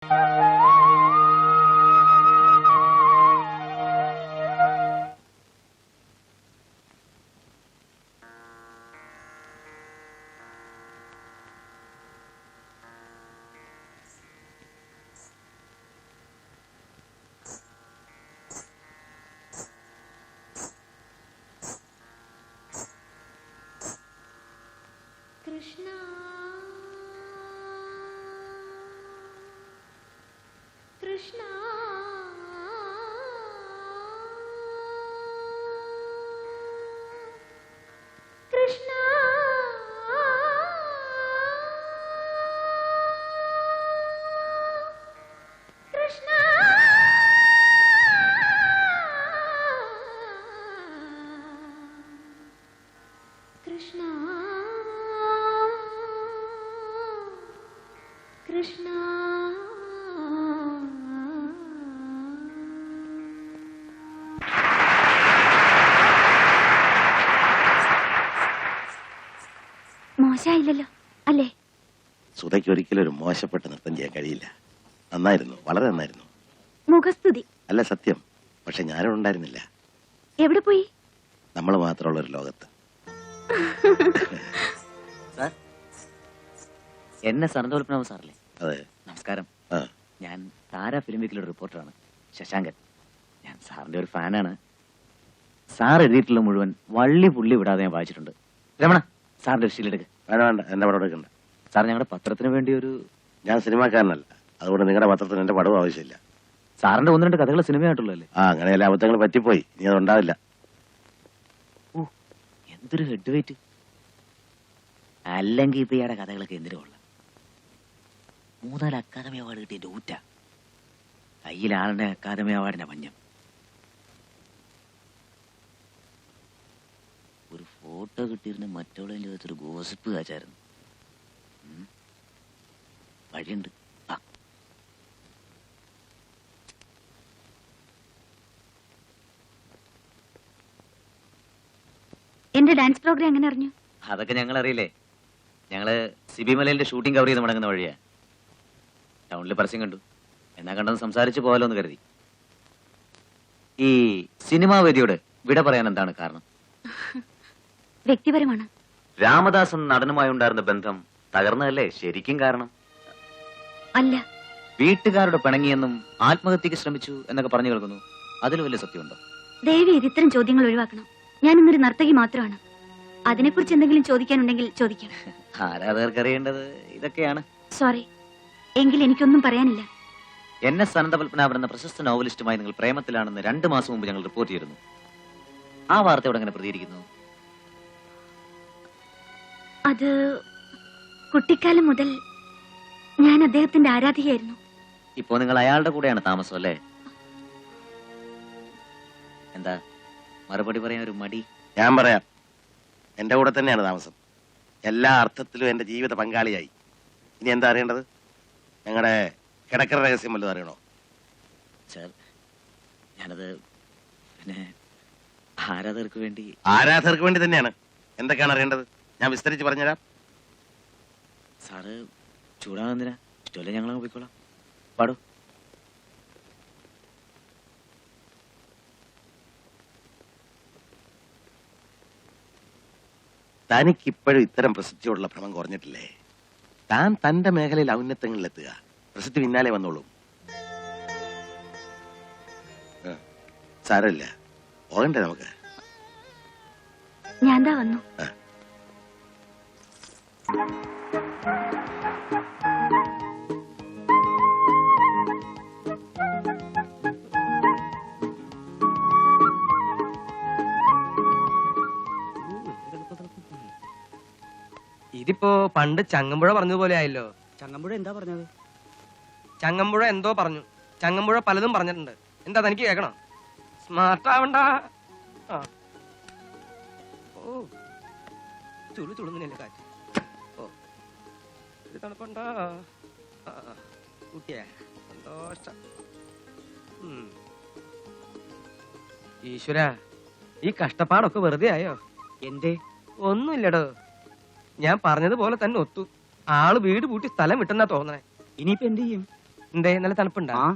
Krishna, Krishna, Krishna, Krishna, Krishna. Krishna. മോശമായില്ലല്ലോ അല്ലേ? സുധയ്ക്ക് ഒരിക്കലും ഒരു മോശപ്പെട്ട നൃത്തം ചെയ്യാൻ കഴിയില്ല. നന്നായിരുന്നു, വളരെ നന്നായിരുന്നു. മുഖസ്തുതി അല്ല സത്യം. പക്ഷെ ഞാനും ഉണ്ടായിരുന്നില്ല. എവിടെ പോയി? നമ്മൾ മാത്രമുള്ള ഒരു ലോകത്ത്. എന്നെ സനന്തോൽപ്പനാവ് സാറല്ലേ? അതെ. നമസ്കാരം. ഞാൻ താര ഫിലിം വീക്കിലെ റിപ്പോർട്ടറാണ്, ശശാങ്കൻ. ഞാൻ സാറിന്റെ ഒരു ഫാനാണ്. സാർ എഴുതിയിട്ടുള്ള മുഴുവൻ വള്ളി പുള്ളി വിടാതെ ഞാൻ വായിച്ചിട്ടുണ്ട്. രമണ, സാറിന്റെ ഒരു ശീലെടുക്ക്. വേണ്ട വേണ്ട, എന്റെ പടം എടുക്കണ്ട. സാർ ഞങ്ങളുടെ പത്രത്തിന് വേണ്ടി ഒരു... ഞാൻ സിനിമാക്കാരനല്ല, അതുകൊണ്ട് നിങ്ങളുടെ പത്രത്തിന് എന്റെ പടവും ആവശ്യമില്ല. സാറിന്റെ ഒന്ന് രണ്ട് കഥകൾ സിനിമയായിട്ടുള്ളല്ലേ? അങ്ങനെ എല്ലാ അബദ്ധങ്ങൾ പറ്റിപ്പോയി. ഇനി അതുണ്ടാവില്ല. ഓ, എന്തൊരു ഹെഡ് വെയിറ്റ്. അല്ലെങ്കിൽ ഇപ്പൊ ഇയാളുടെ കഥകളൊക്കെ എന്തിനാ ഉള്ള? 3 അക്കാദമി അവാർഡ് കിട്ടിയ ഡൂറ്റ കയ്യിലാളുടെ അക്കാദമി അവാർഡിന്റെ മഞ്ഞം. ഒരു ഫോട്ടോ കിട്ടിയിരുന്ന മറ്റുള്ളതിന്റെ അകത്തൊരു ഗോസിപ്പ് കാച്ചായിരുന്നു. വഴിയുണ്ട്. എന്റെ ഡാൻസ് പ്രോഗ്രാം എങ്ങനെ അറിഞ്ഞു? അതൊക്കെ ഞങ്ങൾ അറിയില്ലേ. ഞങ്ങള് സിബി മലയിലെ ഷൂട്ടിംഗ് കവർ ചെയ്ത് മടങ്ങുന്ന വഴിയാ. ടൗണിൽ പരസ്യം കണ്ടു. എന്നാ കണ്ടെന്ന് സംസാരിച്ചു പോകാലോ എന്ന് കരുതി. ഈ സിനിമാ വേദിയോട് വിട പറയാൻ എന്താണ് കാരണം? വ്യക്തിപരമാണ്. രാമദാസും നടനുമായി ഉണ്ടായിരുന്ന ബന്ധം തകർന്നതല്ലേ ശരിക്കും കാരണം? അല്ല. വീട്ടുകാരുടെ പിണങ്ങിയെന്നും ആത്മഹത്യക്ക് ശ്രമിച്ചു എന്നൊക്കെ പറഞ്ഞു കേൾക്കുന്നു. അതിൽ വലിയ സത്യമുണ്ടോ? ദയവ് ചെയ്ത് ഇത്തരം ചോദ്യങ്ങൾ ഒഴിവാക്കണം. ഞാൻ ഇന്നൊരു നർത്തകി മാത്രമാണ്. അതിനെക്കുറിച്ച് എന്തെങ്കിലും ചോദിക്കാനുണ്ടെങ്കിൽ ചോദിക്കാം. ആരാധകർക്ക് അറിയേണ്ടത് ഇതൊക്കെയാണ്. സോറി, എങ്കിൽ എനിക്കൊന്നും പറയാനില്ല. NS അനന്തപത്മനാഭൻ എന്ന പ്രശസ്ത നോവലിസ്റ്റുമായി നിങ്ങൾ പ്രേമത്തിലാണെന്ന് 2 മാസം മുമ്പ് ഞങ്ങൾ റിപ്പോർട്ട് ചെയ്തിരുന്നു. ആ വാർത്തയോട് എങ്ങനെ പ്രതികരിക്കുന്നു? അത് കുട്ടിക്കാലം മുതൽ ഞാൻ അദ്ദേഹത്തിന്റെ ആരാധികയായിരുന്നു. ഇപ്പോ നിങ്ങൾ അയാളുടെ കൂടെയാണ് താമസം അല്ലേ? എന്താ മറുപടി പറയാൻ ഒരു മടി? ഞാൻ പറയാം. എന്റെ കൂടെ തന്നെയാണ് താമസം. എല്ലാ അർത്ഥത്തിലും എന്റെ ജീവിത പങ്കാളിയായി. ഇനി എന്താ അറിയേണ്ടത്? ഞങ്ങളുടെ കിടക്കറ രഹസ്യം വല്ലതും അറിയണോ? സാർ, ഞാനത് പിന്നെ ആരാധകർക്ക് വേണ്ടി തന്നെയാണ്. എന്തൊക്കെയാണ് അറിയേണ്ടത്? ഞാൻ വിസ്തരിച്ച് പറഞ്ഞുതരാം. സാറ് ചൂടാകുന്നില്ല. ഇഷ്ടമല്ലേ, ഞങ്ങളങ്ങ് പോയിക്കോളാം. പാടൂ. തനിക്കിപ്പോഴും ഇത്തരം പ്രസിദ്ധിയോടുള്ള ഭ്രമം കുറഞ്ഞിട്ടില്ലേ? താൻ തന്റെ മേഖലയിൽ ഔന്നത്യങ്ങളിലെത്തുക, പ്രസിദ്ധി പിന്നാലെ വന്നോളൂ. സാരമില്ല, പോകണ്ടേ നമുക്ക്? ഞാൻ ദാ വന്നു. ഇതിപ്പോ പണ്ട് ചങ്ങമ്പുഴ പറഞ്ഞതുപോലെ ആയല്ലോ. ചങ്ങമ്പുഴ എന്താ പറഞ്ഞത്? ചങ്ങമ്പുഴ എന്തോ പറഞ്ഞു. ചങ്ങമ്പുഴ പലതും പറഞ്ഞിട്ടുണ്ട്. എന്താ തനിക്ക് കേൾക്കണം? സ്മാർട്ട് ആവണ്ട. ഓ, ചുളു ചുളുന്നില്ല കാറ്റ്. ഓ, ഇത് തണുപ്പുണ്ടോ? കുട്ടിയെ സന്തോഷം. ഈശ്വര, ഈ കഷ്ടപ്പാടൊക്കെ വെറുതെ ആയോ? എന്തേ? ഒന്നുമില്ലടോ, ഞാൻ പറഞ്ഞതുപോലെ തന്നെ ഒത്തു. ആള് വീട് പൂട്ടി സ്ഥലം വിട്ടെന്നാ തോന്നണേ. ഇനിയിപ്പോ എന്ത് ചെയ്യും? എന്തേ നല്ല തണുപ്പുണ്ടാ? ആ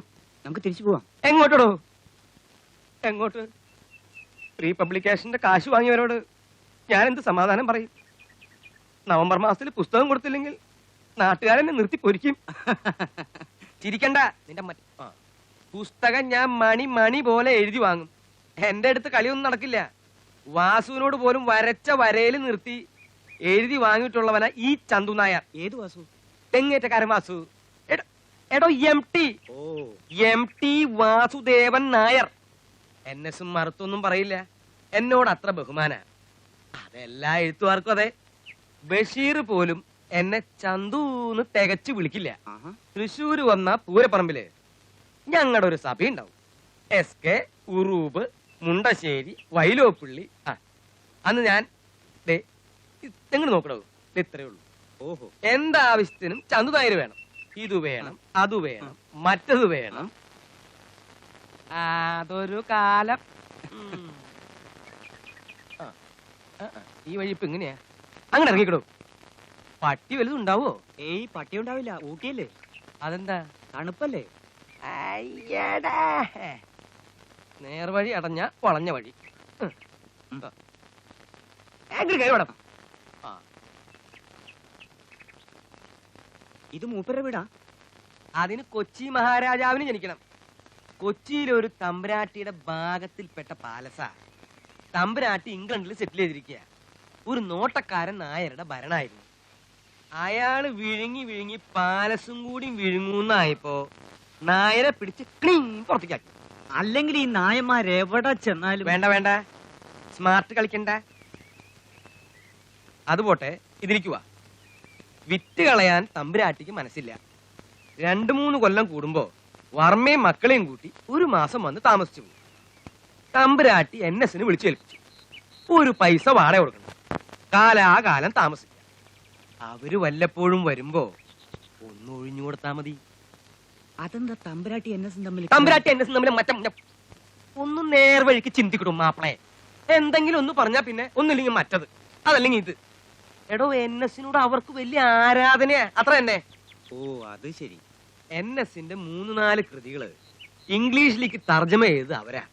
നമുക്ക് തിരിച്ചു പോവാം. എങ്ങോട്ടോ? എങ്ങോട്ട്? പ്രീ പബ്ലിക്കേഷന്റെ കാശ് വാങ്ങിയവരോട് ഞാൻ എന്ത് സമാധാനം പറയും? നവംബർ മാസത്തിൽ പുസ്തകം കൊടുത്തില്ലെങ്കിൽ നാട്ടുകാരെന്നെ നിർത്തി പൊരിക്കും. ചിരിക്കണ്ട. നിന്റെ പുസ്തകം ഞാൻ മണി പോലെ എഴുതി വാങ്ങും. എന്റെ അടുത്ത് കളിയൊന്നും നടക്കില്ല. വാസുവിനോട് പോലും വരച്ച വരയിൽ നിർത്തി എഴുതി വാങ്ങിയിട്ടുള്ളവനാ ഈ ചന്തു നായർ. ഏത് വാസു? തെങ്ങേറ്റക്കാരൻ വാസു. എടോ എം ടി വാസുദേവൻ നായർ. എന്നെസും മറുത്തൊന്നും പറയില്ല. എന്നോട് അത്ര ബഹുമാന. അതെല്ലാ എഴുത്തുകാർക്കും അതെ. ബഷീർ പോലും എന്നെ ചന്തൂന്ന് തികച്ചു വിളിക്കില്ല. തൃശ്ശൂര് വന്ന പൂരപ്പറമ്പില് ഞങ്ങളുടെ ഒരു സഭ ഉണ്ടാവും. SK, ഉറൂബ്, മുണ്ടശ്ശേരി, വൈലോപ്പിള്ളി. അന്ന് ഞാൻ എങ്ങനെ നോക്കണോ? ഇത്രയേ ഉള്ളൂ. ഓഹോ. എന്താവശ്യത്തിനും ചന്തു നായർ വേണം. ഇത് വേണം, അത് വേണം, മറ്റത് വേണം. അതൊരു കാലം. ഈ വഴി ഇപ്പൊ എങ്ങനെയാ? അങ്ങനെ ഇറങ്ങിക്കിടോ. പട്ടി വലുതുണ്ടാവോ? ഏയ് പട്ടി ഉണ്ടാവില്ല, ഊട്ടിയല്ലേ. അതെന്താ? തണുപ്പല്ലേ. അയ്യടാ, നേർവഴി അടഞ്ഞ വളഞ്ഞ വഴി. കൈവിടം. ഇത് മൂപ്പരുടെ വീടാ? അതിന് കൊച്ചി മഹാരാജാവിന് ജനിക്കണം. കൊച്ചിയിലൊരു തമ്പുരാട്ടിയുടെ ഭാഗത്തിൽപ്പെട്ട പാലസ. തമ്പുരാട്ടി ഇംഗ്ലണ്ടിൽ സെറ്റിൽ ചെയ്തിരിക്കുക. ഒരു നോട്ടക്കാരൻ നായരുടെ ഭരണമായിരുന്നു. അയാള് വിഴുങ്ങി പാലസും കൂടി വിഴുങ്ങുന്നായപ്പോ നായരെ പിടിച്ച് പുറത്തേക്കാക്കി. അല്ലെങ്കിൽ ഈ നായന്മാരെവിടെ ചെന്നാലും. വേണ്ട, സ്മാർട്ട് കളിക്കണ്ട. അതുപോട്ടെ, ഇതിരിക്കുക. വിറ്റ് കളയാൻ തമ്പുരാട്ടിക്ക് മനസ്സില്ല. 2-3 കൊല്ലം കൂടുമ്പോ വർമ്മയും മക്കളെയും കൂട്ടി ഒരു മാസം വന്ന് താമസിച്ചു പോകും. തമ്പുരാട്ടി NS വിളിച്ചു ഏൽപ്പിച്ചു. ഒരു പൈസ വാടക കൊടുക്കണം. കാലാകാലം താമസിക്കാം. അവര് വല്ലപ്പോഴും വരുമ്പോ ഒന്ന് ഒഴിഞ്ഞു കൊടുത്താ മതി. അതെന്താ തമ്പുരാട്ടി NS തമ്മിൽ? തമ്പുരാട്ടി NS തമ്മിൽ ഒന്ന് നേർവഴിക്ക് ചിന്തിക്കിടും മാപ്പിളെ. എന്തെങ്കിലും ഒന്ന് പറഞ്ഞാ പിന്നെ ഒന്നില്ലെങ്കിൽ മറ്റത്, അതല്ലെങ്കിൽ ഇത്. എടോ, NS അവർക്ക് വലിയ ആരാധനയാ, അത്ര തന്നെ. ഓ അത് ശരി. NS 3-4 കൃതികള് ഇംഗ്ലീഷിലേക്ക് തർജ്ജമ ചെയ്ത് അവരാ.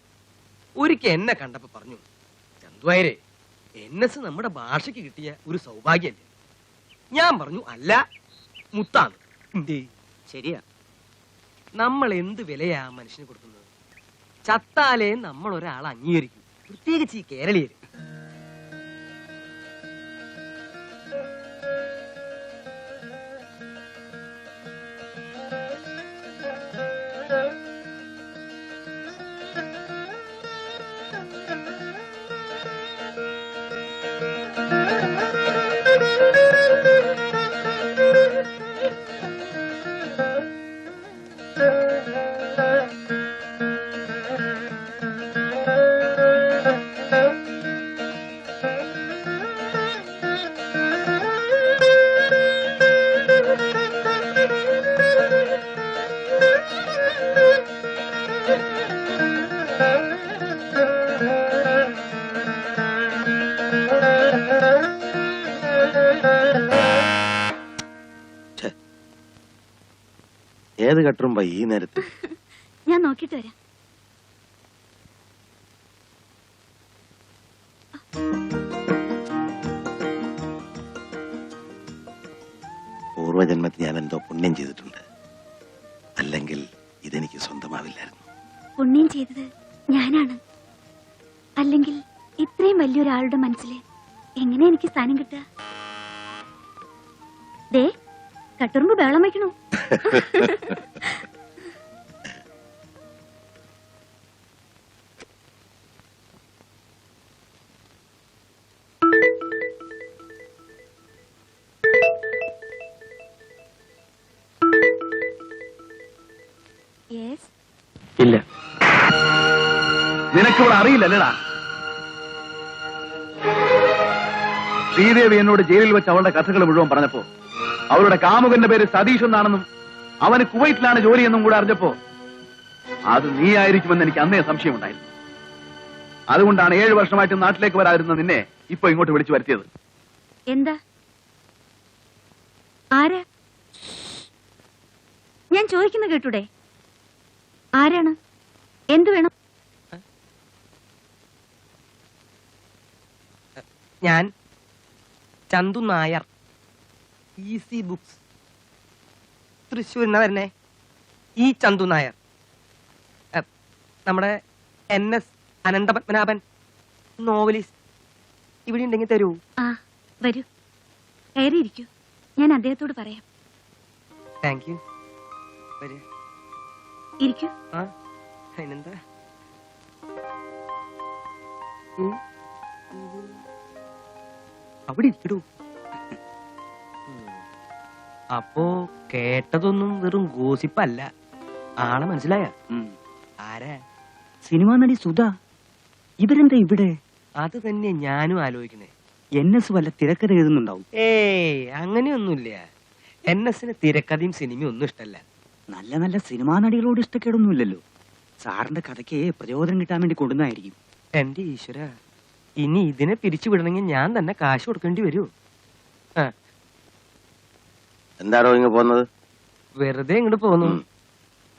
ഒരിക്കൽ എന്നെ കണ്ടപ്പോ പറഞ്ഞു, ചന്തുവായരെ, NS നമ്മുടെ ഭാഷയ്ക്ക് കിട്ടിയ ഒരു സൗഭാഗ്യല്ലേ? ഞാൻ പറഞ്ഞു, അല്ല, മുത്താണ്. ശരിയാ. നമ്മൾ എന്ത് വിലയാ മനുഷ്യന് കൊടുക്കുന്നത്? ചത്താലേ നമ്മൾ ഒരാളെ അംഗീകരിക്കും, പ്രത്യേകിച്ച് ഈ കേരളീയര്. ഏത് കട്ടുമ്പോ ഈ നേരത്ത്? ഞാൻ നോക്കിട്ട് വരാം. പൂർവജന്മത്തിൽ ഞാൻ എന്തോ പുണ്യം ചെയ്തിട്ടുണ്ട്. അല്ലെങ്കിൽ ഇതെനിക്ക് സ്വന്തമാവില്ലായിരുന്നു. പുണ്യം ചെയ്തത് ഞാനാണ്. അല്ലെങ്കിൽ ഇത്രയും വലിയൊരാളുടെ മനസ്സിൽ എങ്ങനെ എനിക്ക് സ്ഥാനം കിട്ടുക? ദേ, കട്ടുറുമ്പ് ബേളം വയ്ക്കണു. ഇല്ല, നിനക്കിവിടെ അറിയില്ലല്ലേടാ. ശ്രീദേവി എന്നോട് ജയിലിൽ വെച്ച് അവളുടെ കഥകൾ മുഴുവൻ പറഞ്ഞപ്പോ അവളുടെ കാമുകന്റെ പേര് സതീഷ് എന്നാണെന്നും അവന് കുവൈറ്റിലാണ് ജോലിയെന്നും കൂടെ അറിഞ്ഞപ്പോ അത് നീ ആയിരിക്കുമെന്ന് എനിക്ക് അന്നേ സംശയമുണ്ടായിരുന്നു. അതുകൊണ്ടാണ് 7 വർഷമായിട്ട് നാട്ടിലേക്ക് വരാതിരുന്ന നിന്നെ ഇപ്പൊ ഇങ്ങോട്ട് വിളിച്ചു വരുത്തിയത്. എന്താ? ആരാ? ഞാൻ ചോദിക്കുന്ന കേട്ടൂടെ? ആരാണ്? എന്തു വേണം? ഞാൻ ചന്തു നായർ, ഈസി ബുക്സ്, തൃശ്ശൂരിൽ നിന്നാ വരുന്നേ. ഈ ചന്തു നായർ നമ്മുടെ NS അനന്തപത്മനാഭൻ നോവലിസ്റ്റ് ഇവിടെ ഉണ്ടെങ്കിൽ തരൂ. ആ വരൂ, കയറിയിരിക്കൂ. ഞാൻ അദ്ദേഹത്തോട് പറയാം. Thank you. വരൂ. ഇരിക്കൂ. ആ അതിനെന്താ? അവിടെ ഇരിക്കടൂ. അപ്പോ കേട്ടതൊന്നും വെറും ഗോസിപ്പല്ല. ആളെ മനസ്സിലായ? ആരാ? സിനിമാ നടി സുധ. ഇവരെന്താ ഇവിടെ? അത് തന്നെ ഞാനും ആലോചിക്കുന്നേ. NS വല്ല തിരക്കഥ എഴുതുന്നുണ്ടാവും. ഏയ് അങ്ങനെയൊന്നുമില്ല. NSന് തിരക്കഥയും സിനിമയും ഒന്നും ഇഷ്ടല്ല. നല്ല നല്ല സിനിമാ നടികളോട് ഇഷ്ടക്കേടൊന്നുമില്ലല്ലോ. സാറിന്റെ കഥയ്ക്ക് പ്രചോദനം കിട്ടാൻ വേണ്ടി കൊണ്ടുവന്നായിരിക്കും. എന്റെ ഈശ്വര, ഇനി ഇതിനെ പിരിച്ചു വിടണമെങ്കിൽ ഞാൻ തന്നെ കാശ് കൊടുക്കേണ്ടി വരൂ. എന്താണോ ഇങ്ങ് പോന്നത്? വെറുതെ ഇങ്ങോട്ട് പോന്നു.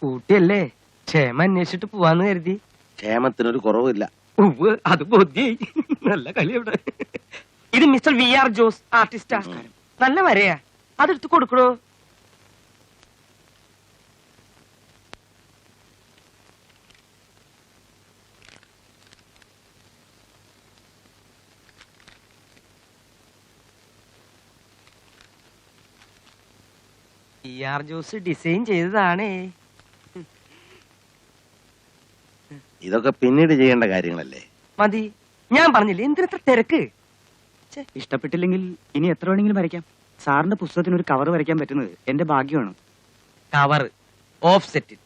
ഊട്ടിയല്ലേ, ക്ഷേമ അന്വേഷിച്ചിട്ട് പോവാന്ന് കരുതി. ക്ഷേമത്തിനൊരു കുറവില്ല. അത് ബോധ്യായി. നല്ല കളി അവിടെ. ഇത് മിസ്റ്റർ VR ജോസ്, ആർട്ടിസ്റ്റാ. നല്ല വരയാ. അതെടുത്ത് കൊടുക്കണോ? VR ജോസ് ഡിസൈൻ ചെയ്തതാണേ. ഇതൊക്കെ പിന്നീട് ചെയ്യേണ്ട കാര്യങ്ങളല്ലേ? മതി, ഞാൻ പറഞ്ഞില്ലേ എന്തിനത്ര തിരക്ക്. ഇഷ്ടപ്പെട്ടില്ലെങ്കിൽ ഇനി എത്ര വേണമെങ്കിലും വരയ്ക്കാം. സാറിന്റെ പുസ്തകത്തിന് ഒരു കവർ വരയ്ക്കാൻ പറ്റുന്നത് എന്റെ ഭാഗ്യമാണ്. കവർ ഓഫ് സെറ്റ്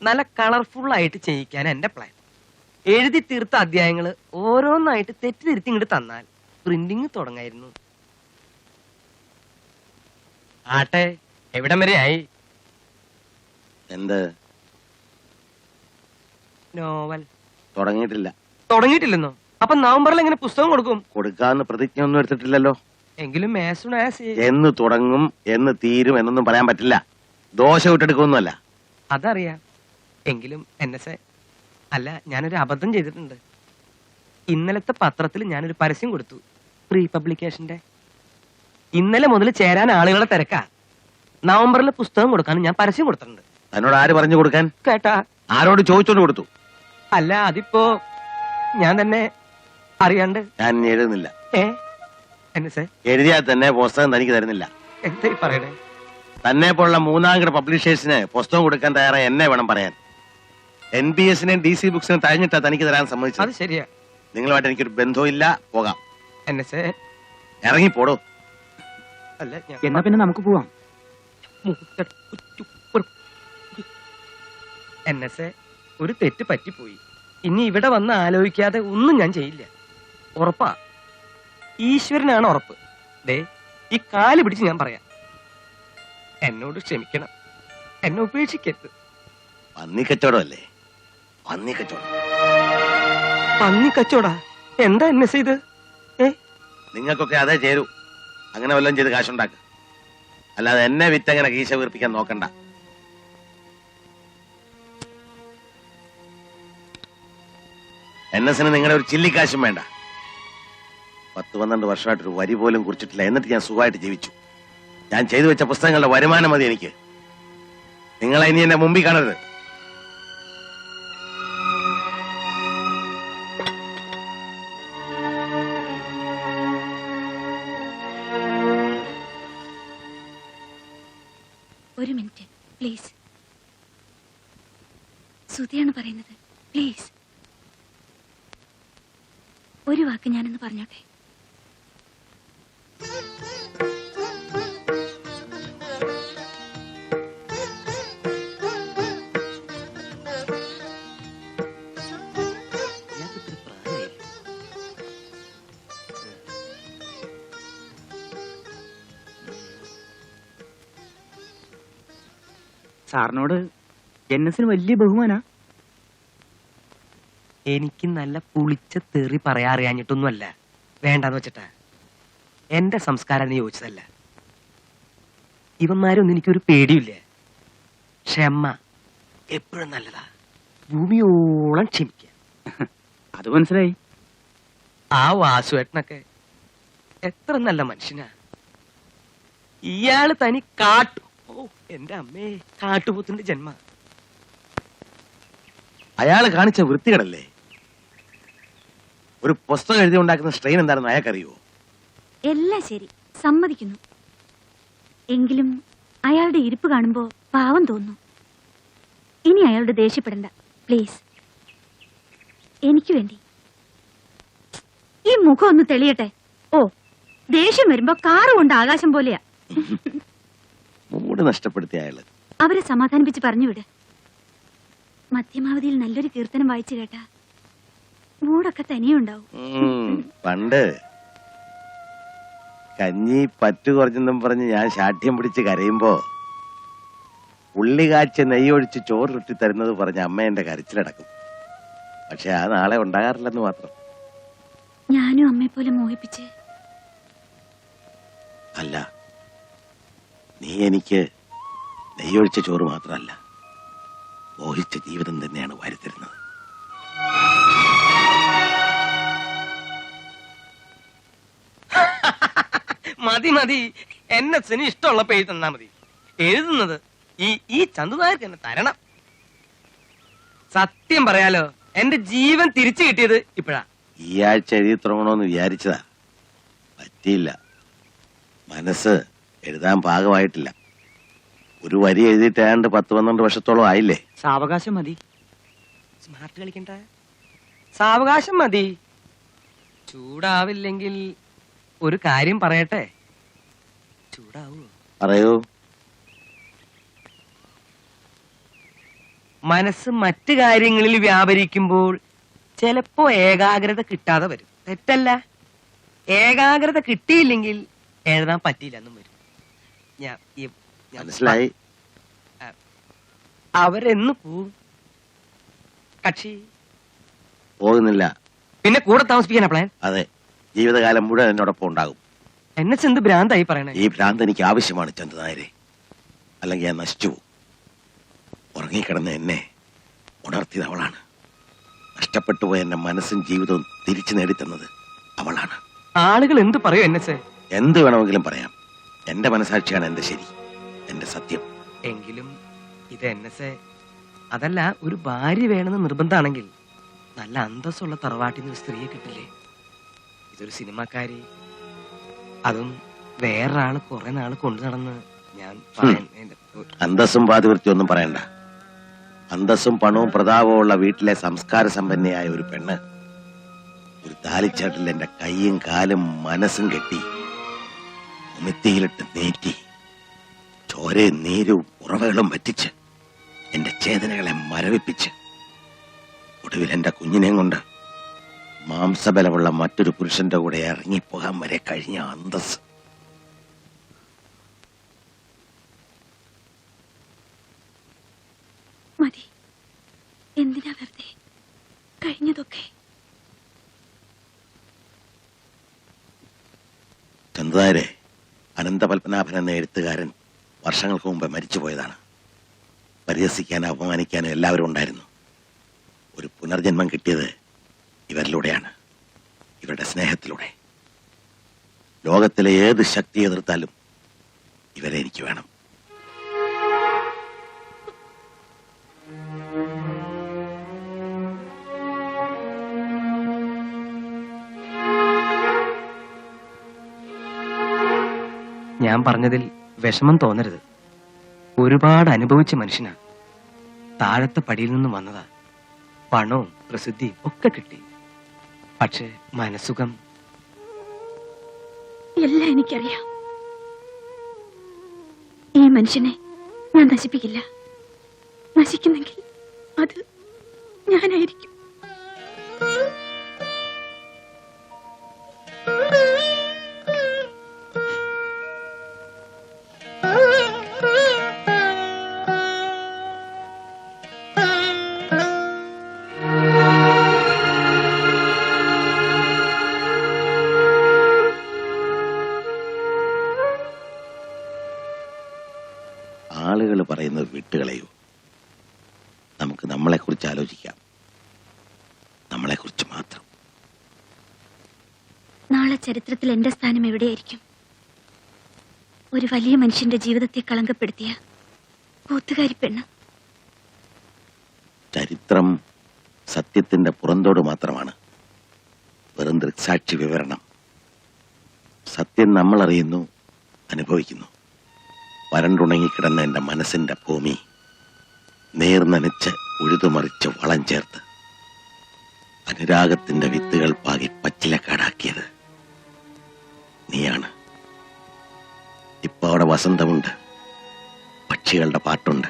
നല്ല കളർഫുൾ ആയിട്ട് ചെയ്യിക്കാൻ എന്റെ പ്ലാൻ. എഴുതി തീർത്ത അധ്യായങ്ങള് ഓരോന്നായിട്ട് തെറ്റിതിരുത്തി ഇങ്ങോട്ട് തന്നാൽ പ്രിന്റിങ് തുടങ്ങായിരുന്നു. ആട്ടെ, എവിടം വരെ ആയി? എന്ത്? നോവൽ തുടങ്ങിയിട്ടില്ല. തുടങ്ങിയിട്ടില്ലെന്നോ? അപ്പൊ നവംബറിൽ എങ്ങനെ പുസ്തകം കൊടുക്കും? കൊടുക്കാന്ന് പ്രതിജ്ഞ ഒന്നും എടുത്തിട്ടില്ലല്ലോ. എങ്കിലും എന്ന് തുടങ്ങും, എന്ന് തീരും എന്നൊന്നും പറയാൻ പറ്റില്ല. ദോശ വിട്ടെടുക്കൊന്നുമല്ല. അതറിയാം. എങ്കിലും NS അല്ല, ഞാനൊരു അബദ്ധം ചെയ്തിട്ടുണ്ട്. ഇന്നലത്തെ പത്രത്തിൽ ഞാനൊരു പരസ്യം കൊടുത്തു, പ്രീ പബ്ലിക്കേഷന്റെ. ഇന്നലെ മുതൽ ചേരാൻ ആളുകളെ തിരക്കാ. നവംബറിൽ പുസ്തകം കൊടുക്കാൻ ഞാൻ പരസ്യം കൊടുത്തിട്ടുണ്ട്. എന്നോട് ആര് പറഞ്ഞു കൊടുക്കാൻ? കേട്ടാ? ആരോട് ചോദിച്ചോണ്ട് കൊടുത്തു? അല്ല, അതിപ്പോ ഞാൻ തന്നെ അറിയാണ്ട്. ഞാൻ എഴുതുന്നില്ല. NS എഴുതിയാൽ തന്നെ പുസ്തകം തനിക്ക് തരുന്നില്ല. എന്താ ഈ പറയണേ? തന്നെ പോലുള്ള മൂന്നാംകിട പബ്ലിഷേഴ്സിന് പുസ്തകം കൊടുക്കാൻ തയ്യാറായി എന്നെ വേണം പറയാൻ. NBSനെയും DC ബുക്സിനും തഴഞ്ഞിട്ടാ തനിക്ക് തരാൻ സമ്മതിച്ചത്. അത് ശരിയാ. നിങ്ങളുമായിട്ട് എനിക്കൊരു ബന്ധവുമില്ല. പോകാം. NS ഇറങ്ങിപ്പോടോ. അല്ല, എന്നാ പിന്നെ നമുക്ക് പോവാം. NS ഒരു തെറ്റ് പറ്റിപ്പോയി. ഇനി ഇവിടെ വന്ന് ആലോചിക്കാതെ ഒന്നും ഞാൻ ചെയ്യില്ല. ഉറപ്പാ. ഈശ്വരനാണ് ഉറപ്പ്. ദേ, ഈ കാല് പിടിച്ച് ഞാൻ പറയാം, എന്നോട് ക്ഷമിക്കണം, എന്നെ ഉപേക്ഷിക്കരുത്. പന്നിക്കച്ചവടമല്ലേ? പന്നിക്കച്ചവടം. പന്നി കച്ചോടാ? എന്താ NS ഇത്? നിങ്ങൾക്കൊക്കെ അതേ ചേരൂ. അങ്ങനെ വല്ലതും ചെയ്ത് കാശുണ്ടാക്കുക. അല്ലാതെ എന്നെ വിറ്റങ്ങനെ കീശ വീർപ്പിക്കാൻ നോക്കണ്ട. NSന് നിങ്ങളുടെ ഒരു ചില്ലിക്കാശും വേണ്ട. 10-12 വർഷമായിട്ടൊരു വരി പോലും കുറിച്ചിട്ടില്ല. എന്നിട്ട് ഞാൻ സുഖമായിട്ട് ജീവിച്ചു. ഞാൻ ചെയ്തു വെച്ച പുസ്തകങ്ങളുടെ വരുമാനം മതി എനിക്ക്. നിങ്ങളെ ഇനി എന്നെ മുമ്പിൽ കാണരുത്. ഒരു മിനിറ്റ് പ്ലീസ്. സുധിയാണ് പറയുന്നത്. പ്ലീസ് ഒരു വാക്ക് ഞാനൊന്ന് പറഞ്ഞോട്ടെ. സാറിനോട് NSന് വലിയ ബഹുമാനാ. എനിക്ക് നല്ല പുളിച്ച തെറി പറയാ അറിയാഞ്ഞിട്ടൊന്നുമല്ല, വേണ്ടാന്ന് വെച്ചിട്ടാ. എന്റെ സംസ്കാരം യോജിച്ചതല്ല. ഇവന്മാരൊന്നും എനിക്കൊരു പേടിയില്ല. ക്ഷമ എപ്പോഴും നല്ലതാ. ഭൂമിയോളം ക്ഷമിക്കുക. അത് മനസ്സിലായി. ആ വാസുവേട്ടനൊക്കെ എത്ര നല്ല മനുഷ്യനാ. ഇയാള് തനി എന്റെ അമ്മേ, കാട്ടുപോത്തിന്റെ ജന്മ. അയാൾ കാണിച്ച വൃത്തികേടല്ലേ. ഒരു പുസ്തകം എഴുതി ഉണ്ടാക്കുന്ന സ്ട്രെയിൻ എന്താണെന്ന് അയാൾക്കറിയോ? എല്ലാം ശരി, സമ്മതിക്കുന്നു. എങ്കിലും അയാളുടെ ഇരിപ്പ് കാണുമ്പോ പാവം തോന്നുന്നു. ഇനി അയാളുടെ ദേഷ്യപ്പെടണ്ട പ്ലീസ്. എനിക്ക് വേണ്ടി ഈ മുഖം ഒന്ന് തെളിയട്ടെ. ഓ, ദേഷ്യം വരുമ്പോ കാറ് കൊണ്ട് ആകാശം പോലെയാ. മൂട് നഷ്ടപ്പെടുത്തിയ അയാള്. അവരെ സമാധാനിപ്പിച്ച് പറഞ്ഞുവിട്. മധ്യമാവധിയിൽ നല്ലൊരു കീർത്തനം വായിച്ചു കേട്ടാ മൂടൊക്കെ തനിയുണ്ടാവും. പണ്ട് കഞ്ഞി പറ്റു കുറഞ്ഞെന്നും പറഞ്ഞ് ഞാൻ ശാഠ്യം പിടിച്ച് കരയുമ്പോ ഉള്ളി കാച്ച് നെയ്യൊഴിച്ച് ചോറ് ചുറ്റി തരുന്നത് പറഞ്ഞ അമ്മ എന്റെ കരച്ചിലടക്കും. പക്ഷെ ആ നാളെ ഉണ്ടാകാറില്ലെന്ന് മാത്രം. ഞാനും അമ്മയെ പോലെ മോഹിപ്പിച്ച്. അല്ല, നീ എനിക്ക് നെയ്യൊഴിച്ച ചോറ് മാത്രമല്ല, മോഹിച്ച ജീവിതം തന്നെയാണ് വാരിത്തരുന്നത്. മതി മതി, എന്നെ സിനി ഇഷ്ടമുള്ളപ്പോ എഴുതി തന്നാ മതി. എഴുതുന്നത് ഈ ചന്തുനായർക്ക് എന്നെ തരണം. സത്യം പറയാലോ, എന്റെ ജീവൻ തിരിച്ചു കിട്ടിയത് ഇപ്പഴാ. ഈ ആഴ്ച എഴുതി തുടങ്ങണമെന്ന് വിചാരിച്ചതാ, പറ്റിയില്ല. മനസ്സ് എഴുതാൻ പാകമായിട്ടില്ല. ഒരു വരി എഴുതിയിട്ട് ഏതാണ്ട് 10-12 വർഷത്തോളം ആയില്ലേ. സാവകാശം മതി. സ്മാർട്ട് കളിക്കണ്ട, സാവകാശം മതി. ചൂടാവില്ലെങ്കിൽ ഒരു കാര്യം പറയട്ടെ. ചൂടാവൂ? പറയൂ. മനസ്സ് മറ്റു കാര്യങ്ങളിൽ വ്യാപരിക്കുമ്പോൾ ചിലപ്പോ ഏകാഗ്രത കിട്ടാതെ വരും. തെറ്റല്ല. ഏകാഗ്രത കിട്ടിയില്ലെങ്കിൽ എഴുതാൻ പറ്റിയില്ലെന്നും വരും. മനസ്സിലായി. അവരെന്ന് പോവും കക്ഷി? പോകുന്നില്ല. പിന്നെ കൂടെ താമസിപ്പിക്കാനാ പ്ലാൻ? അതെ, ജീവിതകാലം മുഴുവൻ എന്നോടൊപ്പം ഉണ്ടാകും. എന്നെ എന്ത് ഭ്രാന്തായി പറയണേ? ഈ ഭ്രാന്ത് എനിക്ക് ആവശ്യമാണ് ചന്ദ്രനായരെ, അല്ലെങ്കിൽ ഞാൻ നശിച്ചു പോകും. ഉറങ്ങിക്കിടന്ന എന്നെ ഉണർത്തിയത് അവളാണ്. നഷ്ടപ്പെട്ടു പോയ എന്റെ മനസ്സും ജീവിതവും തിരിച്ചു നേടിത്തന്നത് അവളാണ്. ആളുകൾ എന്ത് പറയും എന്നെ? എന്ത് വേണമെങ്കിലും പറയാം. എന്റെ മനസാക്ഷിയാണ് എന്റെ ശരി, എന്റെ സത്യം. എങ്കിലും ഇത് എന്നെ അതല്ല, ഒരു ഭാര്യ വേണമെന്ന് നിർബന്ധമാണെങ്കിൽ നല്ല അന്തസ്സുള്ള തറവാട്ടിൽ നിന്ന് സ്ത്രീയെ കിട്ടില്ലേ? ഇതൊരു സിനിമക്കാരി, അതും വേറൊരാള് കുറെ നാള് കൊണ്ടു നടന്ന്. ഞാൻ അന്തസ്സും പാതിവൃത്തിയും ഒന്നും പറയണ്ട. അന്തസ്സും പണവും പ്രതാപവും ഉള്ള വീട്ടിലെ സംസ്കാര സമ്പന്നയായ ഒരു പെണ്ണ് ഒരു താലിച്ചാട്ടിൽ എന്റെ കൈയും കാലും മനസ്സും കെട്ടി ഉമിത്തിയിലിട്ട് നീറ്റി ചോരയും നീരും ഉറവകളും വറ്റിച്ച് എന്റെ ചേതനകളെ മരവിപ്പിച്ച് ഒടുവിൽ എന്റെ കുഞ്ഞിനെയും കൊണ്ട് മാംസബലമുള്ള മറ്റൊരു പുരുഷന്റെ കൂടെ ഇറങ്ങിപ്പോകാൻ വരെ കഴിഞ്ഞ അന്തസ്. മതി, എന്തിനാ വെറുതെ കഴിഞ്ഞതൊക്കെ. ചന്ദ്രനായരെ, അനന്തപത്മനാഭൻ എന്ന എഴുത്തുകാരൻ വർഷങ്ങൾക്ക് മുമ്പ് മരിച്ചുപോയതാണ്. പരിഹസിക്കാനും അപമാനിക്കാനും എല്ലാവരും ഉണ്ടായിരുന്നു. ഒരു പുനർജന്മം കിട്ടിയത് ഇവരിലൂടെയാണ്, ഇവരുടെ സ്നേഹത്തിലൂടെ. ലോകത്തിലെ ഏത് ശക്തി എതിർത്താലും ഇവരെ എനിക്ക് വേണം. ഞാൻ പറഞ്ഞതിൽ വിഷമം തോന്നരുത്. ഒരുപാട് അനുഭവിച്ച മനുഷ്യനാ. താഴത്തെ പടിയിൽ നിന്നും വന്നതാ. പണവും പ്രസിദ്ധിയും ഒക്കെ കിട്ടി. പക്ഷെ മനസ്സുഖം എല്ലാം എനിക്കറിയാം. ഈ മനുഷ്യനെ ഞാൻ നശിപ്പിക്കില്ല. നശിക്കുന്നെങ്കിൽ അത് ഞാനായിരിക്കും. ആളുകൾ പറയുന്നത് വിട്ടുകളയൂ. കുറിച്ച് ആലോചിക്കാം. നമ്മളെ കുറിച്ച് മാത്രം. നാളെ ചരിത്രത്തിൽ എന്റെ സ്ഥാനം എവിടെയായിരിക്കും? ഒരു വലിയ മനുഷ്യന്റെ ജീവിതത്തെ കളങ്കപ്പെടുത്തിയ കൂത്തുകാരി പെണ്ണ്. ചരിത്രം സത്യത്തിന്റെ പുറന്തോട് മാത്രമാണ്, വെറും ദൃക്സാക്ഷി വിവരണം. സത്യം നമ്മൾ അറിയുന്നു, അനുഭവിക്കുന്നു. വരണ്ടുണങ്ങിക്കിടന്ന എന്റെ മനസ്സിന്റെ ഭൂമി നേർനനച്ച് ഉഴുതുമറിച്ച് വളം ചേർത്ത് അനുരാഗത്തിന്റെ വിത്തുകൾ പാകി പച്ചിലക്കാടാക്കിയത് നീയാണ്. ഇപ്പൊ അവിടെ വസന്തമുണ്ട്, പക്ഷികളുടെ പാട്ടുണ്ട്,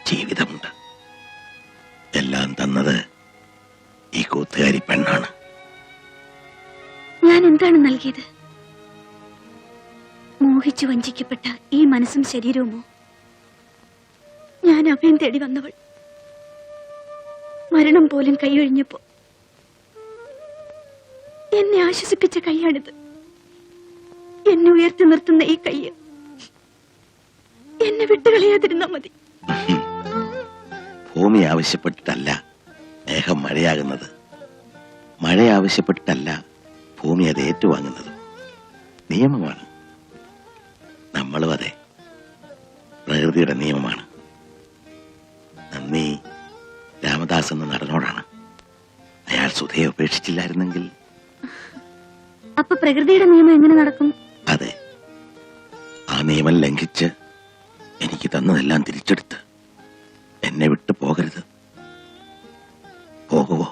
ജീവിതമുണ്ട്. എല്ലാം തന്നത് ഈ കൂത്തുകാരി പെണ്ണാണ്. ഞാൻ എന്താണ് നൽകിയത്? മോഹിച്ചു വഞ്ചിക്കപ്പെട്ട ഈ മനസ്സും ശരീരവുമോ? ഞാൻ അഭയം തേടി വന്നവൾ. മരണം പോലും കൈയൊഴിഞ്ഞപ്പോ എന്നെ ആശ്വസിപ്പിച്ച കൈയാണിത്. എന്നെ ഉയർത്തി നിർത്തുന്ന ഈ കൈ എന്നെ വിട്ടുകളയാതിരുന്നാ മതി. ഭൂമി ആവശ്യപ്പെട്ടിട്ടല്ല മേഘം മഴയാകുന്നത്, മഴ ആവശ്യപ്പെട്ടിട്ടല്ല ഭൂമി അത് ഏറ്റുവാങ്ങുന്നത്. നിയമമാണ്. നമ്മളും അതെ, പ്രകൃതിയുടെ നിയമമാണ്. നന്ദി രാമദാസ് എന്ന നടനോടാണ്. അയാൾ സുധയെ ഉപേക്ഷിച്ചില്ലായിരുന്നെങ്കിൽ. അപ്പൊ പ്രകൃതിയുടെ നിയമം എങ്ങനെ നടക്കും? അതെ, ആ നിയമം ലംഘിച്ച് എനിക്ക് തന്നതെല്ലാം തിരിച്ചെടുത്ത് എന്നെ വിട്ടു പോകരുത്. പോകുവോ?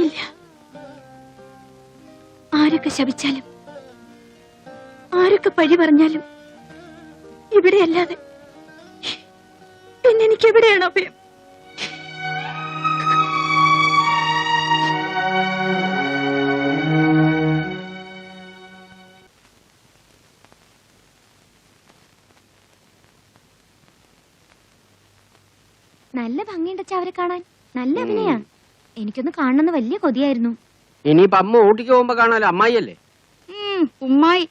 ഇല്ല. ആരൊക്കെ ശപിച്ചാലും ആരൊക്കെ പഴി പറഞ്ഞാലും ഇവിടെയല്ലാതെ പിന്നെ എനിക്ക് എവിടെയാണ് അഭയം? നല്ല ഭംഗിയുണ്ട് അവരെ കാണാൻ. നല്ല അഭിനയാ. എനിക്കൊന്ന് കാണണമെന്ന് വലിയ കൊതിയായിരുന്നു. ഇനിയിപ്പോ അമ്മ ഊട്ടിക്ക് പോകുമ്പോ കാണാലോ. അമ്മായിയല്ലേ? ഉമ്മായി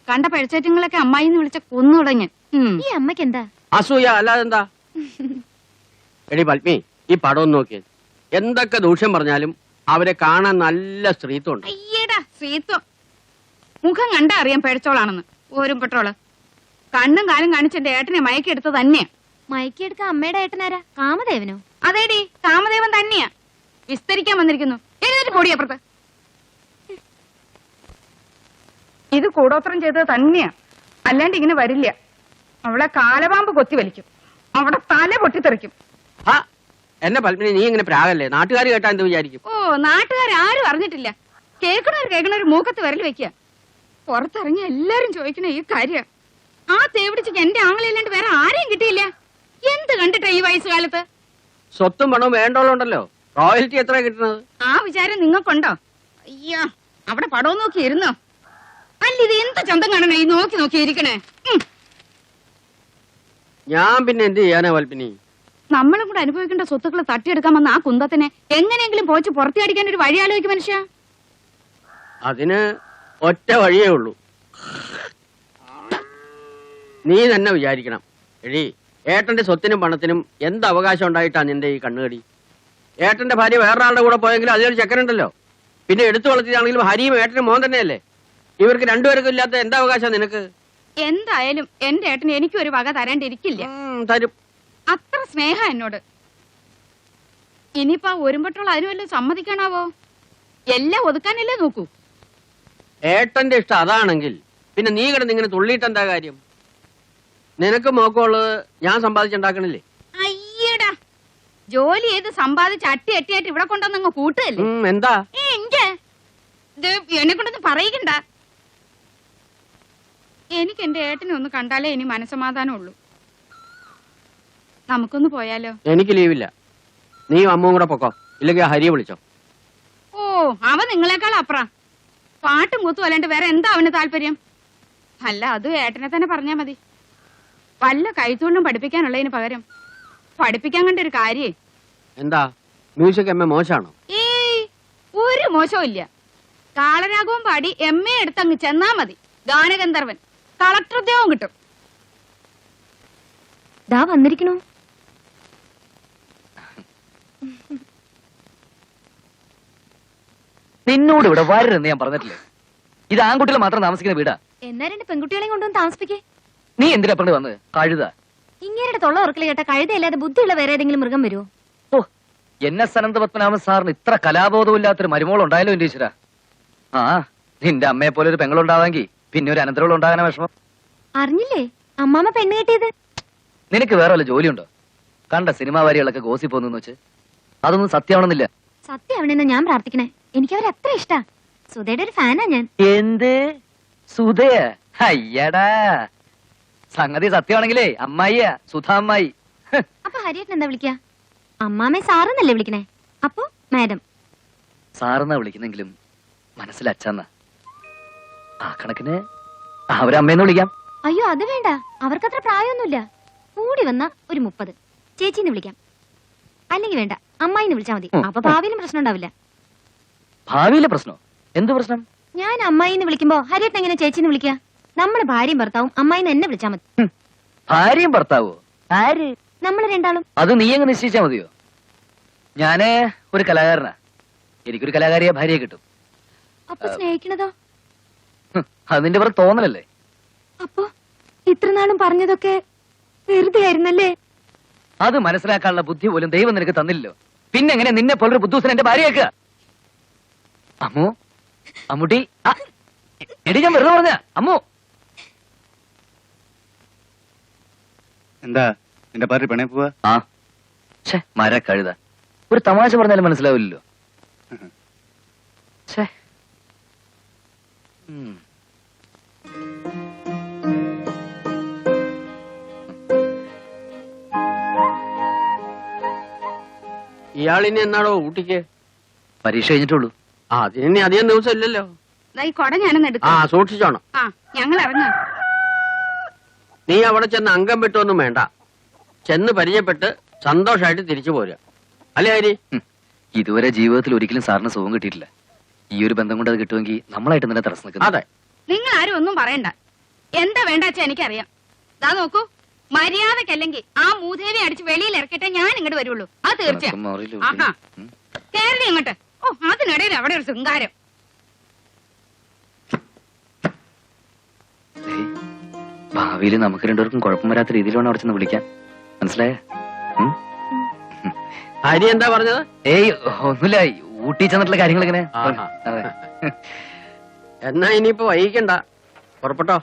കണ്ട പഴച്ചേറ്റങ്ങളൊക്കെ അമ്മായിന്ന് വിളിച്ച കൊന്നു തുടങ്ങി. ഈ അമ്മയ്ക്ക് എന്താ അസൂയ അല്ലാതെന്താ? എടി പത്മി, ഈ പടം നോക്കിയത് എന്തൊക്കെ ദൂഷ്യം പറഞ്ഞാലും അവരെ കാണാൻ നല്ല സ്ത്രീത്വമുണ്ട്. അയ്യടാ സ്ത്രീത്വം. മുഖം കണ്ടാ അറിയാം പഴച്ചോളാണെന്ന്. ഓരും പെട്രോള് കണ്ണും കാലും കാണിച്ച് എന്റെ ഏട്ടനെ മയക്കെടുത്ത് തന്നെയാ. മയക്കിയെടുക്ക അമ്മയുടെ ഏട്ടനാരാ? കാമദേവനോ? അതേടി, കാമദേവൻ തന്നെയാ. വിസ്തരിക്കാൻ വന്നിരിക്കുന്നു. എഴുന്നേറ്റ് പൊടി അപ്പുറത്ത്. ഇത് കൂടോത്രം ചെയ്തത് തന്നെയാ, അല്ലാണ്ട് ഇങ്ങനെ വരില്ല. അവളെ കാലപാമ്പ് കൊത്തി വലിക്കും, അവിടെ തല പൊട്ടിത്തെറിക്കും. ആ എന്നെ പത്മിനി, നീ ഇങ്ങനെ പ്രാഗല്ലേ? നാട്ടുകാർ കേട്ടാ എന്ത് വിചാരിക്കും? ഓ, നാട്ടുകാരും അറിഞ്ഞിട്ടില്ല. കേൾക്കണവർ മൂക്കത്ത് വിരൽ വെക്കുക. പുറത്തിറങ്ങി എല്ലാരും ചോദിക്കണ ഈ കാര്യം. ആ തേവിടിച്ച് എന്റെ ആങ്ങളില്ലാണ്ട് വേറെ ആരെയും കിട്ടിയില്ല. എന്ത് കണ്ടിട്ടാ ഈ വയസ്സുകാലത്ത്? സ്വത്തും പണവും വേണ്ടോളുണ്ടല്ലോ. റോയൽറ്റി എത്ര കിട്ടുന്നത്? ആ വിചാരം നിങ്ങൾക്കുണ്ടോ? അയ്യോ, അവിടെ പടവും നോക്കി ഇരുന്നോ? അല്ല, ഇത് എന്ത് ചന്തം കാണണേ ഈ നോക്കി നോക്കി ഇരിക്കണേ? ഞാൻ പിന്നെ എന്ത് ചെയ്യാനാ പത്മിനി? നമ്മളും കൂടെ അനുഭവിക്കേണ്ട സ്വത്തുക്കൾ തട്ടിയെടുക്കാൻ വന്ന ആ കുന്തത്തിനെ എങ്ങനെയെങ്കിലും പോച്ച് പുറത്തിയടിക്കാൻ ഒരു വഴി ആലോചിക്കും മനുഷ്യ. അതിന് ഒറ്റ വഴിയേ ഉള്ളൂ. നീ തന്നെ വിചാരിക്കണം. എഴി, ഏട്ടന്റെ സ്വത്തിനും പണത്തിനും എന്ത് അവകാശം ഉണ്ടായിട്ടാ നിന്റെ ഈ കണ്ണുകടി? ഏട്ടന്റെ ഭാര്യ വേറൊരാളുടെ കൂടെ പോയെങ്കിലും അതിലൊരു ചെക്കനുണ്ടല്ലോ. പിന്നെ എടുത്തു വളർത്തിയതാണെങ്കിലും ഹരിയും ഏട്ടനും മോൻ തന്നെയല്ലേ. ഇവർക്ക് രണ്ടുപേർക്കും ഇല്ലാത്ത എന്താ അവകാശം നിനക്ക്? എന്തായാലും എന്റെ ഏട്ടന് എനിക്കൊരു വക തരാണ്ടിരിക്കില്ല. തരും. അത്ര സ്നേഹ എന്നോട്. ഇനിയിപ്പോ ഒരുമ്പട്ടുള്ള അതിന് വല്ലതും സമ്മതിക്കണാവോ? എല്ലാം ഒതുക്കാനല്ലേ നോക്കൂ. ഏട്ടന്റെ ഇഷ്ടം അതാണെങ്കിൽ പിന്നെ നീ കിടന്ന് ഇങ്ങനെ തുള്ളിയിട്ട് എന്താ കാര്യം? നിനക്ക് മോക്കമുള്ളത് ഞാൻ സമ്പാദിച്ചുണ്ടാക്കണില്ലേ? അയ്യടാ, ജോലി ചെയ്ത് സമ്പാദിച്ച് അട്ടി അട്ടിയായിട്ട് ഇവിടെ കൊണ്ടുവന്നങ്ങ് കൂട്ടുകല്ലേ? എന്താ എന്നെ കൊണ്ടൊന്നും പറയിക്കണ്ട. എനിക്ക് എന്റെ ഏട്ടനെ ഒന്ന് കണ്ടാലേ ഇനി മനസ്സമാധാനം ഉള്ളൂ. നമുക്കൊന്ന് പോയാലോ? എനിക്ക് ലീവില്ല. നീ അമ്മവും കൂടെ പൊക്കോ, ഇല്ലെങ്കിൽ ഹരിയെ വിളിച്ചോ. ഓ, അവ നിങ്ങളെക്കാൾ അപ്ര. പാട്ടും കൂത്തും അല്ലാണ്ട് വേറെ എന്താ അവന് താല്പര്യം? അല്ല, അതും ഏട്ടനെ തന്നെ പറഞ്ഞാ മതി. വല്ല കൈത്തൊണ്ടും പഠിപ്പിക്കാനുള്ളതിന് പകരം പഠിപ്പിക്കാൻ കണ്ട ഒരു കാര്യേ. എന്താ മ്യൂസിക് എം എ മോശമാണോ? ഏയ്, ഒരു മോശവും ഇല്ല. കാളരാഗവും പാടി എം എ എടുത്തങ്ങ് ചെന്നാ മതി. ഗാനഗന്ധർവൻ, കളക്ടർ ഉദ്യോഗം കിട്ടും. ദാ വന്നിരിക്കണു. നിന്നോട് ഇവിടെ വരരുതെന്ന് ഞാൻ പറഞ്ഞിട്ടില്ലേ? ഇത് ആൺകുട്ടികൾ മാത്രം താമസിക്കുന്ന വീടാ. എന്നാ 2 പെൺകുട്ടികളെയും കൊണ്ടുവന്ന് താമസിപ്പിക്കേ. നീ എന്തിനാ എപ്പോഴും വന്നത്? കഴുത. ഇങ്ങേരുടെ തൊള്ള ഉറക്കല് കേട്ട കഴുതയല്ലാതെ ബുദ്ധിയുള്ള വേറെ ഏതെങ്കിലും മൃഗം വരുമോ? ഓ, എന്നെ അനന്തപത്മനാഭൻ സാറിന് ഇത്ര കലാബോധമില്ലാത്തൊരു മരുമോൾ ഉണ്ടായാലോ എന്റെ ഈശ്വര. ആ, നിന്റെ അമ്മയെ പോലെ ഒരു പെങ്ങളുണ്ടാവാങ്കി പിന്നെ ഒരു അനന്തരവൾ ഉണ്ടാകാനാ വിഷമം. അറിഞ്ഞില്ലേ അമ്മാമ്മ പെണ്ണ് കെട്ടിയത്? നിനക്ക് വേറെ വല്ല ജോലിയുണ്ടോ? കണ്ട സിനിമാ വാരികളൊക്കെ ഗോസി പോന്നു വെച്ച് അതൊന്നും സത്യമാണെന്നില്ല. സത്യമാവണെന്ന് ഞാൻ പ്രാർത്ഥിക്കണേ. എനിക്ക് അവർ അത്ര ഇഷ്ടാ. സുധയുടെ ഒരു ഫാനാ ഞാൻ. എന്ത് സുധയ? അയ്യടാ, സംഗതി സത്യമാണെങ്കിലേ അമ്മായിയാ, സുധാമ്മായി. അപ്പൊ ഹരിയേട്ടൻ എന്താ വിളിക്കാ? അമ്മാമ്മേ സാറെന്നല്ലേ വിളിക്കണേ? അപ്പൊ മാഡം. സാറെന്നാ വിളിക്കുന്നെങ്കിലും മനസ്സിൽ അച്ഛന്നാ. ആ കണക്കിന് അവരമ്മേന്ന് വിളിക്കാം. അയ്യോ അത് വേണ്ട, അവർക്കത്ര പ്രായമൊന്നുമില്ല. കൂടി വന്ന ഒരു 30. ചേച്ചിന്ന് വിളിക്കാം. അല്ലെങ്കിൽ വേണ്ട, അമ്മായിന്ന് വിളിച്ചാ മതി. അപ്പൊ ഭാവിയിലും പ്രശ്നം ഉണ്ടാവില്ല. ഭാവിയിലെ പ്രശ്നോ? എന്ത് പ്രശ്നം? ഞാൻ അമ്മായിന്ന് വിളിക്കുമ്പോ ഹരിയേട്ടൻ എങ്ങനെ ചേച്ചിന്ന് വിളിക്കാ? നമ്മള് ഭാര്യയും ഭർത്താവും അമ്മായിന്ന് എന്നെ വിളിച്ചാ മതി. ഭാര്യയും ഭർത്താവോ? ആര്? നമ്മള് രണ്ടാളും. അത് നീ അങ്ങ് നിശ്ചയിച്ചാ മതിയോ? ഞാന് ഒരു കലാകാരനാ. എനിക്കൊരു കലാകാരിയെ ഭാര്യയെ കിട്ടും. അപ്പൊ സ്നേഹിക്കണതോ? അത് നിന്റെ വെറും തോന്നലല്ലേ? അപ്പൊ ഇത്രനാളും പറഞ്ഞതൊക്കെ വെറുതെ ആയിരുന്നല്ലേ? അത് മനസ്സിലാക്കാനുള്ള ബുദ്ധി പോലും ദൈവം നിനക്ക് തന്നില്ലല്ലോ. പിന്നെ എങ്ങനെ നിന്നെ പോലൊരു ബുദ്ധൂസൻ എന്റെ ഭാര്യയാക്കുക? അമ്മു, അമ്മുട്ടി, എടി ഞാൻ വെറുതെ പറഞ്ഞ അമ്മു. എന്താ നിന്റെ പാർട്ടി പണയ പോവാ? ആ ഛേ, മര കഴുത. ഒരു തമാശ പറഞ്ഞാലും മനസ്സിലാവില്ലല്ലോ. ഛേ. ഇയാളിനി എന്നാടോ ഊട്ടിക്ക്? പരീക്ഷ കഴിഞ്ഞിട്ടുള്ളൂ. ആ, അതിനി അധികം ദിവസം ഇല്ലല്ലോ. ഈ കൊട ഞാനൊന്ന് ആ, എടുക്കാം. സൂക്ഷിച്ചോണം. ആ, ഞങ്ങൾ ഇറങ്ങാം. നീ അവിടെ ചെന്ന് അംഗം വിട്ടൊന്നും വേണ്ട. ചെന്ന് പരിചയപ്പെട്ട് സന്തോഷമായിട്ട് തിരിച്ചു പോരുക. അല്ലേ ഹരി? ഇതുവരെ ജീവിതത്തിൽ ഒരിക്കലും സാറിന് സുഖം കിട്ടിയിട്ടില്ല. ഈ ഒരു ബന്ധം കൊണ്ട് അത് കിട്ടുമെങ്കിൽ നമ്മളായിട്ട് തന്നെ തടസ്സം നിൽക്കുന്നു. അതെ. നിങ്ങൾ ആരും ഒന്നും പറയണ്ട. എന്താ വേണ്ടാച്ച എനിക്കറിയാം. ദാ നോക്കൂ, മര്യാദക്കല്ലെങ്കിൽ ആ മൂദേവി അടിച്ച് വെളിയിൽ ഇറക്കിട്ടെ ഞാൻ ഇങ്ങോട്ട് വരുള്ളൂ. അത് തീർച്ചയായും. ആഹാ, കേരളി ഇങ്ങോട്ട്. ഓ, അതിനിടയിൽ അവിടെ ഒരു ശൃംഗാരം. ഭാവിയിൽ നമുക്ക് രണ്ടുപേർക്കും കുഴപ്പം വരാത്ത രീതിയിലാണ് അവിടെ ചെന്ന് വിളിക്കാൻ. മനസ്സിലായ? ഹരി എന്താ പറഞ്ഞത്? ഏയ് ഒന്നുമില്ല, ഊട്ടി ചെന്നിട്ടുള്ള കാര്യങ്ങൾ ഇങ്ങനെ. ആഹാ. എന്നാ ഇനിയിപ്പോ വൈകിക്കണ്ട, പുറപ്പെട്ടോ.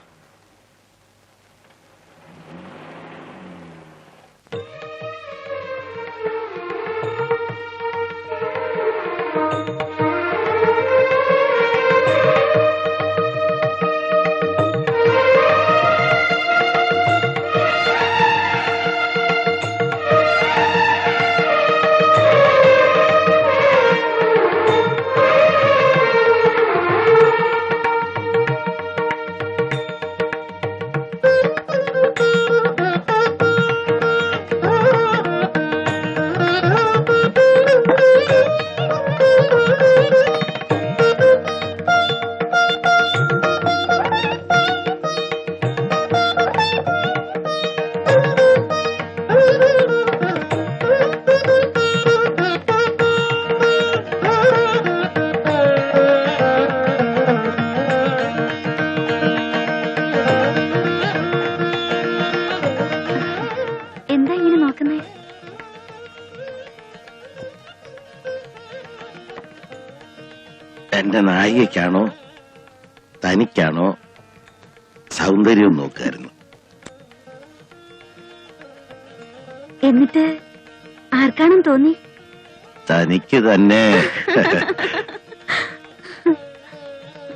എന്റെ നായികയ്ക്കാണോ തനിക്കാണോ സൗന്ദര്യം നോക്കായിരുന്നു? എന്നിട്ട് ആർക്കാണെന്ന് തോന്നി? തനിക്ക് തന്നെ.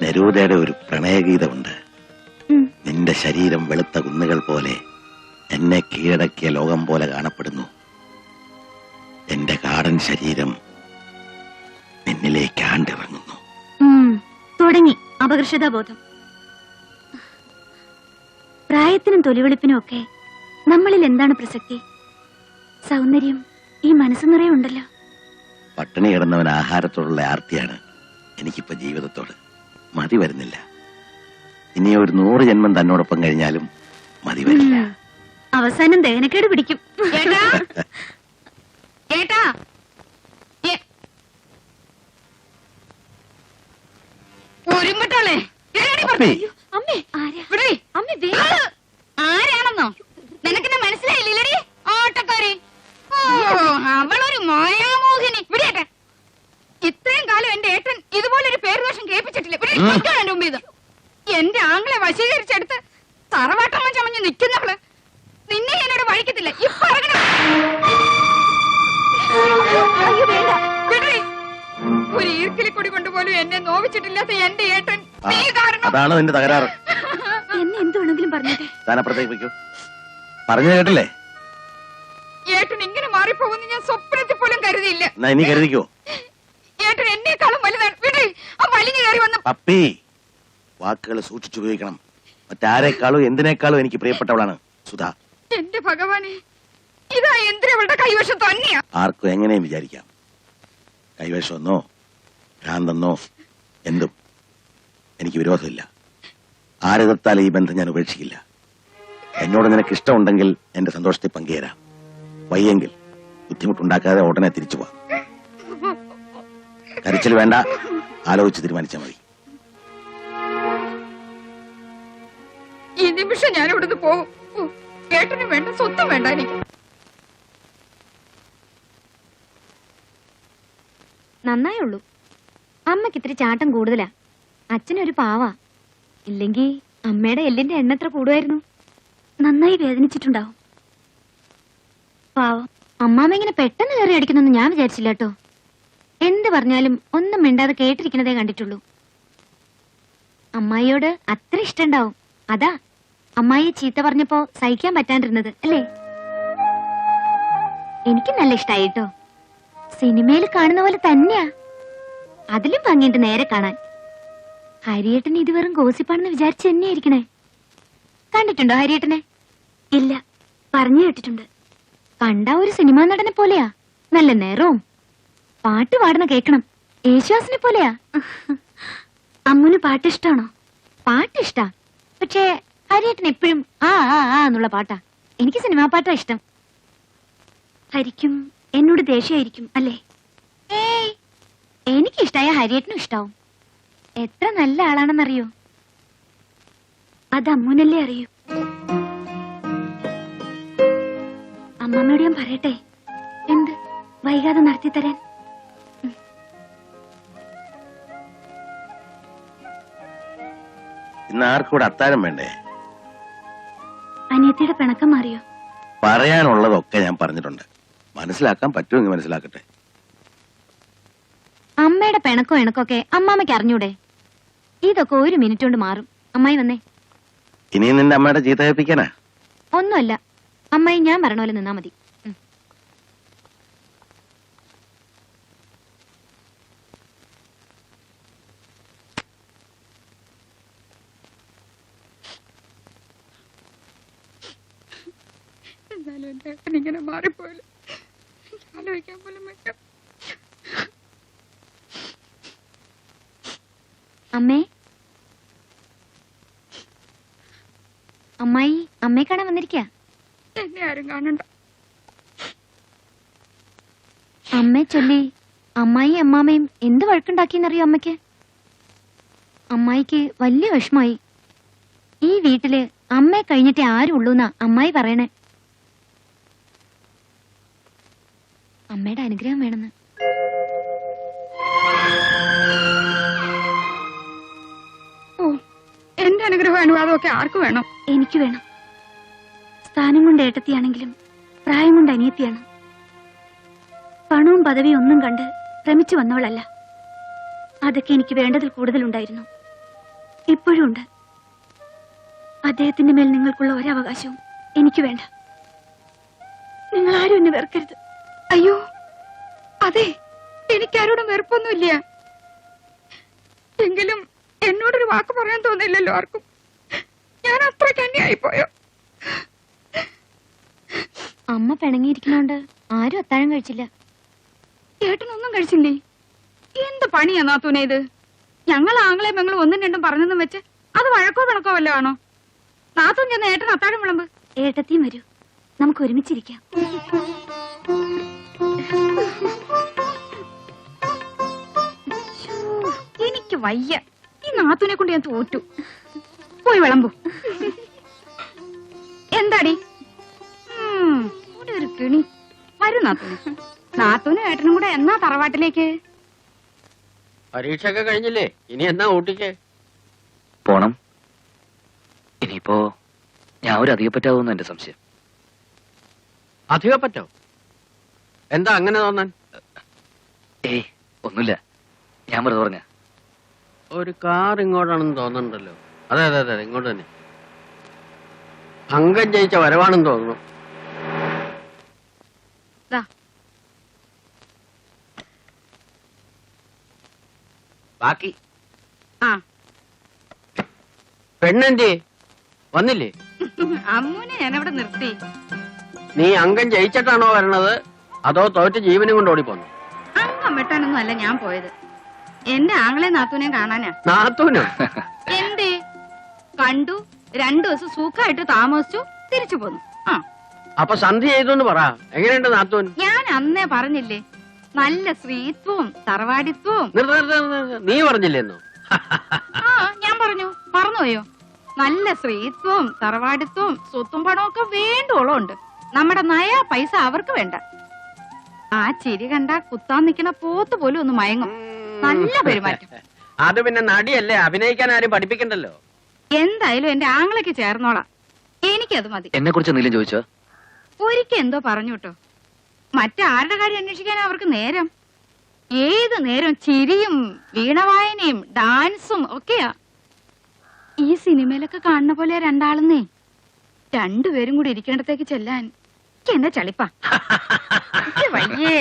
നെരൂദയുടെ ഒരു പ്രണയഗീതമുണ്ട്. നിന്റെ ശരീരം വെളുത്ത കുന്നുകൾ പോലെ എന്നെ കീഴടക്കിയ ലോകം പോലെ കാണപ്പെടുന്നു. എന്റെ കാടൻ ശരീരം നിന്നിലേക്ക് ആണ്ടിറങ്ങുന്നു. തുടങ്ങി അപകർഷതാബോധം. പ്രായത്തിനും തൊലിവെളുപ്പിനും ഒക്കെ നമ്മളിൽ എന്താണ് പ്രസക്തി? സൗന്ദര്യം ഈ മനസ്സ് നിറയെ ഉണ്ടല്ലോ. പട്ടിണി കിടന്നവൻ ആഹാരത്തോടുള്ള ആർത്തിയാണ് എനിക്കിപ്പോ ജീവിതത്തോട്. മതി വരുന്നില്ല. ഇനി ഒരു 100 ജന്മം തന്നോടൊപ്പം കഴിഞ്ഞാലും മതി വരില്ല. അവസാനം ദഹനക്കേട് പിടിക്കും. ഏട്ടാ ഏട്ടാ ഒരുമ്പട്ടോളെ അമ്മേ ആരാണെന്നോ നിനക്കെന്നെ മനസ്സിലായില്ലടി? ഓട്ടക്കാരി. ഓ അവളൊരു മായാമോഹിനി. വിടിയേട്ടെ, ഇത്രയും കാലം എന്റെ ഏട്ടൻ ഇതുപോലൊരു പേരുദോഷം കേൾപ്പിച്ചിട്ടില്ല. എന്റെ മുമ്പ് ഇത് എന്റെ ആങ്ങളെ വശീകരിച്ചെടുത്ത് തറവാട്ടമ്മ ചമഞ്ഞ് നിൽക്കുന്നവള് നിന്നെ എന്നോട് വഴിക്കത്തില്ല. ഇപ്പൊ ഒരു ഈർക്കിലി കൊടി കൊണ്ടുപോലും എന്നെ നോവിച്ചിട്ടില്ലാത്ത എന്റെ ഏട്ടൻ നീ കാരണം. അതാണ് നിന്റെ തകരാറ്. എന്നെ എന്ത് വേണമെങ്കിലും പറഞ്ഞോട്ടെ. താനപ്പുറത്തേക്ക് വയ്ക്കൂ. പറഞ്ഞു കേട്ടില്ലേ? ഏട്ടൻ ഇങ്ങനെ മാറിപ്പോകുന്നു ഞാൻ സ്വപ്നത്തിൽ പോലും കരുതിയില്ല. എന്നാ ഇനി കരുതിക്കോ. ഏട്ടൻ എന്നെക്കാളും വലുതാണ്. വിടേ, ആ വലിഞ്ഞു കയറി വന്ന പപ്പി, വാക്കുകൾ സൂക്ഷിച്ചുപയോഗിക്കണം. മറ്റാരെക്കാളും എന്തിനേക്കാളും എനിക്ക് പ്രിയപ്പെട്ടവളാണ് സുധ. എന്റെ ഭഗവാനെ, ഇതാ എന്തിനവളുടെ കൈവശം തന്നെയാ. ആർക്കും എങ്ങനെയും വിചാരിക്കാം. കൈവശമെന്നോ ഭ്രാന്തെന്നോ എന്തും എനിക്ക് വിരോധമില്ല. ആരെതിർത്താൽ ഈ ബന്ധം ഞാൻ ഉപേക്ഷിക്കില്ല. എന്നോട് നിനക്ക് ഇഷ്ടമുണ്ടെങ്കിൽ എന്റെ സന്തോഷത്തെ പങ്കുചേരാം. വയ്യെങ്കിൽ ബുദ്ധിമുട്ടുണ്ടാക്കാതെ ഉടനെ തിരിച്ചു പോവാം. കരച്ചിൽ വേണ്ട, ആലോചിച്ച് തീരുമാനിച്ചാൽ മതി. ഈ നിമിഷം ഞാൻ ഇവിടുന്ന് പോകും. ഏട്ടനും വേണ്ട, സ്വത്തും വേണ്ട എനിക്ക്. നന്നായുള്ളൂ. അമ്മക്ക് ഇത്തിരി ചാട്ടം കൂടുതലാ. അച്ഛനൊരു പാവാ. ഇല്ലെങ്കി അമ്മയുടെ എല്ലിന്റെ എണ്ണ എത്ര കൂടുമായിരുന്നു. നന്നായി വേദനിച്ചിട്ടുണ്ടാവും. പാവം. അമ്മാമ്മ ഇങ്ങനെ പെട്ടെന്ന് കയറി അടിക്കുന്നെന്ന് ഞാൻ വിചാരിച്ചില്ല കേട്ടോ. എന്ത് പറഞ്ഞാലും ഒന്നും മിണ്ടാതെ കേട്ടിരിക്കുന്നതേ കണ്ടിട്ടുള്ളൂ. അമ്മായിയോട് അത്ര ഇഷ്ടണ്ടാവും. അതാ അമ്മായിയെ ചീത്ത പറഞ്ഞപ്പോ സഹിക്കാൻ പറ്റാണ്ടിരുന്നത് അല്ലേ? എനിക്ക് നല്ല ഇഷ്ടായി കേട്ടോ. സിനിമയിൽ കാണുന്ന പോലെ തന്നെയാ. അതിലും ഭംഗിയുണ്ട് നേരെ കാണാൻ. ഹരിയേട്ടൻ ഇത് വെറും ഗോസിപ്പാണെന്ന് വിചാരിച്ച് തന്നെയായിരിക്കണേ. കണ്ടിട്ടുണ്ടോ ഹരിയേട്ടനെ? ഇല്ല, പറഞ്ഞു കേട്ടിട്ടുണ്ട്. കണ്ട ഒരു സിനിമാ നടനെ പോലെയാ. നല്ല നേരവും പാട്ട് പാടുന്ന കേക്കണം. യേശുദാസിനെ പോലെയാ. അമ്മുന് പാട്ടിഷ്ടാണോ? പാട്ടിഷ്ടാ. പക്ഷേ ഹരിയേട്ടൻ എപ്പോഴും ആ ആ ആ എന്നുള്ള പാട്ടാ. എനിക്ക് സിനിമാ പാട്ടാ ഇഷ്ടം. ഹരിക്കും എന്നോട് ദേഷ്യമായിരിക്കും അല്ലേ? ഏയ്, എനിക്കിഷ്ടായ ഹരിയേട്ടനും ഇഷ്ടാവും. എത്ര നല്ല ആളാണെന്നറിയോ? അത് അമ്മൂനല്ലേ അറിയൂ. അമ്മമ്മയോട് ഞാൻ പറയട്ടെ, എന്ത് വൈകാതെ നടത്തി തരാൻ. ഇന്ന് ആർക്കൂടെ അത്താഴം വേണ്ടേ? അനിയത്തിയുടെ പിണക്കം മാറിയോ? പറയാനുള്ളതൊക്കെ ഞാൻ പറഞ്ഞിട്ടുണ്ട്. മനസ്സിലാക്കാൻ പറ്റുമെങ്കിൽ മനസ്സിലാക്കട്ടെ. അമ്മയുടെ പിണക്കോ ഇണക്കൊക്കെ അമ്മാമ്മയ്ക്ക് അറിഞ്ഞൂടെ? ഇതൊക്കെ ഒരു മിനിറ്റ് കൊണ്ട് മാറും. അമ്മായി വന്നേ. ഇനിയും നിന്റെ അമ്മയുടെ ചീത്ത കേൾപ്പിക്കാനാ? ഒന്നുമല്ല, അമ്മായി ഞാൻ പറഞ്ഞ പോലെ നിന്നാ മതി. എന്നാലും എന്റെ ഏട്ടൻ ഇങ്ങനെ മാറിപ്പോയില്ല. ആലോചിക്കാൻ പോലും പറ്റും. അമ്മേ, അമ്മായി അമ്മയെ കാണാൻ വന്നിരിക്ക. എന്നെ ആരും കാണണ്ട. അമ്മയെ ചൊല്ലി അമ്മായി അമ്മാമ്മയും എന്ത് വഴക്കുണ്ടാക്കിയെന്നറിയോ അമ്മയ്ക്ക്? അമ്മായിക്ക് വലിയ വിഷമായി. ഈ വീട്ടില് അമ്മയെ കഴിഞ്ഞിട്ടേ ആരും ഉള്ളൂന്നാ അമ്മായി പറയണേ. അമ്മയുടെ അനുഗ്രഹം വേണമെന്ന്. ഓ, എന്റെ അനുഗ്രഹം അനുവാദമൊക്കെ ആർക്ക് വേണം? എനിക്ക് വേണം. സ്ഥാനം കൊണ്ട് ഏട്ടത്തിയാണെങ്കിലും പ്രായം കൊണ്ട് അനിയത്തിയാണ്. പണവും പദവിയും ഒന്നും കണ്ട് ശ്രമിച്ചു വന്നവളല്ല. അതൊക്കെ എനിക്ക് വേണ്ടതിൽ കൂടുതലുണ്ടായിരുന്നു. ഇപ്പോഴും ഉണ്ട്. അദ്ദേഹത്തിന്റെ മേൽ നിങ്ങൾക്കുള്ള ഒരവകാശവും എനിക്ക് വേണ്ട. നിങ്ങൾ ആരും എന്നെ വെറുക്കരുത്. അയ്യോ, അതെ, എനിക്കാരോടും വെറുപ്പൊന്നുമില്ല. എങ്കിലും എന്നോടൊരു വാക്ക് പറയാൻ തോന്നില്ലല്ലോ ആർക്കും. ഞാൻ അത്ര കന്യായിപ്പോയോ? അമ്മ പിണങ്ങിയിരിക്കുന്നോണ്ട് ആരും അത്താഴം കഴിച്ചില്ല. ഏട്ടനൊന്നും കഴിച്ചില്ലേ? എന്ത് പണിയാ നാത്തൂനെ ഇത്? ഞങ്ങൾ ആങ്ങളെ പെങ്ങളും ഒന്നും രണ്ടും പറഞ്ഞെന്നും വെച്ച് അത് വഴക്കോ പിണക്കോ വല്ലോ ആണോ? നാത്തൂൻ ചെന്ന് ഏട്ടൻ അത്താഴം വിളമ്പ്. ഏട്ടത്തിയും വരൂ. നമുക്ക് ഒരുമിച്ചിരിക്കാം. എനിക്ക് വയ്യ. ഈ നാത്തൂനെ കൊണ്ട് ഞാൻ തോറ്റു. പോയി വിളമ്പു. എന്താടി ഇവിടെ ഒരു കിണി വരും നാത്തൂന്. നാത്തൂനും ഏട്ടനും കൂടെ എന്നാ തറവാട്ടിലേക്ക്? പരീക്ഷയൊക്കെ കഴിഞ്ഞില്ലേ? ഇനി എന്നാ ഊട്ടിക്ക് പോണം. ഇനിയിപ്പോ ഞാൻ ഒരു അധികപ്പറ്റാവുന്ന എന്റെ സംശയം. അധികം പറ്റോ? എന്താ അങ്ങനെ തോന്നാൻ? ഏയ് ഒന്നുമില്ല, ഞാൻ വെറുതെ പറഞ്ഞ. ഒരു കാർ ഇങ്ങോട്ടാണെന്ന് തോന്നുന്നുണ്ടല്ലോ. അതെ അതെ അതെ, ഇങ്ങോട്ട് തന്നെ. അംഗം ജയിച്ച വരവാണെന്ന് തോന്നുന്നു. ബാക്കി ആ പെണ്ണെന്തേ വന്നില്ലേ? അമ്മൂനെ ഞാനവിടെ നിർത്തി. നീ അംഗം ജയിച്ചിട്ടാണോ വരണത്, അതോ തോറ്റ് ജീവനും കൊണ്ട് ഓടിപ്പോന്നു? അംഗം വെട്ടാനൊന്നും അല്ല ഞാൻ പോയത്. എന്റെ ആങ്ങളെ നാത്തൂനെ കാണാനാ. നാത്തൂനോ? എന്തേ? കണ്ടു, 2 ദിവസം സുഖമായിട്ട് താമസിച്ചു, തിരിച്ചു പോന്നു. ആ അപ്പൊ സന്ധി ചെയ്തു പറ. എങ്ങനെയുണ്ട് നാത്തൂൻ? ഞാൻ അന്നേ പറഞ്ഞില്ലേ, നല്ല സ്ത്രീത്വവും തറവാടിത്വവും. നീ പറഞ്ഞില്ലേന്നോ? ആ ഞാൻ പറഞ്ഞു. മറന്നുപോയോ? നല്ല സ്ത്രീത്വവും തറവാടിത്വവും സ്വത്തും പണവും ഒക്കെ വേണ്ടോളം ഉണ്ട്. നമ്മുടെ നയാ പൈസ അവർക്ക് വേണ്ട. ആ ചിരി കണ്ട കുത്താൻ നിൽക്കുന്ന പോത്ത് പോലും ഒന്ന് മയങ്ങും. നല്ല പെരുമാറ്റം. അത് പിന്നെ നടിയല്ലേ, അഭിനയിക്കാൻ ആരും പഠിപ്പിക്കണ്ടല്ലോ. എന്തായാലും എന്റെ ആങ്ങളയ്ക്ക് ചേർന്നോളാം. എനിക്കത് മതി. എന്നെ കുറിച്ച് എന്തെങ്കിലും ചോദിച്ചോ? ഒരിക്കൽ എന്തോ പറഞ്ഞു കേട്ടോ. മറ്റാരുടെ കാര്യം അന്വേഷിക്കാൻ അവർക്ക് നേരം? ഏത് നേരം ചിരിയും വീണവായനയും ഡാൻസും ഒക്കെയാ. ഈ സിനിമയിലൊക്കെ കാണുന്ന പോലെ രണ്ടാളെന്നേ. 2 പേരും കൂടി ഇരിക്കേണ്ടത്തേക്ക് ചെല്ലാൻ എന്നെ ചളിപ്പാ. വയ്യേ.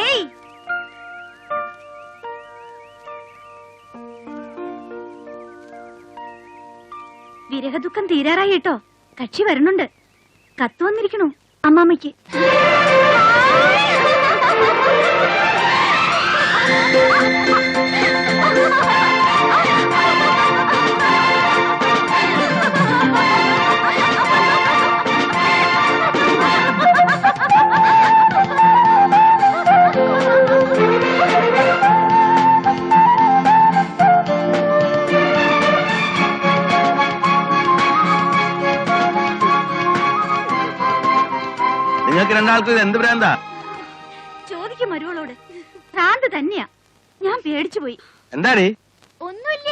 ഏയ് വിരഹദുഃഖം തീരാറായി കേട്ടോ. കക്ഷി വരണുണ്ട്. കത്ത് വന്നിരിക്കണു അമ്മാമ്മയ്ക്ക്. നിങ്ങൾക്ക് രണ്ടാൾക്കും ഇത് എന്ത് ഭ്രാന്താ? ചോദിക്കും മരുവളോട്. ഭ്രാന്ത് തന്നെയാ. ഞാൻ പേടിച്ചു പോയി. എന്താടേ? ഒന്നുമില്ല,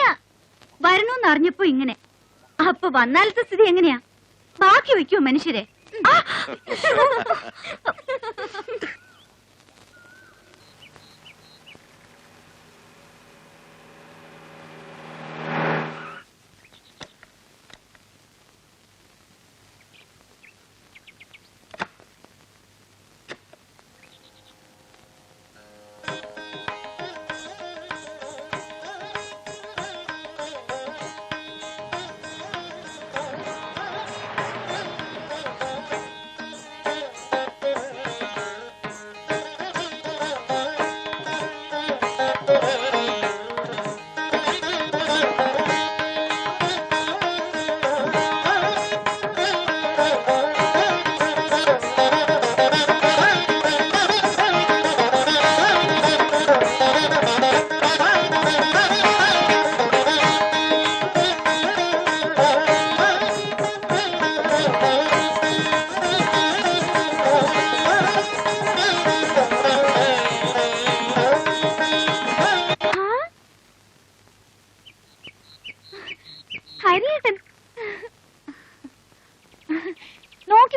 വരണോന്ന് അറിഞ്ഞപ്പോ ഇങ്ങനെ. അപ്പൊ വന്നാലത്തെ സ്ഥിതി എങ്ങനെയാ? ബാക്കി വെക്കൂ മനുഷ്യരെ. ആ!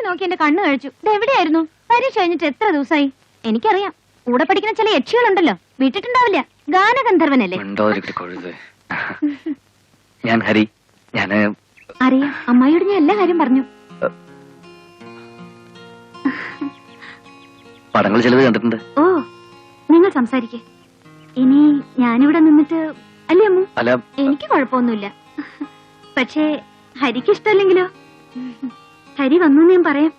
നോക്കി എന്റെ കണ്ണു കഴിച്ചു. ഇതെവിടെയായിരുന്നു? പരീക്ഷ കഴിഞ്ഞിട്ട് എത്ര ദിവസമായി? എനിക്കറിയാം, കൂടെ പഠിക്കുന്ന ചില യക്ഷികളുണ്ടല്ലോ, വിട്ടിട്ടുണ്ടാവില്ല. ഗാനഗന്ധർവനല്ലേ? ഞാൻ ഹരി. ഞാന് അറിയാം, അമ്മായിയോട് ഞാൻ എല്ലാ കാര്യം പറഞ്ഞു. പടങ്ങൾ ചിലത് കണ്ടിട്ടുണ്ട്. ഓ, നിങ്ങൾ സംസാരിക്കേ. ഇനി ഞാനിവിടെ നിന്നിട്ട് അല്ലേ അമ്മു? അല്ല, എനിക്ക് കുഴപ്പമൊന്നുമില്ല. പക്ഷേ ഹരിക്ക് ഇഷ്ടമല്ലെങ്കിലോ? ഹരി വന്നു ഞാൻ പറയാം.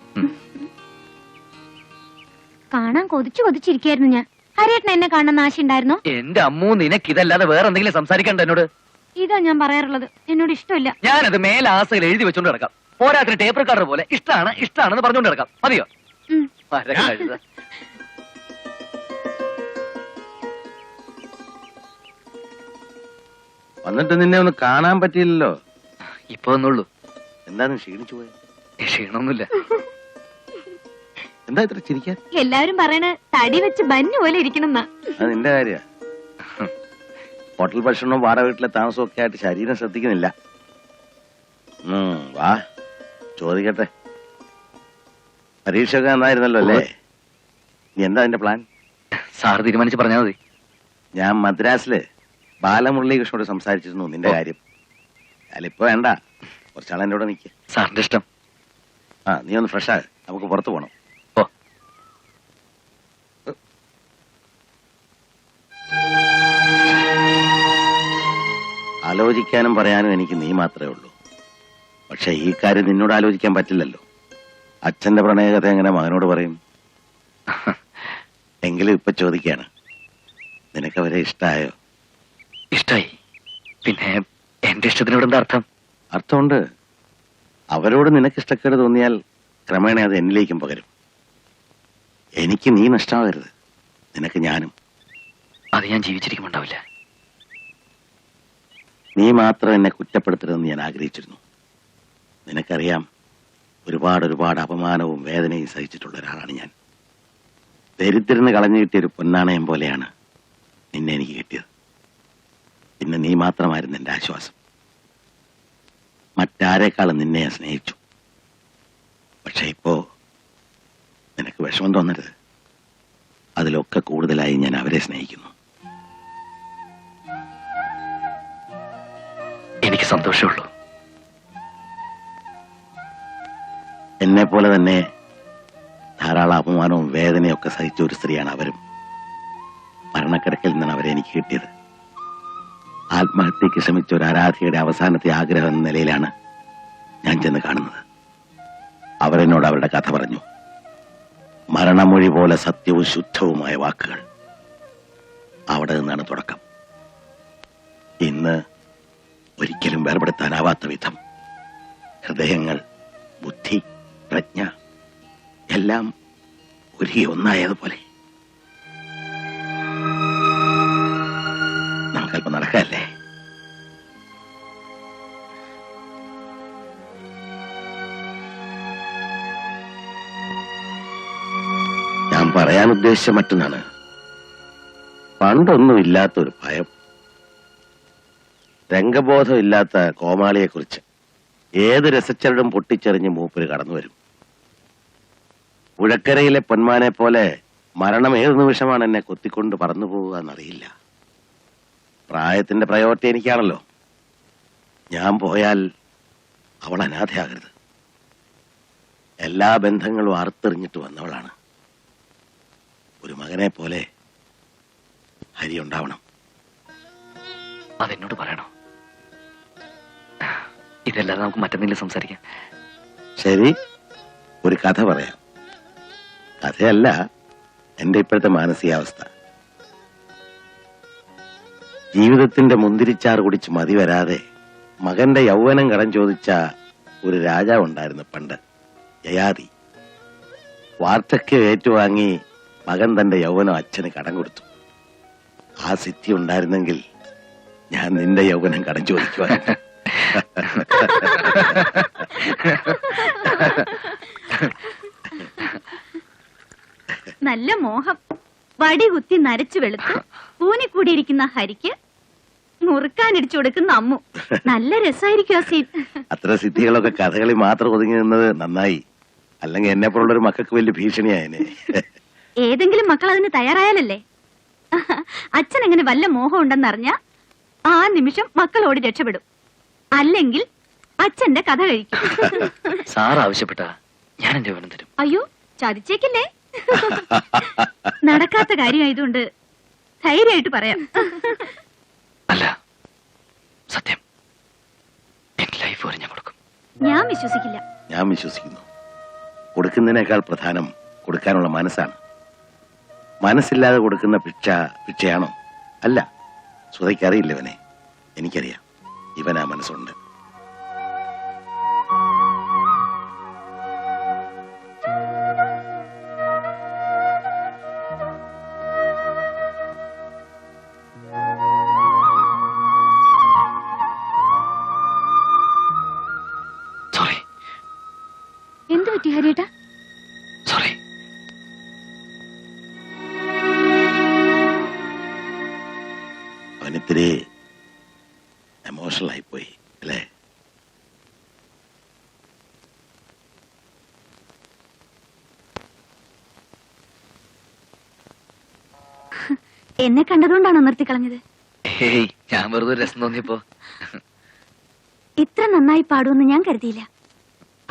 കാണാൻ കൊതിച്ചിരിക്കായിരുന്നു ഞാൻ. ഹരിയേട്ടൻ എന്നെ കാണുന്ന ആശയുണ്ടായിരുന്നോ? എന്റെ അമ്മു, നിനക്ക് ഇതല്ലാതെ വേറെ എന്തെങ്കിലും സംസാരിക്കണ്ട എന്നോട്? ഇതാ ഞാൻ പറയാറുള്ളത്. എന്നോട് ഇഷ്ടമില്ല. ഞാനത് മേലാസകൾ എഴുതി വെച്ചോണ്ട് കിടക്കാം. പോരാത്തിന് ടേപ്പ് റെക്കോർഡർ പോലെ ഇഷ്ടാണെന്ന് പറഞ്ഞോണ്ട് കിടക്കാം. മതിയോ? ഉം. കഴുത. വന്നിട്ട് നിന്നെ ഒന്ന് കാണാൻ പറ്റിയില്ലല്ലോ. ഇപ്പൊ ഒന്നുള്ളൂ. എന്താണ് ക്ഷീണിച്ചു പോയത്? ക്ഷീണമൊന്നുമില്ല. എന്താ ഇത്ര ചിരിക്കാൻ? എല്ലാവരും പറയണ തടി വെച്ച് ബന്നു പോലെ ഇരിക്കണമെന്നാ. അത് നിന്റെ കാര്യ. ഹോട്ടൽ ഭക്ഷണവും വാടക വീട്ടിലെ താമസവും ഒക്കെ ആയിട്ട് ശരീരം ശ്രദ്ധിക്കുന്നില്ല. വാ ചോദിക്കട്ടെ. പരീക്ഷ ഒക്കെ നന്നായിരുന്നല്ലോ അല്ലേ? നീ എന്താ അതിന്റെ പ്ലാൻ? സാർ തീരുമാനിച്ച് പറഞ്ഞാൽ മതി. ഞാൻ മദ്രാസില് ബാലമുരളീകൃഷ്ണനോട് സംസാരിച്ചിരുന്നു നിന്റെ കാര്യം. അയാളിപ്പോ വേണ്ട, കുറച്ചാൾ എന്റെ കൂടെ നിൽക്കുക. സാറിന്റെ ഇഷ്ടം. നീ ഒന്ന് ഫ്രഷ് ആക, നമുക്ക് പുറത്തു പോണം. ആലോചിക്കാനും പറയാനും എനിക്ക് നീ മാത്രമേ ഉള്ളൂ. പക്ഷെ ഈ കാര്യം നിന്നോട് ആലോചിക്കാൻ പറ്റില്ലല്ലോ. അച്ഛന്റെ പ്രണയകഥ എങ്ങനെ മകനോട് പറയും? എങ്കിലും ഇപ്പൊ ചോദിക്കാണ്, നിനക്കവരെ ഇഷ്ടായോ? ഇഷ്ടായി. പിന്നെ എന്റെ ഇഷ്ടത്തിനോട് എന്താ അർത്ഥം? അർത്ഥമുണ്ട്. അവരോട് നിനക്ക് ഇഷ്ടക്കേട് തോന്നിയാൽ ക്രമേണ അത് എന്നിലേക്കും പകരും. എനിക്ക് നീ നഷ്ടമാകരുത്, നിനക്ക് ഞാനും. അത് ഞാൻ ജീവിച്ചിരിക്കുമുണ്ടാവില്ല. നീ മാത്രം എന്നെ കുറ്റപ്പെടുത്തരുതെന്ന് ഞാൻ ആഗ്രഹിച്ചിരുന്നു. നിനക്കറിയാം, ഒരുപാട് അപമാനവും വേദനയും സഹിച്ചിട്ടുള്ള ഒരാളാണ് ഞാൻ. ദരിദ്രന് കളഞ്ഞു കിട്ടിയൊരു പൊന്നാണയം പോലെയാണ് നിന്നെ എനിക്ക് കിട്ടിയത്. പിന്നെ നീ മാത്രമായിരുന്നു എന്റെ ആശ്വാസം. മറ്റാരേക്കാളും നിന്നെ ഞാൻ സ്നേഹിച്ചു. പക്ഷെ ഇപ്പോ നിനക്ക് വിഷമം തോന്നരുത്. അതിലൊക്കെ കൂടുതലായി ഞാൻ അവരെ സ്നേഹിക്കുന്നു. എനിക്ക് സന്തോഷമുള്ളൂ. എന്നെ പോലെ തന്നെ ധാരാളം അപമാനവും വേദനയും ഒക്കെ സഹിച്ച ഒരു സ്ത്രീയാണ് അവരും. മരണക്കിടക്കിൽ നിന്നാണ് അവരെ എനിക്ക് കിട്ടിയത്. ആത്മഹത്യക്ക് ശ്രമിച്ച ഒരു ആരാധികയുടെ അവസാനത്തെ ആഗ്രഹം എന്ന നിലയിലാണ് ഞാൻ ചെന്ന് കാണുന്നത്. അവരെന്നോട് അവരുടെ കഥ പറഞ്ഞു. മരണമൊഴി പോലെ സത്യവും ശുദ്ധവുമായ വാക്കുകൾ. അവിടെ നിന്നാണ് തുടക്കം. ഇന്ന് ഒരിക്കലും വേർപെടുത്താനാവാത്ത വിധം ഹൃദയങ്ങൾ, ബുദ്ധി, പ്രജ്ഞ എല്ലാം ഒരുങ്ങി ഒന്നായതുപോലെ. നമുക്കല്പം നടക്കല്ലേ? ഞാൻ പറയാൻ ഉദ്ദേശിച്ച മറ്റൊന്നാണ്. പണ്ടൊന്നുമില്ലാത്തൊരു ഭയം, രംഗബോധമില്ലാത്ത കോമാളിയെക്കുറിച്ച് ഏത് രസച്ചരടും പൊട്ടിച്ചെറിഞ്ഞ് മൂപ്പര് കടന്നു വരും. പുഴക്കരയിലെ പൊന്മാനെ പോലെ മരണം ഏത് നിമിഷമാണ് എന്നെ കൊത്തിക്കൊണ്ട് പറന്നു പോവുക എന്നറിയില്ല. പ്രായത്തിന്റെ പ്രയോറിറ്റി എനിക്കാണല്ലോ. ഞാൻ പോയാൽ അവൾ അനാഥയാകരുത്. എല്ലാ ബന്ധങ്ങളും അറുത്തെറിഞ്ഞിട്ട് വന്നവളാണ്. ഒരു മകനെ പോലെ ഹരി ഉണ്ടാവണം. അതെന്നോട് പറയണോ? ഇതല്ലാതെ നമുക്ക് മറ്റെന്തെങ്കിലും സംസാരിക്കാം. ശരി, ഒരു കഥ പറയാം. കഥയല്ല, എന്റെ ഇപ്പോഴത്തെ മാനസികാവസ്ഥ. ജീവിതത്തിന്റെ മുന്തിരിച്ചാറ് കുടിച്ച് മതി വരാതെ മകന്റെ യൗവനം കടം ചോദിച്ച ഒരു രാജാവുണ്ടായിരുന്നു പണ്ട്, യയാതി. വാർദ്ധക്യം ഏറ്റുവാങ്ങി മകൻ തന്റെ യൗവനം അച്ഛന് കടം കൊടുത്തു. ആ സിദ്ധി ഉണ്ടായിരുന്നെങ്കിൽ ഞാൻ നിന്റെ യൗവനം കടം ചോദിക്കുവായിരുന്നു. നല്ല മോഹം. വടി കുത്തി നരച്ചു വെളുത്ത് കൂനിക്കൂടിയിരിക്കുന്ന ഹരിക്ക് മുറുക്കാനിടിച്ചു കൊടുക്കുന്ന അമ്മു. നല്ല രസമായിരിക്കും ആ സീൻ. അത്ര സിദ്ധികളൊക്കെ കഥകളിൽ മാത്രം ഒതുങ്ങി നിന്നത് നന്നായി. അല്ലെങ്കിൽ എന്നെ പോലുള്ളൊരു മക്കൾക്ക് വലിയ ഭീഷണിയായനെ. ഏതെങ്കിലും മക്കൾ അതിന് തയ്യാറായാലല്ലേ. അച്ഛൻ എങ്ങനെ വല്ല മോഹം ഉണ്ടെന്നറിഞ്ഞ ആ നിമിഷം മക്കളോട് രക്ഷപ്പെടും. അല്ലെങ്കിൽ അച്ഛന്റെ കഥ കഴിക്കും. സാർ ആവശ്യപ്പെട്ട ഞാൻ എന്റെ യൗവനം തരും. അയ്യോ, ചതിച്ചേക്കില്ലേ. നടക്കാത്ത കാര്യമായതുകൊണ്ട് ധൈര്യമായിട്ട് പറയാം. അല്ല, സത്യം, എന്റെ ലൈഫ് വരെ ഞാൻ കൊടുക്കും. ഞാൻ വിശ്വസിക്കില്ല. ഞാൻ വിശ്വസിക്കുന്നു. കൊടുക്കുന്നതിനേക്കാൾ പ്രധാനം കൊടുക്കാനുള്ള മനസ്സാണ്. മനസ്സില്ലാതെ കൊടുക്കുന്ന ഭിക്ഷയാണോ? അല്ല. സുധയ്ക്കറിയില്ല ഇവനെ. എനിക്കറിയാം. ഇവനാ മനസ്സുണ്ട്. സോറി എന്തു പറ്റി ഹരിയേട്ടാ? സോറി. അവനിത്തിരി എമോഷണൽ ആയിപ്പോയി അല്ലേ? എന്നെ കണ്ടതുകൊണ്ടാണോ നിർത്തിക്കളഞ്ഞത്? ഹേയ്, ഞാൻ വെറുതെ രസം തോന്നിയപ്പോ. ഇത്ര നന്നായി പാടുമെന്ന് ഞാൻ കരുതിയില്ല.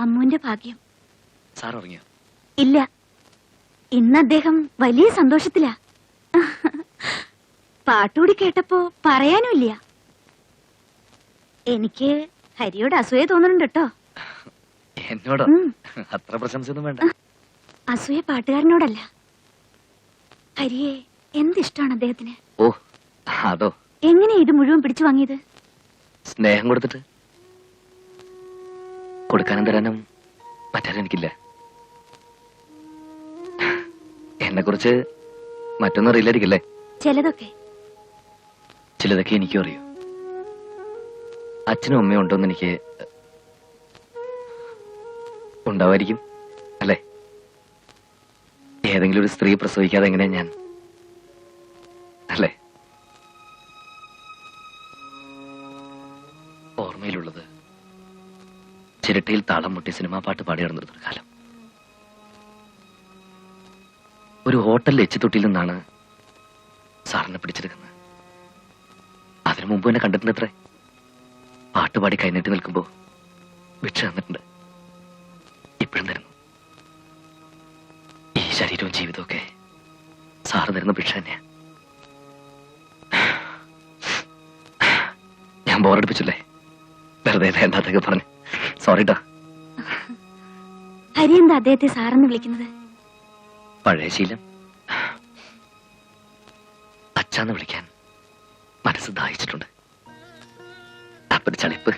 അമ്മുവിന്റെ ഭാഗ്യം. സാർ ഉറങ്ങിയോ? ഇല്ല, ഇന്ന് അദ്ദേഹം വലിയ സന്തോഷത്തിലാ. പാട്ടുകൂടി കേട്ടപ്പോ പറയാനുമില്ല. എനിക്ക് ഹരിയോട് അസൂയ തോന്നുന്നുണ്ട് കേട്ടോ. എന്നോടോ? അത്ര പ്രശംസയൊന്നും വേണ്ട. അസൂയ പാട്ടുകാരനോടല്ല, ഹരിയെ എന്തിഷ്ടാണ് അദ്ദേഹത്തിന്. ഓ, അതോ? എങ്ങനെയാ ഇത് മുഴുവൻ പിടിച്ചു വാങ്ങിയത്? സ്നേഹം കൊടുത്തിട്ട്. കൊടുക്കാനും തരാനും മറ്റാരും എനിക്കില്ല. എന്നെ കുറിച്ച് മറ്റൊന്നും അറിയില്ലായിരിക്കല്ലേ? ചിലതൊക്കെ. ചിലതൊക്കെ എനിക്കും അറിയൂ. അച്ഛനും അമ്മയും ഉണ്ടോന്ന് എനിക്ക് ഉണ്ടാവായിരിക്കും അല്ലേ? ഏതെങ്കിലും ഒരു സ്ത്രീ പ്രസവിക്കാതെ എങ്ങനെയാ ഞാൻ, അല്ലേ? ഓർമ്മയിലുള്ളത് ചിരട്ടയിൽ താളം മുട്ടി സിനിമാ പാട്ട് പാടി നടന്നിരുന്നൊരു കാലം. ഒരു ഹോട്ടലിൽ എച്ചിത്തൊട്ടിയിൽ നിന്നാണ് സാറിനെ പിടിച്ചെടുക്കുന്നത്. അതിനു മുമ്പ് എന്നെ കണ്ടിട്ടുണ്ട്. അത്രേ പാട്ടുപാടി കൈനീട്ടി നിൽക്കുമ്പോ ഭിക്ഷ തന്നിട്ടുണ്ട്. ഇപ്പോഴും തരുന്നു. ഈ ശരീരവും ജീവിതവും ഒക്കെ സാറ് തരുന്ന ഭിക്ഷ തന്നെയാ. ഞാൻ ബോറടിപ്പിച്ചില്ലേ? വെറുതെ വേണ്ടാത്തൊക്കെ പറഞ്ഞു. സോറിട്ടോ. ഹരി എന്താ അദ്ദേഹത്തെ സാറെന്ന് വിളിക്കുന്നത്? പഴയ ശീലം. അച്ഛാന്ന് വിളിക്കാൻ മനസ്സ് ദാഹിച്ചിട്ടുണ്ട്. അപ്പൊരു ചളിപ്പ്.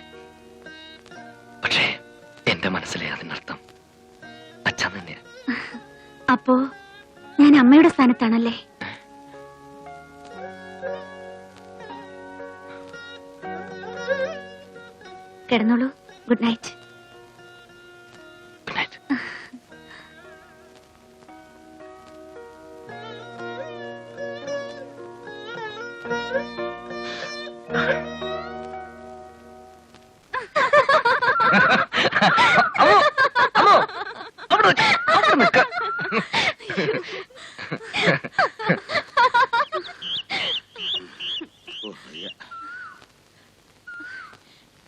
പക്ഷേ എന്റെ മനസ്സിലെ അതിനർത്ഥം അച്ഛാന്ന് തന്നെയാ. അപ്പോ ഞാൻ അമ്മയുടെ സ്ഥാനത്താണല്ലേ? കിടന്നോളൂ. Good night. Good night.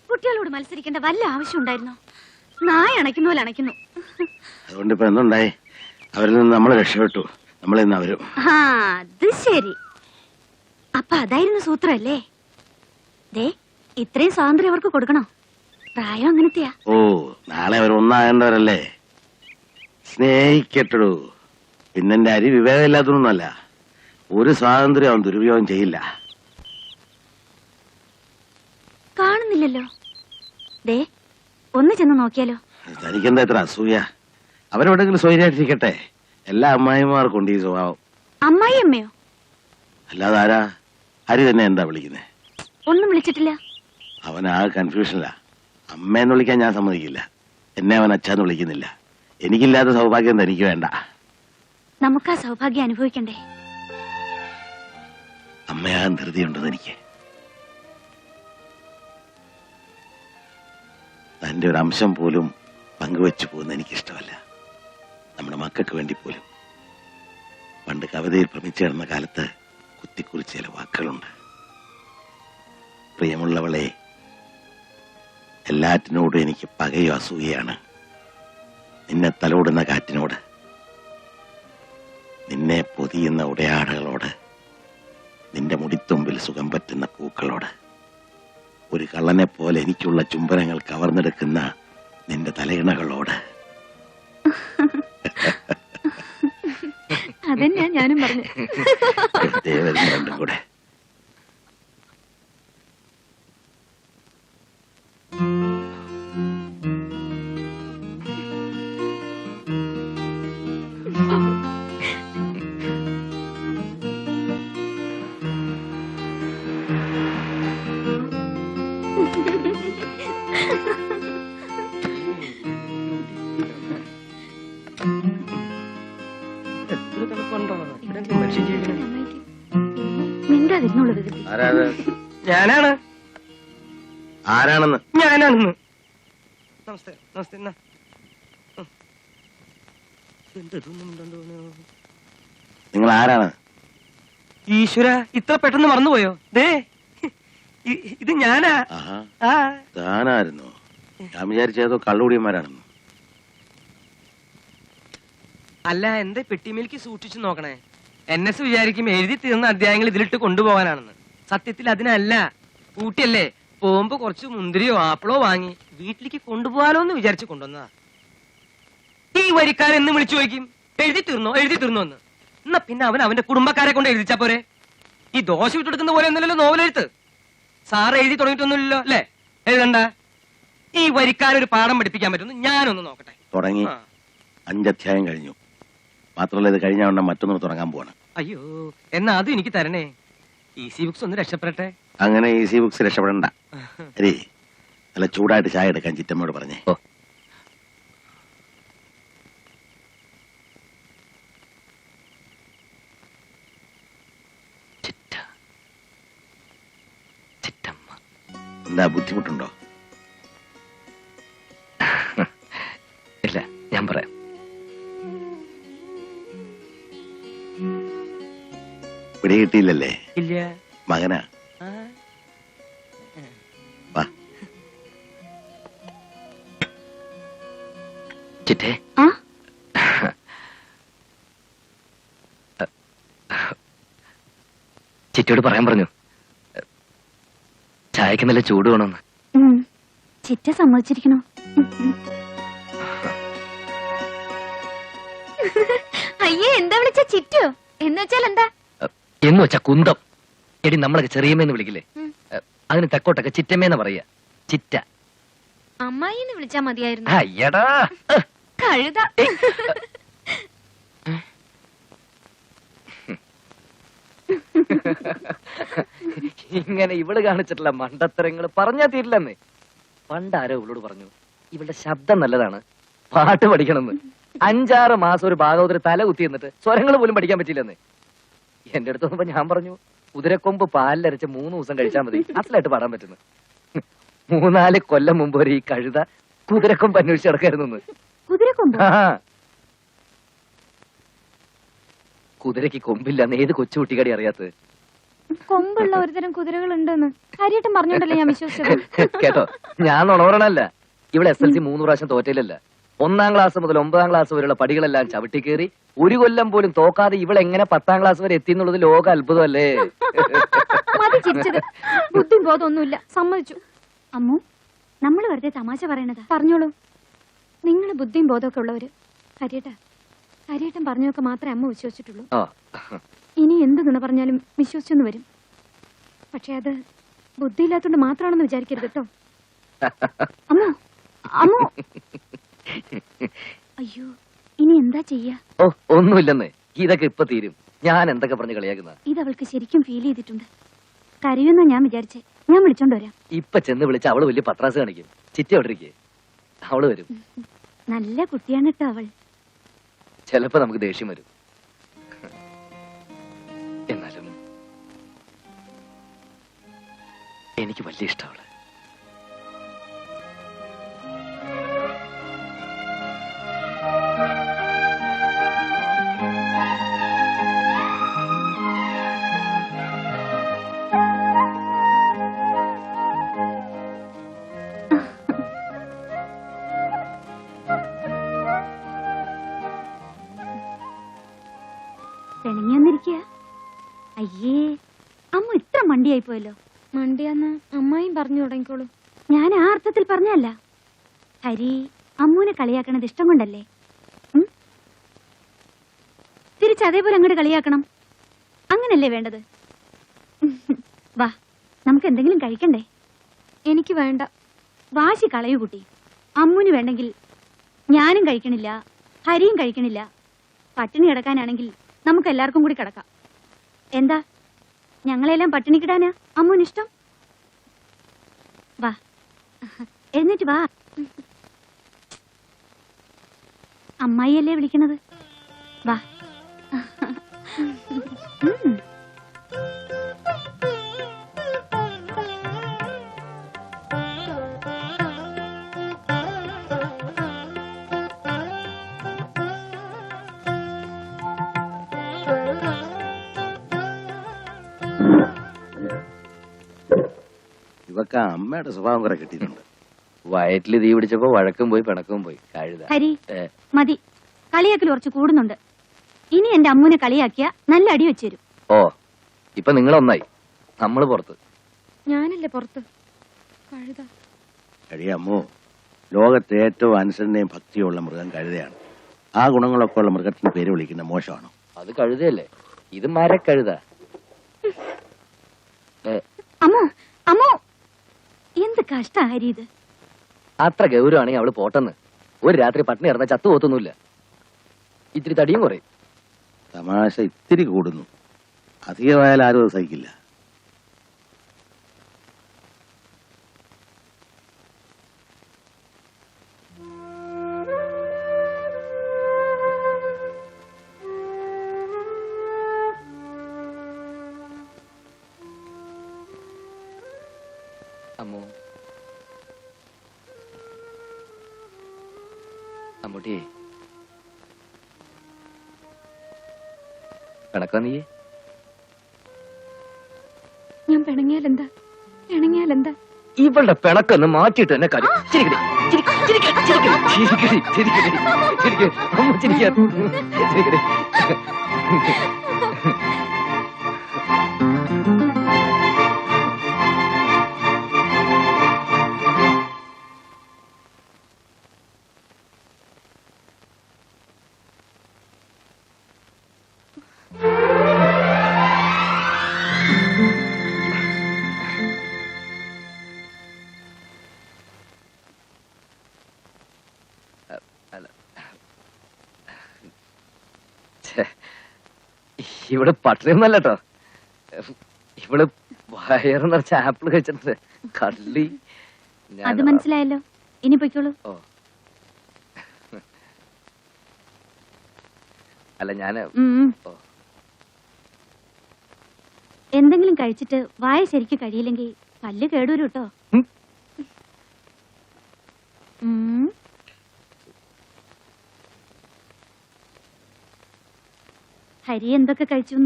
കുട്ടികളോട് മത്സരിക്കേണ്ട വല്ല ആവശ്യം ഉണ്ടായിരുന്നോ? നായ അണയ്ക്കുന്ന പോലെ അണയ്ക്കുന്നു. അതുകൊണ്ട് ഇപ്പൊ എന്തുണ്ടായി? അവരിൽ നിന്ന് നമ്മൾ രക്ഷപ്പെട്ടു. നമ്മളിൽ നിന്ന് അവരും. ആ, അത് ശരി. അപ്പൊ അതായിരുന്നു സൂത്രല്ലേ? ദേ, ഇത്രയും സ്വാതന്ത്ര്യം അവർക്ക് കൊടുക്കണോ? പ്രായം അങ്ങനത്തെയാ. ഓ, നാളെ അവർ ഒന്നാകേണ്ടവരല്ലേ? സ്നേഹിക്കട്ടു. പിന്നെന്റെ അരി വിവേകമില്ലാത്തതൊന്നുമല്ല. ഒരു സ്വാതന്ത്ര്യം അവൻ ദുരുപയോഗം ചെയ്യില്ല. കാണുന്നില്ലല്ലോ. ദേ, ഒന്ന് ചെന്ന് നോക്കിയാലോ? തനിക്കെന്താ എത്ര അസൂയ? അവരെവിടെങ്കിലും സ്വൈരായിട്ടിരിക്കട്ടെ. എല്ലാ അമ്മായിമാർക്കും ഉണ്ട് ഈ സ്വഭാവം. അമ്മായി അമ്മയോ? അല്ലാതെ ആരാ? ഹരി തന്നെ എന്താ വിളിക്കുന്നേ? ഒന്നും വിളിച്ചിട്ടില്ല. അവൻ ആ കൺഫ്യൂഷനില്ല. അമ്മയെന്ന് വിളിക്കാൻ ഞാൻ സമ്മതിക്കില്ല. എന്നെ അവൻ അച്ഛാന്ന് വിളിക്കുന്നില്ല. എനിക്കില്ലാത്ത സൗഭാഗ്യം തനിക്ക് വേണ്ട. നമുക്ക് ആ സൗഭാഗ്യം അനുഭവിക്കണ്ടേ? അമ്മയാകാൻ ധൃതിയുണ്ടെന്ന് എനിക്ക്. തന്റെ ഒരു അംശം പോലും പങ്കുവെച്ചു പോകുന്ന എനിക്കിഷ്ടമല്ല. നമ്മുടെ മക്കൾക്ക് വേണ്ടി പോലും. പണ്ട് കവിതയിൽ ഭ്രമിച്ചു കിടന്ന കാലത്ത് കുത്തിക്കുറിച്ച് ചില വാക്കുകളുണ്ട്. പ്രിയമുള്ളവളെ, എല്ലാറ്റിനോടും എനിക്ക് പകയോ അസൂയയാണ്. നിന്നെ തലോടുന്ന കാറ്റിനോട്, നിന്നെ പൊതിയുന്ന ഉടയാടകളോട്, നിന്റെ മുടിത്തുമ്പിൽ സുഖം പറ്റുന്ന പൂക്കളോട്, ഒരു കള്ളനെ പോലെ എനിക്കുള്ള ചുംബനങ്ങൾ കവർന്നെടുക്കുന്ന നിന്റെ തലയിണകളോട്. അതന്നെയാ ഞാനും പറഞ്ഞു. രണ്ടും കൂടെ മിണ്ടാതിരുന്നോളൂ വികൃതി. ഞാനാണ് ആരാണെന്ന് ഞാനാണെന്ന്. നമസ്തേ നമസ്തേ. എന്നാ നിങ്ങൾ ആരാണ്? ഈശ്വര, ഇത്ര പെട്ടെന്ന് മറന്നുപോയോ? ദേ ഇത് ഞാനാ. ആഹാ, ആ താനായിരുന്നു. ഞാൻ വിചാരിച്ചതോ കള്ളുകൂടിയന്മാരാണെന്ന്. അല്ല, എന്റെ പെട്ടിമേലേക്ക് സൂക്ഷിച്ചു നോക്കണേ. NS വിചാരിക്കും എഴുതി തീർന്ന അധ്യായങ്ങൾ ഇതിലിട്ട് കൊണ്ടുപോകാനാണെന്ന്. സത്യത്തിൽ അതിനല്ല. ഊട്ടിയല്ലേ, പോകുമ്പോ കുറച്ച് മുന്തിരിയോ ആപ്പിളോ വാങ്ങി വീട്ടിലേക്ക് കൊണ്ടുപോകാലോ എന്ന് വിചാരിച്ചു കൊണ്ടുവന്നതാ. ഈ വരിക്കാരൻ എന്ന് വിളിച്ചു ചോദിക്കും, എഴുതി തീർന്നോ എന്ന്. എന്നാ പിന്നെ അവൻ അവന്റെ കുടുംബക്കാരെ കൊണ്ട് എഴുതിച്ചാ പോരെ. ഈ ദോശ വിട്ടെടുക്കുന്ന പോലെ ഒന്നുമില്ലല്ലോ നോവലെഴുത്ത്. സാറ് എഴുതി തുടങ്ങിയിട്ടൊന്നുമില്ലല്ലോ അല്ലേ? എഴുതണ്ട. ഈ വരിക്കാരൊരു പാഠം പഠിപ്പിക്കാൻ പറ്റുമെന്ന് ഞാനൊന്ന് നോക്കട്ടെ. തുടങ്ങി. 5 അധ്യായം കഴിഞ്ഞു. മാത്രമല്ല ഇത് കഴിഞ്ഞ ഉടനെ മറ്റൊന്ന് തുടങ്ങാൻ പോവാണ്. അയ്യോ, എന്നാ അതും എനിക്ക് തരണേ. ഈസി ബുക്സ് ഒന്ന് രക്ഷപ്പെടട്ടെ. അങ്ങനെ ഈസി ബുക്സ് രക്ഷപ്പെടണ്ട. അരേ, നല്ല ചൂടായിട്ട് ചായ എടുക്കാൻ ചിറ്റമ്മയോട് പറഞ്ഞേ. ഓ. എന്താ ബുദ്ധിമുട്ടുണ്ടോ? ഇല്ല, ഞാൻ പറയാം. പിടികിട്ടിയില്ലല്ലേ? ഇല്ല. മകനാ. വാ. ചിറ്റേ, ആ ചിറ്റയോട് പറയാൻ പറഞ്ഞു, ചായക്ക് നല്ല ചൂട് വേണമെന്ന്. ചിറ്റ സമ്മതിച്ചിരിക്കണോ? അയ്യേ, എന്താ വിളിച്ച ചിറ്റോ? എന്ന് വെച്ചാൽ എന്താ? എന്ന് വെച്ചാ കുന്തം. എടി, നമ്മളൊക്കെ ചെറിയമ്മേന്ന് വിളിക്കില്ലേ, അതിന് തെക്കോട്ടൊക്കെ ചിറ്റമ്മേന്ന് പറയാ. ചിറ്റ. അമ്മായിന്ന് വിളിച്ചാ മതിയായിരുന്നു. അയ്യടാ കഴുത. ഇങ്ങനെ ഇവള് കാണിച്ചിട്ടുള്ള മണ്ടത്തരങ്ങൾ പറഞ്ഞാ തീരില്ലെന്ന്. പണ്ടാരോ ഇവളോട് പറഞ്ഞു, ഇവളുടെ ശബ്ദം നല്ലതാണ്, പാട്ട് പഠിക്കണമെന്ന്. 5-6 മാസം ഒരു ഭാഗവതര് തല കുത്തി എന്നിട്ട് സ്വരങ്ങൾ പോലും പഠിക്കാൻ പറ്റില്ലെന്ന്. എന്റെ അടുത്ത് വന്നപ്പോ ഞാൻ പറഞ്ഞു, കുതിരക്കൊമ്പ് പാലിലരച്ച് 3 ദിവസം കഴിച്ചാൽ മതി, അസലായിട്ട് പാടാൻ പറ്റുന്നു. 3-4 കൊല്ലം മുമ്പ് ഒരു ഈ കഴുത കുതിരക്കൊമ്പ് അന്വേഷിച്ച് നടക്കായിരുന്നു. കുതിരക്കൊമ്പ്? കുതിരക്ക് കൊമ്പില്ലെന്ന് ഏത് കൊച്ചുകുട്ടിക്കടി അറിയാത്തത്? കൊമ്പുള്ള ഒരുതരം കുതിരകൾ ഉണ്ടെന്ന് കാര്യമായിട്ടും പറഞ്ഞോണ്ടല്ലേ ഞാൻ വിശ്വസിച്ചത്. കേട്ടോ, ഞാൻ നുണവരണല്ല. ഇവിടെ SLC 3 പ്രാവശ്യം തോറ്റയിലല്ല. 1-ാം ക്ലാസ് മുതൽ 9-ാം ക്ലാസ് വരെയുള്ള പടികളെല്ലാം ചവിട്ടി കയറി 1 കൊല്ലം പോലും തോക്കാതെ ഇവിടെ എങ്ങനെ 10-ാം ക്ലാസ് വരെ എത്തി എന്നുള്ളത് ലോക അത്ഭുതമല്ലേ? മതി ചിരിച്ചത്. ബുദ്ധി ബോധമൊന്നുമില്ല, സമ്മതിച്ചു. അമ്മു, നമ്മൾ വെറുതെ തമാശ പറയണതാ. പറഞ്ഞോളൂ. നിങ്ങൾ ബുദ്ധിയും ബോധമൊക്കെ ഉള്ളവര്. ഹരിയേട്ടൻ പറഞ്ഞൊക്കെ മാത്രമേ അമ്മ വിശ്വസിച്ചിട്ടുള്ളൂ. ഇനി എന്ത് നുണ പറഞ്ഞാലും വിശ്വസിച്ചെന്ന് വരും. പക്ഷെ അത് ബുദ്ധിയില്ലാത്തോണ്ട് മാത്രമാണെന്ന് വിചാരിക്കരുത് കേട്ടോ. അമ്മോ, അമ്മോ. അയ്യോ, ഇനി എന്താ ചെയ്യാ? ഓ, ഒന്നുമില്ലെന്ന്. ഇതൊക്കെ ഇപ്പൊ തീരും. ഞാൻ എന്തൊക്കെ പറഞ്ഞ് കളിയാക്കുന്ന ഇത് അവൾക്ക് ശരിക്കും ഫീൽ ചെയ്തിട്ടുണ്ട്. കരയുമെന്നാ ഞാൻ വിചാരിച്ചേ. ഞാൻ വിളിച്ചോണ്ട് വരാം. ഇപ്പൊ ചെന്ന് വിളിച്ച അവള് വലിയ പത്രാസ് കാണിക്കും. ചിറ്റ എവിടേക്ക്? അവള് വരും. നല്ല കുട്ടിയാണ് കേട്ടോ അവൾ. ചിലപ്പോ നമുക്ക് ദേഷ്യം വരും. എന്നാലും എനിക്ക് വലിയ ഇഷ്ടം അവള്. തെളിഞ്ഞിരിക്കുക. അയ്യേ, അമ്മ ഇത്ര മണ്ടിയായി പോയല്ലോ. മണ്ടിയാന്ന് അമ്മായും പറഞ്ഞു തുടങ്ങിക്കോളൂ. ഞാൻ ആ അർത്ഥത്തിൽ പറഞ്ഞല്ല. ഹരി അമ്മൂനെ കളിയാക്കണത് ഇഷ്ടം കൊണ്ടല്ലേ? തിരിച്ച അതേപോലെ അങ്ങോട്ട് കളിയാക്കണം. അങ്ങനല്ലേ വേണ്ടത്? വാ, നമുക്ക് എന്തെങ്കിലും കഴിക്കണ്ടേ? എനിക്ക് വേണ്ട. വാശി കളയൂ കുട്ടി. അമ്മുന് വേണ്ടെങ്കിൽ ഞാനും കഴിക്കണില്ല, ഹരിയും കഴിക്കണില്ല. പട്ടിണി കിടക്കാനാണെങ്കിൽ നമുക്ക് എല്ലാവർക്കും കൂടി കിടക്കാം. എന്താ, ഞങ്ങളെല്ലാം പട്ടിണി കിടാനാ അമ്മുന് ഇഷ്ടം? വാ, എന്നിട്ട് വാ. അമ്മായിയല്ലേ വിളിക്കണത്? വാ. ഇവക്ക് അമ്മയുടെ സ്വഭാവം കുറെ കിട്ടിയിട്ടുണ്ട്. വയറ്റിൽ തീ പിടിച്ചപ്പോ വഴക്കും പോയി പിണക്കവും പോയി. കഴുത. ഹരി, മതി. കളിയാക്കൽ കുറച്ച് കൂടുന്നുണ്ട്. ഇനി എന്റെ അമ്മുനെ കളിയാക്കിയ നല്ല അടി വെച്ചുതരും. ഓ, ഇപ്പൊ നിങ്ങളൊന്നായി, നമ്മള് പുറത്ത്. ഞാനല്ലേ പുറത്ത്? കഴുത. കഴിയാമോ, ലോകത്തെ ഏറ്റവും അനുസരണയും ഭക്തിയുള്ള മൃഗം കഴുതയാണ്. ആ ഗുണങ്ങളൊക്കെ ഉള്ള മൃഗത്തിന് പേര് വിളിക്കുന്ന മോശമാണോ? അത് കഴുതയല്ലേ, ഇത് മരക്കഴുത. അമ്മോ, അമ്മോ, എന്ത് കഷ്ട ഹരി ഇത്. അത്ര ഗൗരവാണെങ്കിൽ അവള് പോട്ടെന്ന്. ഒരു രാത്രി പട്ടിണി ഇറന്ന ചത്തു പോത്തൊന്നുമില്ല. ഇത്തിരി തടിയും കുറയും. തമാശ ഇത്തിരി കൂടുന്നു. അധികമായാൽ ആരും അത് സഹിക്കില്ല. അമ്മു, അമ്മൂട്ടിയെ പിണക്കോ നീ? ഞാൻ പിണങ്ങിയാലെന്താ? പിണങ്ങിയാലെന്താ? ഇവളുടെ പിണക്കൊന്ന് മാറ്റിയിട്ട് തന്നെ കാര്യം. ചിരിക്കടി, ചിരിക്കടി, ചിരിക്കടി, ചിരിക്കടി, ചിരിക്കടി, അമ്മ ചിരിക്കാ. ചിരിക്കടി. ഇവിടെ പട്ടിണിയൊന്നല്ല കേട്ടോ. ഇവിടെ വയറ് നിറച്ച ആപ്പിൾ കഴിച്ചിട്ട് കള്ളി. അത് മനസ്സിലായല്ലോ. ഇനി പൊയ്ക്കോളൂ. ഓ, അല്ല ഞാന് എന്തെങ്കിലും കഴിച്ചിട്ട് വായ ശരിക്ക് കഴിയില്ലെങ്കിൽ പല്ല് കേടൂരും കേട്ടോ. ഹരി എന്തൊക്കെ കഴിച്ചു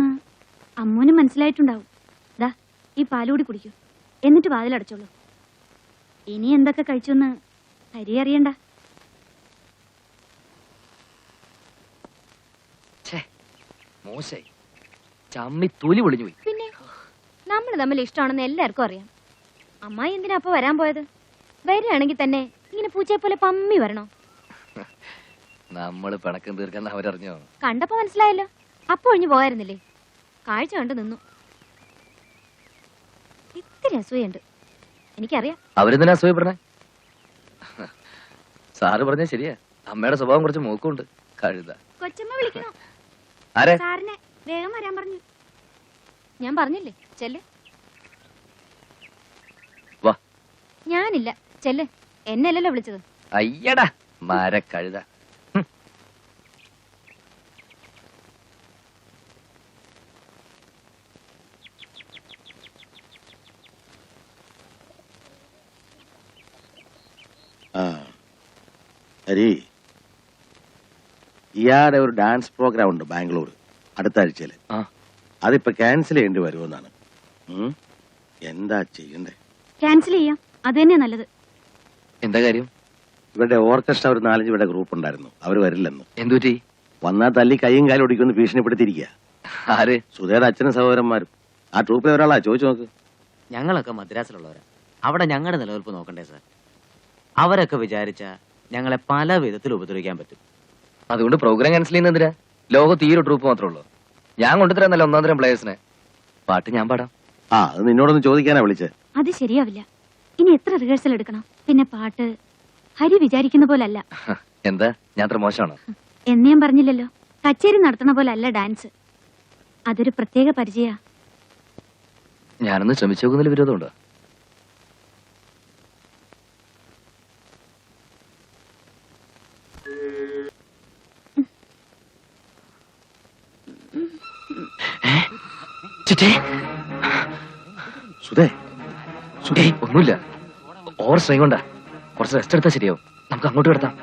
അമ്മൂന് മനസ്സിലായിട്ടുണ്ടാവും. ദാ, ഈ പാലുകൂടി കുടിക്കൂ, എന്നിട്ട് വാതിലടച്ചോളൂ. ഇനി എന്തൊക്കെ കഴിച്ചു ഹരി അറിയണ്ട. മോശമായി, ചമ്മി തൊലി പൊളിഞ്ഞു പോയി. പിന്നെ നമ്മൾ തമ്മിൽ ഇഷ്ടമാണെന്ന് എല്ലാവർക്കും അറിയാം. അമ്മായി എന്തിനാ അപ്പൊ വരാൻ പോയത്? വരികയാണെങ്കിൽ തന്നെ ഇങ്ങനെ പൂച്ചയെ പോലെ പമ്മി വരണോ? നമ്മള് പിണക്കം തീർക്കാൻ അവരറിഞ്ഞോ? കണ്ടപ്പോ മനസ്സിലായല്ലോ. അപ്പൊ ഒഴിഞ്ഞു പോകായിരുന്നില്ലേ? കാഴ്ച കണ്ട് നിന്നു. ഇത്തിരി അസൂയുണ്ട്, എനിക്കറിയാം. അവരെന്തിനാ അസൂയപ്പെടണേ? സാറ് പറഞ്ഞ ശരിയാ, അമ്മയുടെ സ്വഭാവം കുറച്ച് മൂക്കുണ്ട്. കഴുത. കൊച്ചമ്മ വിളിക്കണോ? ആരെ? സാറിനെ വേഗം വരാൻ പറഞ്ഞു. ഞാൻ പറഞ്ഞില്ലേ, ചെല്ല്. വാ. ഞാനില്ല, ചെല്ല്. എന്നല്ലല്ലോ വിളിച്ചത്. അയ്യടാ മരക്കഴുത. ഹരി, ഇയാളുടെ ഒരു ഡാൻസ് പ്രോഗ്രാം ഉണ്ട് ബാംഗ്ലൂർ അടുത്ത ആഴ്ചയില്. അതിപ്പോ ക്യാൻസൽ ചെയ്യേണ്ടി വരുമെന്നാണ്. എന്താ ചെയ്യണ്ടേ? ക്യാൻസൽ ചെയ്യാം, അത് തന്നെയാ നല്ലത്. എന്താ കാര്യം? ഇവരുടെ ഓർക്കസ്ട്ര ഒരു 4-5 പേരുടെ ഗ്രൂപ്പ് ഉണ്ടായിരുന്നു, അവര് വരില്ലെന്ന്. എന്തുപറ്റി? വന്നാ തല്ലി കൈയും കാലും ഒടിക്കുമെന്ന് ഭീഷണിപ്പെടുത്തിയിരിക്കുക. ആര്? സുധയുടെ അച്ഛനും സഹോദരന്മാരും. ആ ട്രൂപ്പിലെ ഒരാളാ, ചോദിച്ചു നോക്ക്. ഞങ്ങളൊക്കെ മദ്രാസിലുള്ളവരാ. അവിടെ ഞങ്ങളുടെ നിലനിൽപ്പ് നോക്കണ്ടേ സാർ? അവരൊക്കെ വിചാരിച്ച ഞങ്ങളെ പല വിധത്തിൽ ഉപദ്രവിക്കാൻ പറ്റും. അതുകൊണ്ട് പ്രോഗ്രാം ക്യാൻസൽ ചെയ്യുന്നതിനാ? ലോകത്ത് ഈ ഒരു ട്രൂപ്പ് മാത്രമേ ഉള്ളൂ. ഞാൻ കൊണ്ടുതരാം നല്ല ഒന്നാം തരം പ്ലേയേഴ്സിനെ. പാട്ട് ഞാൻ പാടാം. ആ അത് നിന്നോടൊന്ന് ചോദിക്കാനാ വിളിച്ചത്. അത് ശരിയാവില്ല. ഇനി എത്ര റിഹേഴ്സൽ എടുക്കണം? പിന്നെ പാട്ട് ഹരി വിചാരിക്കുന്ന പോലല്ല. എന്താ ഞാൻ അത്ര മോശമാണോ? എന്ന് ഞാൻ പറഞ്ഞില്ലല്ലോ. കച്ചേരി നടത്തണ പോലെ അല്ല ഡാൻസ്. അതൊരു പ്രത്യേക പരിചയ. ഞാനൊന്ന് ശ്രമിച്ചു നോക്കുന്നതിൽ വിരോധമുണ്ടോ? സുധേ ഏയ് ഒന്നുമില്ല, ഓവർ സ്ട്രെയിൻ കൊണ്ടാ. കുറച്ച് റെസ്റ്റ് എടുത്താൽ ശരിയാവും. നമുക്ക് അങ്ങോട്ട് കിടത്താം.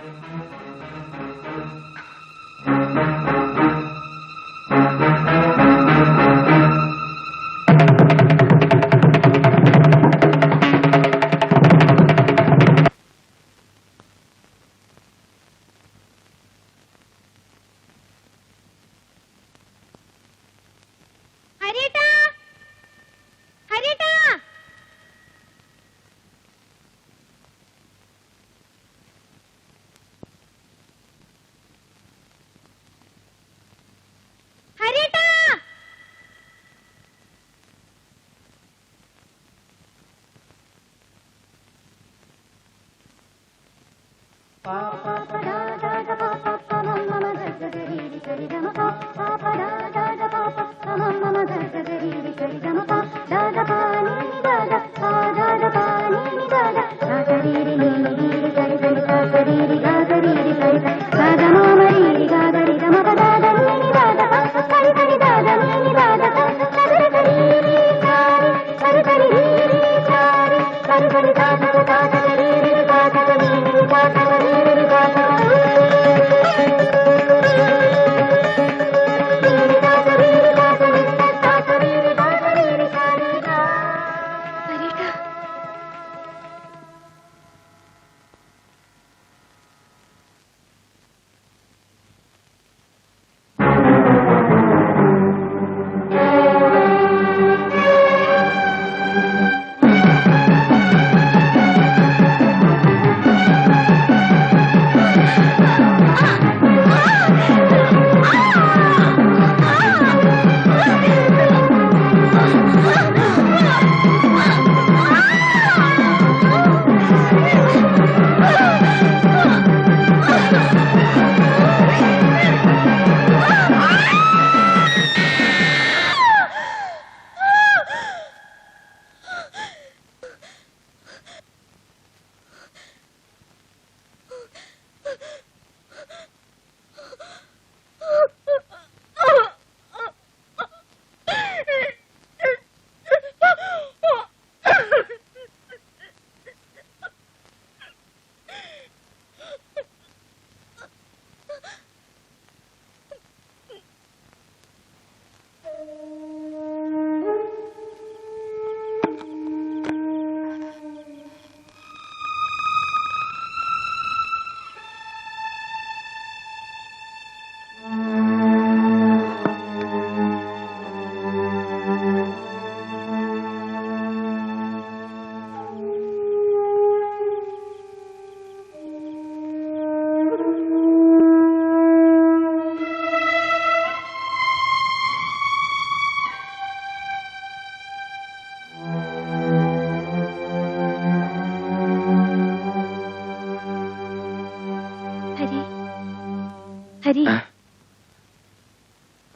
ഹരി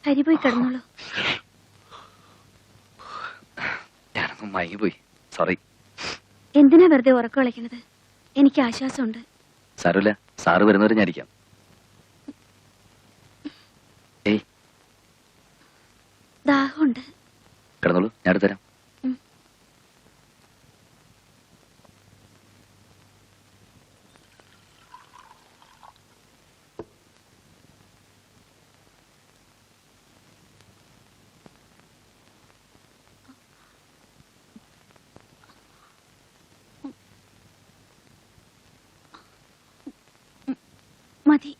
ഹരി പോയി കിടന്നോളൂ. ഞാനൊന്നും മയങ്ങി പോയി, സോറി. എന്തിനാ വെറുതെ ഉറക്കം കളിക്കണത്? എനിക്ക് ആശ്വാസമുണ്ട്. സാരമില്ല, സാറ് വരുന്നവരെ ഞാനിരിക്കാം. ഏയ് ദാഹമുണ്ട്. കിടന്നോളൂ, ഞാൻ എടുത്തുതരാം. മതി.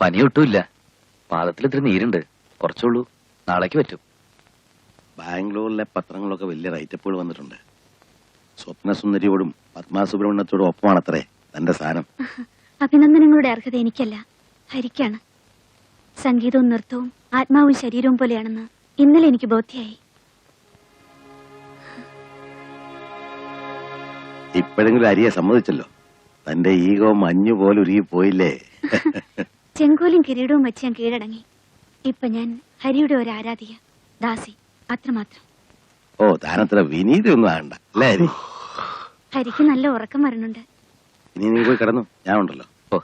പനി ഒട്ടുമില്ല. പാദത്തിൽ ഇത്തിരി നീരുണ്ട്. കുറച്ചുള്ളൂ, നാളേക്ക് പറ്റും. ബാംഗ്ലൂരിലെ പത്രങ്ങളൊക്കെ വലിയ റൈറ്റപ്പുകൾ വന്നിട്ടുണ്ട്. സ്വപ്നസുന്ദരിയോടും പത്മാ സുബ്രഹ്മണ്യത്തോടും ഒപ്പമാണത്രേ തന്റെ സ്ഥാനം. അഭിനന്ദനങ്ങളുടെ അർഹത എനിക്കല്ല, ഹരിക്കാണ്. സംഗീതവും നൃത്തവും ആത്മാവും ശരീരവും പോലെയാണെന്ന് ഇന്നലെ എനിക്ക് ബോധ്യായി. ഇപ്പോഴെങ്കിലും അരിയെ സമ്മതിച്ചല്ലോ. തന്റെ ഈഗോ മഞ്ഞു പോലെ ഉരുകി പോയില്ലേ? ചെങ്കോലും കിരീടവും വെച്ച് ഞാൻ കീഴടങ്ങി. ഇപ്പൊ ഞാൻ ഹരിയുടെ ഒരു ആരാധിക, ദാസി, അത്രമാത്രം. ഓ, താനത്ര വിനീതൊന്നും ആകണ്ട അല്ലേ ഹരി? ഹരിക്ക് നല്ല ഉറക്കം വരുന്നുണ്ട്. ഇനി നീ പോയി കിടന്നു, ഞാൻ ഉണ്ടല്ലോ. ഓ,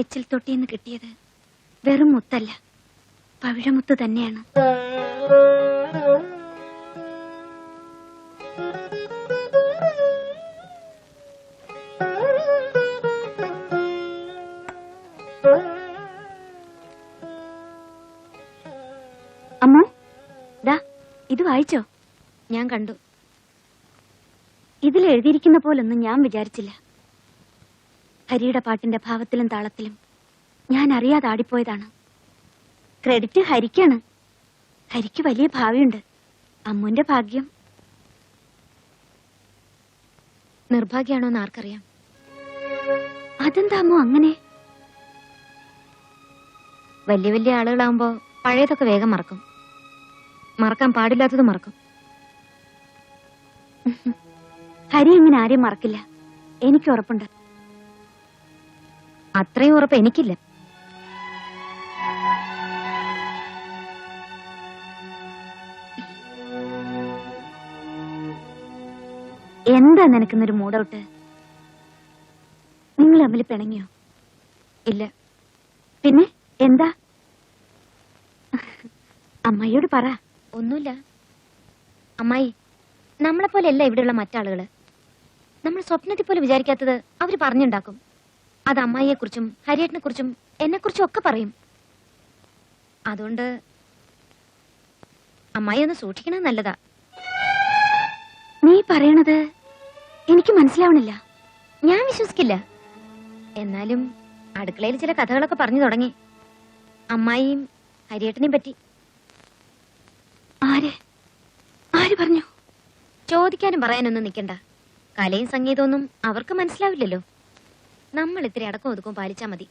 എച്ചിൽ തൊട്ടിന്ന് കിട്ടിയത് വെറും മുത്തല്ല, പവിഴമുത്ത് തന്നെയാണ്. അമ്മോ, ദാ ഇത് വായിച്ചോ? ഞാൻ കണ്ടു. ഇതിൽ എഴുതിയിരിക്കുന്ന പോലൊന്നും ഞാൻ വിചാരിച്ചില്ല. ഹരിയുടെ പാട്ടിന്റെ ഭാവത്തിലും താളത്തിലും ഞാൻ അറിയാതെ ആടിപ്പോയതാണ്. ക്രെഡിറ്റ് ഹരിക്കാണ്. ഹരിക്ക് വലിയ ഭാവിയുണ്ട്. അമ്മുന്റെ ഭാഗ്യം നിർഭാഗ്യാണോന്ന് ആർക്കറിയാം. അതെന്താ അമ്മോ അങ്ങനെ? വലിയ വലിയ ആളുകളാവുമ്പോ പഴയതൊക്കെ വേഗം മറക്കും. മറക്കാൻ പാടില്ലാത്തത് മറക്കും. ഹരി ഇങ്ങനെ ആരെയും മറക്കില്ല, എനിക്ക് ഉറപ്പുണ്ട്. അത്രയും ഉറപ്പ് എനിക്കില്ല. എന്താ നിനക്കുന്നൊരു മൂഡൌട്ട്? നിങ്ങൾ തമ്മിൽ പിണങ്ങിയോ? ഇല്ല. പിന്നെ എന്താ? അമ്മായിയോട് പറ. ഒന്നുമില്ല അമ്മായി, നമ്മളെ പോലെയല്ല ഇവിടെയുള്ള മറ്റാളുകള്. നമ്മൾ സ്വപ്നത്തിൽ പോലും വിചാരിക്കാത്തത് അവര് പറഞ്ഞുണ്ടാക്കും. അത് അമ്മായിയെ കുറിച്ചും ഹരിയേട്ടനെ കുറിച്ചും എന്നെ കുറിച്ചും ഒക്കെ പറയും. അതുകൊണ്ട് അമ്മായി ഒന്ന് സൂക്ഷിക്കണത് നല്ലതാ. നീ പറയണത് എനിക്ക് മനസ്സിലാവണില്ല. ഞാൻ വിശ്വസിക്കില്ല. എന്നാലും അടുക്കളയിൽ ചില കഥകളൊക്കെ പറഞ്ഞു തുടങ്ങി, അമ്മായിയും ഹരിയേട്ടനെയും പറ്റി. ആര് ആര് പറഞ്ഞു? ചോദിക്കാനും പറയാനൊന്നും നിൽക്കണ്ട. കലയും സംഗീതമൊന്നും അവർക്ക് മനസ്സിലാവില്ലല്ലോ. നമ്മൾ ഇത്തിരി അടക്കം ഒതുക്കും പാലിച്ചാ മതി.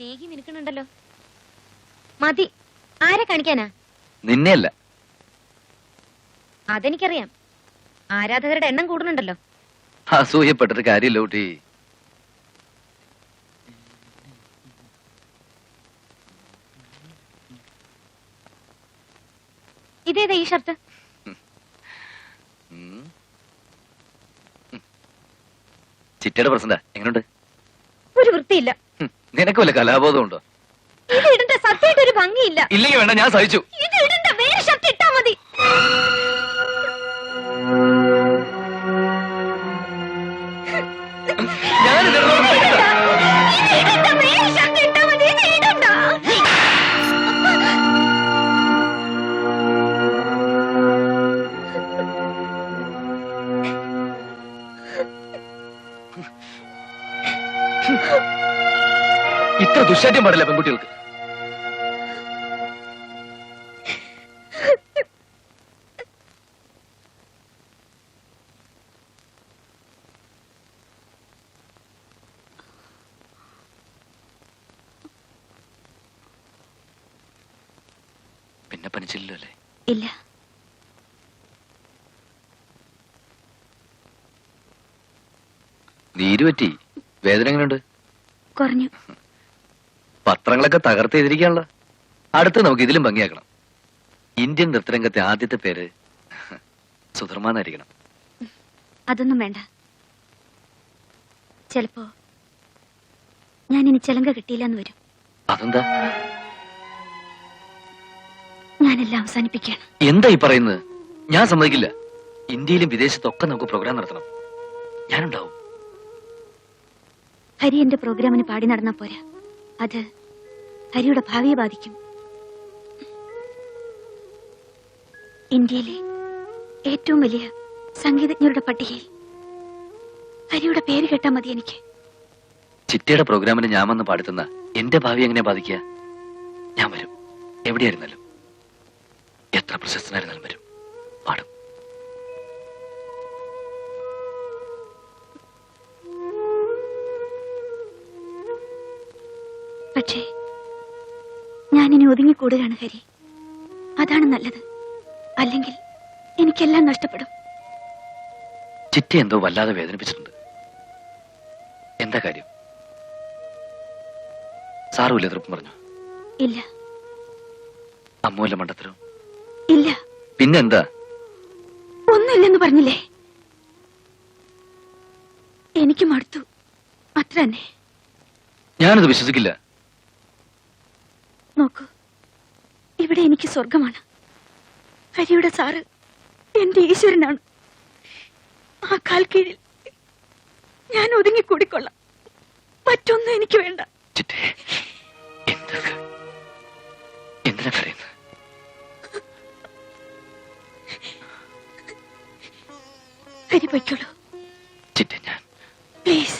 ചേകി മിനുക്കണുണ്ടല്ലോ. മതി. ആരെ കാണിക്കാനാ? നിന്നെയല്ല. അതെനിക്കറിയാം. ആരാധകരുടെ എണ്ണം കൂടുന്നുണ്ടല്ലോ. അസൂയപ്പെട്ടൊരു കാര്യമില്ല ഊട്ടി. ഇതേതാ ഈ ഷർട്ട്? ചിറ്റയുടെ പ്രസന്റാ. എങ്ങനെയുണ്ട്? ഒരു വൃത്തിയില്ല. നിനക്ക് വല്ല കലാബോധം ഉണ്ടോ? ഇത് ഇടണ്ട, സത്യമായിട്ട് ഒരു ഭംഗിയില്ല. ഇല്ലെങ്കിൽ വേണ്ട, ഞാൻ സഹിച്ചു. ഇത് ഇടണ്ട, വേറെ ഷർട്ട് ഇട്ടാ മതി. ഇത്ര ദുശ്ശാഠ്യം പാടില്ല പെൺകുട്ടികൾക്ക്. പിന്നെ പനിച്ചില്ലല്ലോ അല്ലേ? ഇല്ല. നീര് പറ്റി. വേദന എങ്ങനെയുണ്ട്? കുറഞ്ഞു. പത്രങ്ങളൊക്കെ തകർത്ത് എഴുതിരിക്കാനുള്ള. അടുത്ത് നമുക്ക് ഇതിലും ഭംഗിയാക്കണം. ഇന്ത്യൻ നൃത്തരംഗത്തെ ആദ്യത്തെ പേര് സുധർമ്മ എന്നായിരിക്കണം. അതൊന്നും വേണ്ട. ചിലപ്പോ ഞാൻ ഇനി ചെലങ്ക കിട്ടിയില്ലെന്ന് വരും. അതെന്താ? ഞാനെല്ലാം അവസാനിപ്പിക്കുകയാണ്. എന്താ ഈ പറയുന്നത്? ഞാൻ സമ്മതിക്കില്ല. ഇന്ത്യയിലും വിദേശത്തൊക്കെ നമുക്ക് പ്രോഗ്രാം നടത്തണം. ഞാനുണ്ടാവും. ഹരി എന്റെ പ്രോഗ്രാമിന് പാടി നടന്നാ പോരാ, അത് ഹരിയുടെ ഭാവിയെ ബാധിക്കും. ഇന്ത്യയിലെ ഏറ്റവും വലിയ സംഗീതജ്ഞരുടെ പട്ടികയിൽ ഹരിയുടെ പേര് കേട്ടാ മതി എനിക്ക്. ചിറ്റയുടെ പ്രോഗ്രാമിന് ഞാൻ വന്ന് പാടുത്തുന്ന എന്റെ ഭാവി എങ്ങനെ ബാധിക്കുക? ഞാൻ വരും. എവിടെയായിരുന്നാലും, എത്ര പ്രശസ്തനായിരുന്നാലും വരും, പാടും. പക്ഷേ ഞാനിനി ഒതുങ്ങിക്കൂടുകയാണ് ഹരി. അതാണ് നല്ലത്. അല്ലെങ്കിൽ എനിക്കെല്ലാം നഷ്ടപ്പെടും. ചിറ്റ എന്തോ വല്ലാതെ വേദനിപ്പിച്ചിട്ടുണ്ട്. എന്താ കാര്യം? സാറുമില്ല തൃപ്തി പറഞ്ഞു? ഇല്ല. അമ്മൂല്ല മണ്ടത്തരവും? ഇല്ല. പിന്നെന്താ? ഒന്നുമില്ലെന്ന് പറഞ്ഞില്ലേ? എനിക്ക് മടുത്തു, അത്ര തന്നെ. ഞാനത് വിശ്വസിക്കില്ല. നോക്കൂ, ഇവിടെ എനിക്ക് സ്വർഗമാണ്. ഹരിയുടെ സാറ് എന്റെ ഈശ്വരനാണ്. ആ കാൽ കീഴിൽ ഞാൻ ഒതുങ്ങിക്കൂടിക്കൊള്ളാം. മറ്റൊന്നും എനിക്ക് വേണ്ട. ചിറ്റേ, എന്തിനാ കരയുന്നത്? ഹരി പൊയ്ക്കോളൂ. ചിറ്റേ, ഞാൻ പ്ലീസ്.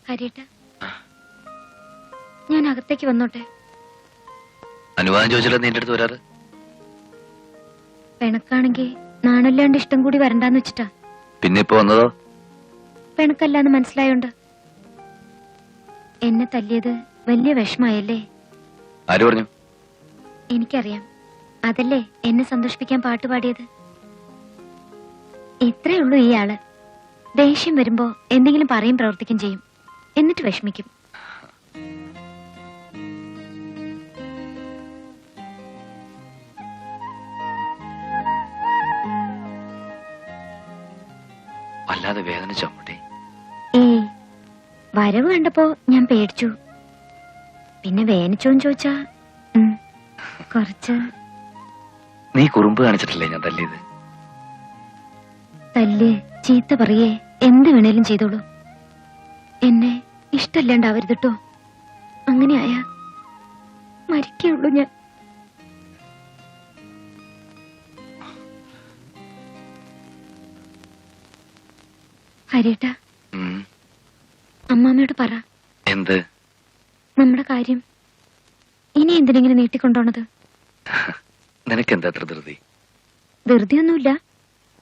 ഹരിയേട്ടാ, ഞാൻ അകത്തേക്ക് വന്നോട്ടെ? അനുവാദം ചോദിച്ചില്ല നീ എന്റെ അടുത്ത് വരാറ്? പിണക്കാണെങ്കിൽ നാണല്ലാണ്ട് ഇഷ്ടം കൂടി വരണ്ടാന്ന് വെച്ചിട്ടാ. പിന്നെ ഇപ്പൊ വന്നതോ? പിണക്കല്ലാന്ന് മനസ്സിലായോണ്ട്. എന്നെ തല്ലിയത് വലിയ വിഷമായല്ലേ? ആര് പറഞ്ഞു? എനിക്കറിയാം. അതല്ലേ എന്നെ സന്തോഷിപ്പിക്കാൻ പാട്ടുപാടിയത്. ഇത്രേ ഉള്ളൂ ഈ ആള്. ദേഷ്യം വരുമ്പോ എന്തെങ്കിലും പറയും പ്രവർത്തിക്കും ചെയ്യും, എന്നിട്ട് വിഷമിക്കും. വല്ലാതെ വേദനിച്ചോ കുട്ടി? ഏയ്, വരവ് കണ്ടപ്പോ ഞാൻ പേടിച്ചു. പിന്നെ വേദനിച്ചോന്ന് ചോദിച്ചാ കുറച്ച്. നീ കുറുമ്പ് കാണിച്ചിട്ടില്ലേ ഞാൻ തല്ലിയത്? തല്ല്, ചീത്ത പറയേ, എന്ത് വേണേലും ചെയ്തോളൂ. എന്നെ ഇഷ്ടല്ലാണ്ടാവരുത് കേട്ടോ. അങ്ങനെയായ മരിക്കുള്ളൂ ഞാൻ. ഹരിയേട്ടാ, അമ്മാമ്മയോട് പറ. എന്ത്? നമ്മുടെ കാര്യം ഇനി എന്തിനെങ്ങനെ നീട്ടിക്കൊണ്ടോണത്? നിനക്കെന്താ അത്ര ധൃതി? ധൃതിയൊന്നുമില്ല,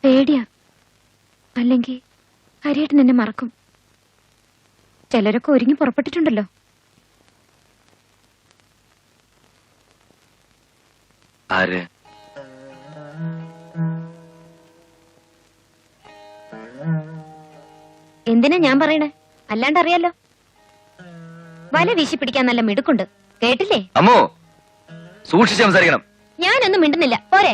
പേടിയാ. അല്ലെങ്കിൽ ഹരിയേട്ടൻ എന്നെ മറക്കും. ചിലരൊക്കെ ഒരുങ്ങി പുറപ്പെട്ടിട്ടുണ്ടല്ലോ. ആര്? എന്തിനാ ഞാൻ പറയണേ? അല്ലാണ്ട് അറിയാലോ. വല വീശി പിടിക്കാൻ നല്ല മിടുക്കുണ്ട്, കേട്ടില്ലേ? അമ്മോ, സൂക്ഷിച്ച് സംസാരിക്കണം. ഞാനൊന്നും മിണ്ടുന്നില്ല, പോരെ?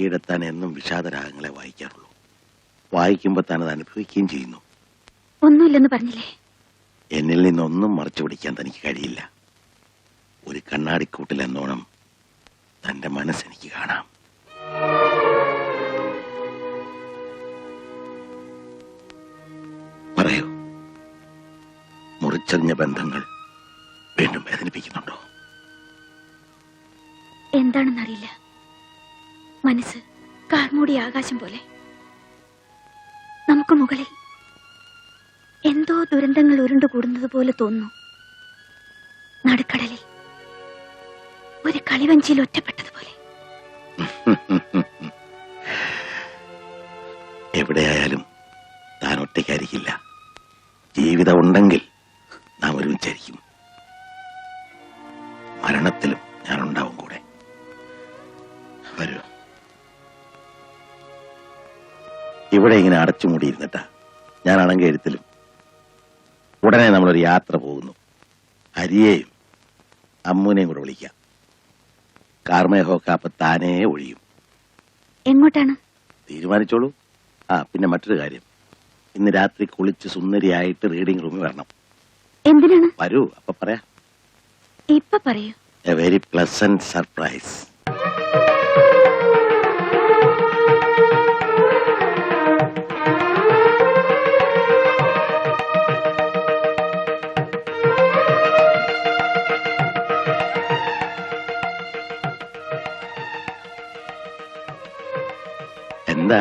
കീഴടത്താൻ എന്നും വിഷാദരാഗങ്ങളെ വായിക്കാറുള്ളൂ. വായിക്കുമ്പോൾ താൻ അത് അനുഭവിക്കുകയും ചെയ്യുന്നു. ഒന്നുമില്ലെന്ന് പറഞ്ഞില്ലേ? എന്നിൽ നിന്നൊന്നും മറച്ചു പിടിക്കാൻ തനിക്ക് കഴിയില്ല. ഒരു കണ്ണാടിക്കൂട്ടിൽ എന്നോണം തന്റെ മനസ്സെനിക്ക് കാണാം. പറയൂ, മുറിച്ചെറിഞ്ഞ ബന്ധങ്ങൾ വീണ്ടും വേദനിപ്പിക്കുന്നുണ്ടോ? എന്താണെന്നറിയില്ല. മനസ്സ് കാർമൂടിയ ആകാശം പോലെ. നമുക്ക് മുകളിൽ എന്തോ ദുരന്തങ്ങൾ ഉരുണ്ടുകൂടുന്നത് പോലെ തോന്നുന്നു. നടുക്കടലിൽ ഒരു കളിവഞ്ചിയിൽ ഒറ്റപ്പെട്ടതുപോലെ. എവിടെയായാലും താൻ ഒറ്റയ്ക്കായിരിക്കില്ല. ജീവിതം ഉണ്ടെങ്കിൽ നാം ഒരുമിച്ചായിരിക്കും. മരണത്തിലും ഞാനുണ്ടാവും കൂടെ. വരൂ. ഇവിടെ ഇങ്ങനെ അടച്ചുമൂടിയിരുന്നിട്ടാ ഞാനാണെങ്കിൽ എഴുത്തിലും. ഉടനെ നമ്മളൊരു യാത്ര പോകുന്നു. ഹരിയെയും അമ്മുനെയും കൂടെ വിളിക്കാം. കാർമേഹമൊക്കെ അപ്പൊ താനേ ഒഴിയും. എങ്ങോട്ടാണ്? തീരുമാനിച്ചോളൂ. പിന്നെ മറ്റൊരു കാര്യം, ഇന്ന് രാത്രി കുളിച്ച് സുന്ദരിയായിട്ട് റീഡിംഗ് റൂമിൽ വരണം. എന്തിനാണ്? വരൂ, അപ്പൊ പറയാം. ഇപ്പൊ പറയൂ. A very pleasant surprise. എന്താ,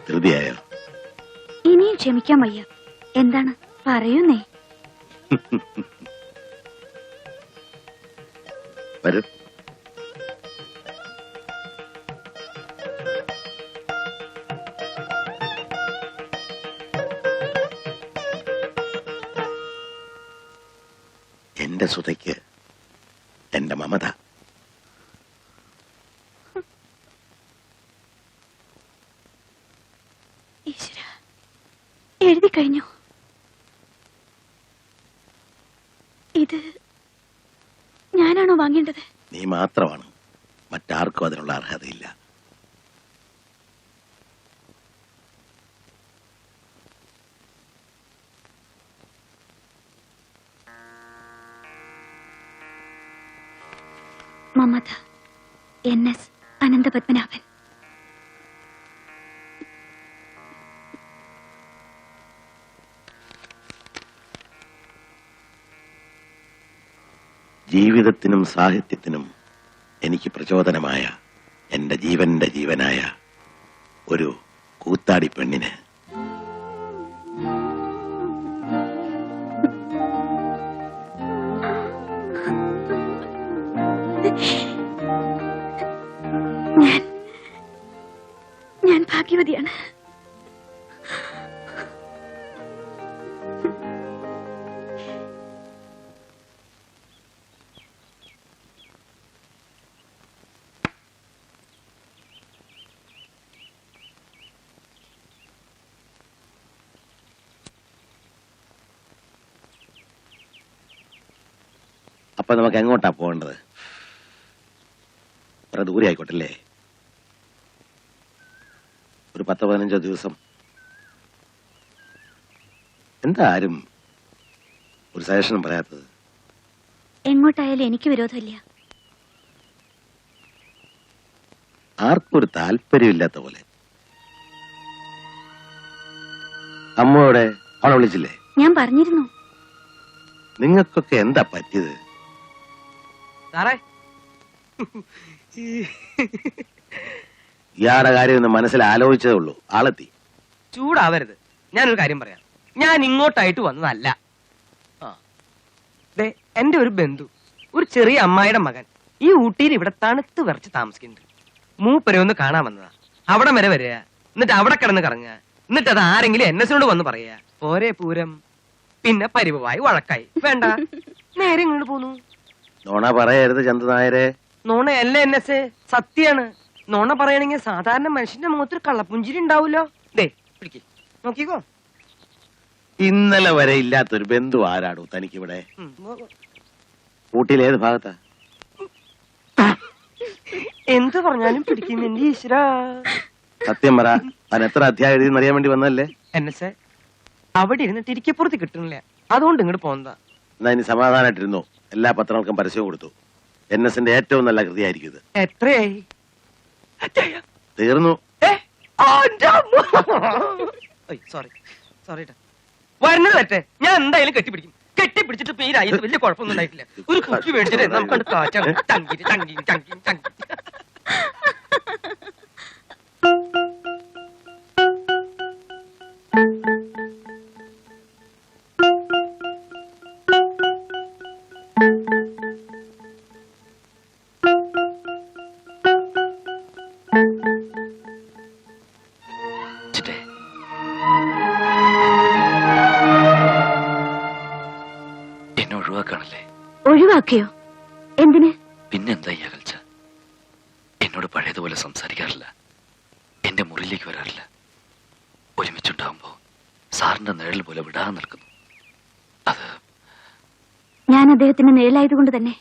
ധൃതിയായോ? ഇനിയും ക്ഷമിക്കാൻ വയ്യ. എന്താണ് പറയുന്നേ? വരൂ. എന്റെ സുതയ്ക്ക് എന്റെ മമത. ഈശ്വര, എഴുതി കഴിഞ്ഞു. ഇത് ഞാനാണോ വാങ്ങേണ്ടത്? നീ മാത്രമാണ്. മറ്റാർക്കും അതിനുള്ള അർഹതയില്ല. മമത, NS അനന്തപത്മനാഭൻ. ജീവിതത്തിനും സാഹിത്യത്തിനും എനിക്ക് പ്രചോദനമായ എന്റെ ജീവന്റെ ജീവനായ ഒരു കൂത്താടി പെണ്ണിന് ഞാൻ ഭാഗ്യവതിയാണ്. അപ്പൊ നമുക്ക് എങ്ങോട്ടാ പോകേണ്ടത്? കുറെ ദൂരെ ആയിക്കോട്ടല്ലേ? ഒരു 10-15 ദിവസം. എന്താ ആരും ഒരു സജഷനും പറയാത്തത്? എങ്ങോട്ടായാലും എനിക്ക് വിരോധമില്ല. ആർക്കും ഒരു താല്പര്യമില്ലാത്ത പോലെ. അമ്മയോടെ അവളെ വിളിച്ചില്ലേ? ഞാൻ പറഞ്ഞിരുന്നു. നിങ്ങൾക്കൊക്കെ എന്താ പറ്റിയത്? സാറേ, ഇയാളുടെ കാര്യം ഒന്ന് മനസ്സിൽ ആലോചിച്ചതേ ഉള്ളൂ. ആളെത്തി. ചൂടാവരുത്. ഞാനൊരു കാര്യം പറയാം. ഞാൻ ഇങ്ങോട്ടായിട്ട് വന്നതല്ല. എന്റെ ഒരു ബന്ധു, ഒരു ചെറിയ അമ്മായിയുടെ മകൻ ഈ ഊട്ടിയിൽ ഇവിടെ തണുത്ത് വിറച്ച് താമസിക്കുന്നുണ്ട്. മൂപ്പരെ ഒന്ന് കാണാൻ വന്നതാ. അവിടെ വരെ വരിക, എന്നിട്ട് അവിടെ കിടന്ന് കറങ്ങുക, എന്നിട്ട് അത് ആരെങ്കിലും എന്നോട് വന്ന് പറയുക. പോരെ പൂരം. പിന്നെ പരിവായി വഴക്കായി. വേണ്ട, നേരെ ഇങ്ങോട്ട് പോന്നു. നോണ പറയരുത് ചന്ദനായരെ. നോണയല്ല NS, സത്യാണ്. നോണ പറയണെങ്കിൽ സാധാരണ മനുഷ്യന്റെ മുഖത്തൊരു കള്ളപ്പുഞ്ചിരി ഉണ്ടാവൂലോ. ദേ പിടിക്ക്, നോക്കിക്കോ. ഇന്നലെ വരെ ഇല്ലാത്തൊരു ബന്ധു ആരാടോ തനിക്കിവിടെ? ഊട്ടിയിൽ ഏത് ഭാഗത്താ? എന്ത് പറഞ്ഞാലും പിടിക്കും എന്റെ ഈശ്വര. സത്യം പറ, താൻ എത്ര അധ്യായം എഴുതി അറിയാൻ വേണ്ടി വന്നല്ലേ? എന്നെ അവിടെ ഇരുന്നിട്ട് ഇരിക്കപ്പുറത്ത് കിട്ടണില്ല, അതുകൊണ്ട് ഇങ്ങോട്ട് പോന്നതാ. എന്നാ ഇനി സമാധാനായിട്ടിരുന്നു. എല്ലാ പത്രങ്ങൾക്കും പരസ്യവും കൊടുത്തു. NSന്റെ ഏറ്റവും നല്ല കൃതിയായിരിക്കും ഇത്. എത്രയായി? തീർന്നു. Sorry sorry. വരുന്നത് പറ്റേ, ഞാൻ എന്തായാലും കെട്ടിപ്പിടിക്കും. കെട്ടിപ്പിടിച്ചിട്ട് ഇപ്പൊ ഈ രാജ്യത്ത് വലിയ കുഴപ്പമൊന്നും ഉണ്ടായിട്ടില്ല. ഒരു കുപ്പി മേടിച്ചിട്ട് നമുക്ക് കാറ്റാണ്. ചങ്കി ചങ്കി ചങ്കി ചങ്കി. എന്നെ ഒഴിവാക്കാണല്ലേ? ഒഴിവാക്കിയോ? എന്തിന്? പിന്നെന്താ ഈ അകൽച്ച? എന്നോട് പഴയതുപോലെ സംസാരിക്കാറില്ല, എന്റെ മുറിയിലേക്ക് വരാറില്ല. ഒരുമിച്ചുണ്ടാവുമ്പോ സാറിന്റെ നിഴൽ പോലെ വിടാതെ നിൽക്കുന്നു. അത് ഞാൻ അദ്ദേഹത്തിന് നിഴലായതുകൊണ്ട് തന്നെ.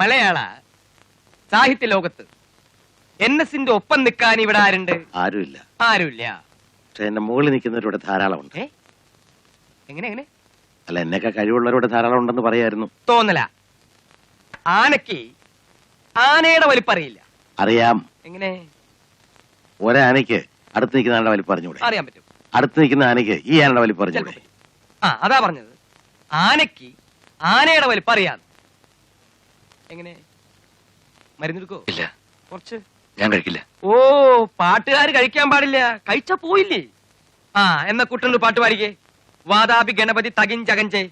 മലയാള സാഹിത്യ ലോകത്ത് NSന്റെ ഒപ്പം നിൽക്കാൻ ഇവിടെ ആരുണ്ട്? ആരുമില്ല. ആരുമില്ല. പക്ഷെ എന്റെ മുകളിൽ നിൽക്കുന്നവരുടെ ധാരാളമുണ്ട്. എങ്ങനെ എങ്ങനെ? അല്ല, എന്നൊക്കെ കഴിവുള്ളവരുടെ ധാരാളം ഉണ്ടെന്ന് പറയായിരുന്നു. തോന്നല. ആനയ്ക്ക് ആനയുടെ വലിപ്പറിയില്ല. അറിയാം. എങ്ങനെ? ഒരാനയ്ക്ക് അടുത്ത് നിൽക്കുന്ന ആനയുടെ വലിപ്പം അറിഞ്ഞൂടെ? അറിയാൻ പറ്റും. അടുത്ത് നിൽക്കുന്ന ആനയ്ക്ക് ഈ ആനയുടെ വലിപ്പം അറിഞ്ഞൂടെ? അതാ പറഞ്ഞത്, ആനയ്ക്ക് ആനയുടെ വലിപ്പം അറിയാം. എങ്ങനെ? മരുന്നെടുക്കോ? ഇല്ല, കുറച്ച്. ഞാൻ കഴിക്കില്ല. ഓ, പാട്ടുകാർ കഴിക്കാൻ പാടില്ല, കഴിച്ചാ പോയില്ലേ? എന്ന കുട്ടനൊരു പാട്ട് പാടിക്കേ. വാതാപി ഗണപതി തകിൻ ചകഞ്ചേ.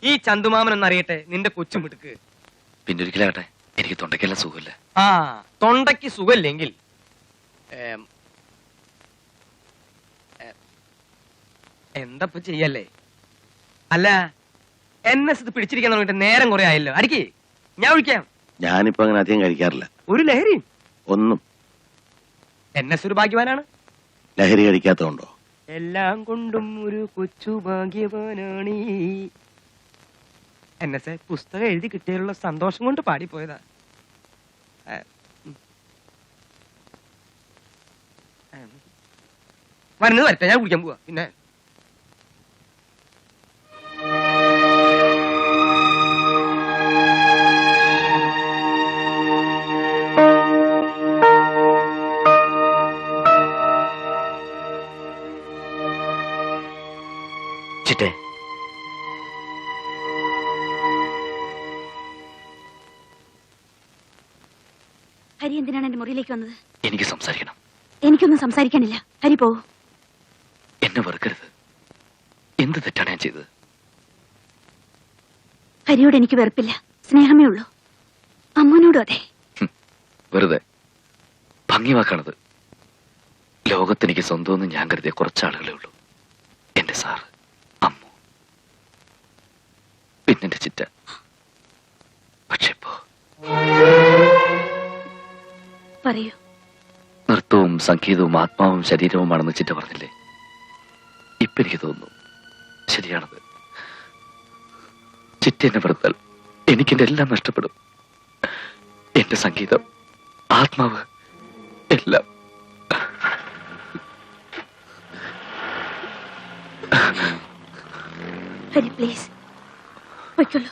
ഈ ചന്തുമാമൻ എന്നറിയട്ടെ നിന്റെ കൊച്ചും മിടുക്ക്. പിന്നെ ഒരിക്കലാകട്ടെ, എനിക്ക് തൊണ്ടയ്ക്കെല്ലാം സുഖമില്ല. തൊണ്ടയ്ക്ക് സുഖമില്ലെങ്കിൽ എന്തപ്പ ചെയ്യല്ലേ? അല്ല, NS ഇത് പിടിച്ചിരിക്കാൻ തുടങ്ങിട്ട് നേരം കുറെ ആയല്ലോ. അടിക്കേ, ഞാൻ ഒഴിക്കാം. ഞാനിപ്പോ അങ്ങനെ അധികം കഴിക്കാറില്ല. ഒരു ലഹരി ഒന്നും. NS ഒരു ഭാഗ്യവാനാണ്. ലഹരി കഴിക്കാത്തതുണ്ടോ? എല്ലാം കൊണ്ടും ഒരു കൊച്ചു ഭാഗ്യവാനാണ്. NS പുസ്തകം എഴുതി കിട്ടിയുള്ള സന്തോഷം കൊണ്ട് പാടിപ്പോയതാ. വരുന്നത് വരട്ടെ, ഞാൻ കുടിക്കാൻ പോവാ. പിന്നെ ചിറ്റേ, ഹരി എന്തിനാണ് എന്റെ മുറിയിലേക്ക് വന്നത്? എനിക്ക് സംസാരിക്കണം. എനിക്കൊന്നും സംസാരിക്കാനില്ല. ഹരി പോവൂ. എന്നെ വെറുക്കരുത്. എന്ത് തെറ്റാണ് ഞാൻ ചെയ്തത്? ഹരിയോട് എനിക്ക് വെറുപ്പില്ല, സ്നേഹമേ ഉള്ളൂ. അമ്മനോടും അതെ. വെറുതെ ഭംഗി വാക്കാണത്. ലോകത്തെനിക്ക് സ്വന്തമെന്ന് ഞാൻ കരുതിയ കുറച്ചാളുകളേ ഉള്ളൂ. എന്റെ സാറ്, അമ്മു, പിന്നെന്റെ ചിറ്റ. പക്ഷെ ഇപ്പോ പറയൂ. നൃത്തവും സംഗീതവും ആത്മാവും ശരീരവുമാണെന്ന് ചിറ്റ പറഞ്ഞില്ലേ? ഇപ്പൊ എനിക്ക് തോന്നുന്നു ശരിയാണത്. ചിറ്റ എന്നെ വെറുത്താൽ എനിക്കെന്റെ എല്ലാം നഷ്ടപ്പെടും. എന്റെ സംഗീതം, ആത്മാവ്, എല്ലാം. ഹരി പ്ലീസ് പൊയ്ക്കൊള്ളൂ.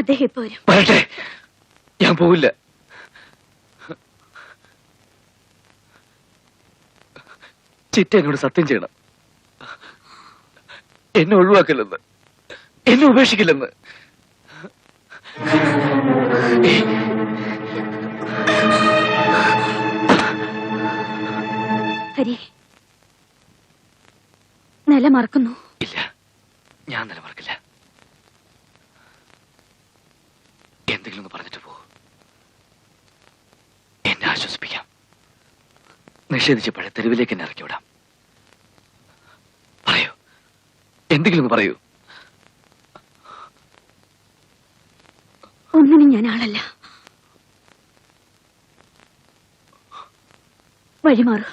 അദ്ദേഹം ഇപ്പൊ വരും. പറയട്ടെ, ഞാൻ പോവില്ല. ചിറ്റ എന്നോട് സത്യം ചെയ്യണം. എന്നെ ഒഴിവാക്കില്ലെന്ന്, എന്നെ ഉപേക്ഷിക്കില്ലെന്ന്. ഹരി, നില മറക്കുന്നു. ഇല്ല, ഞാൻ നിലമറക്കില്ല. എന്തെങ്കിലും ഒന്ന് പറഞ്ഞിട്ട് പോ. എന്നെ ആശ്വസിപ്പിക്കാം. നിഷേധിച്ച പഴയ തെരുവിലേക്ക് എന്നെ ഇറക്കി വിടാം. പറയൂ, എന്തെങ്കിലും ഒന്ന് പറയൂ. ഒന്നിനും ഞാൻ ആളല്ല. വഴിമാറു.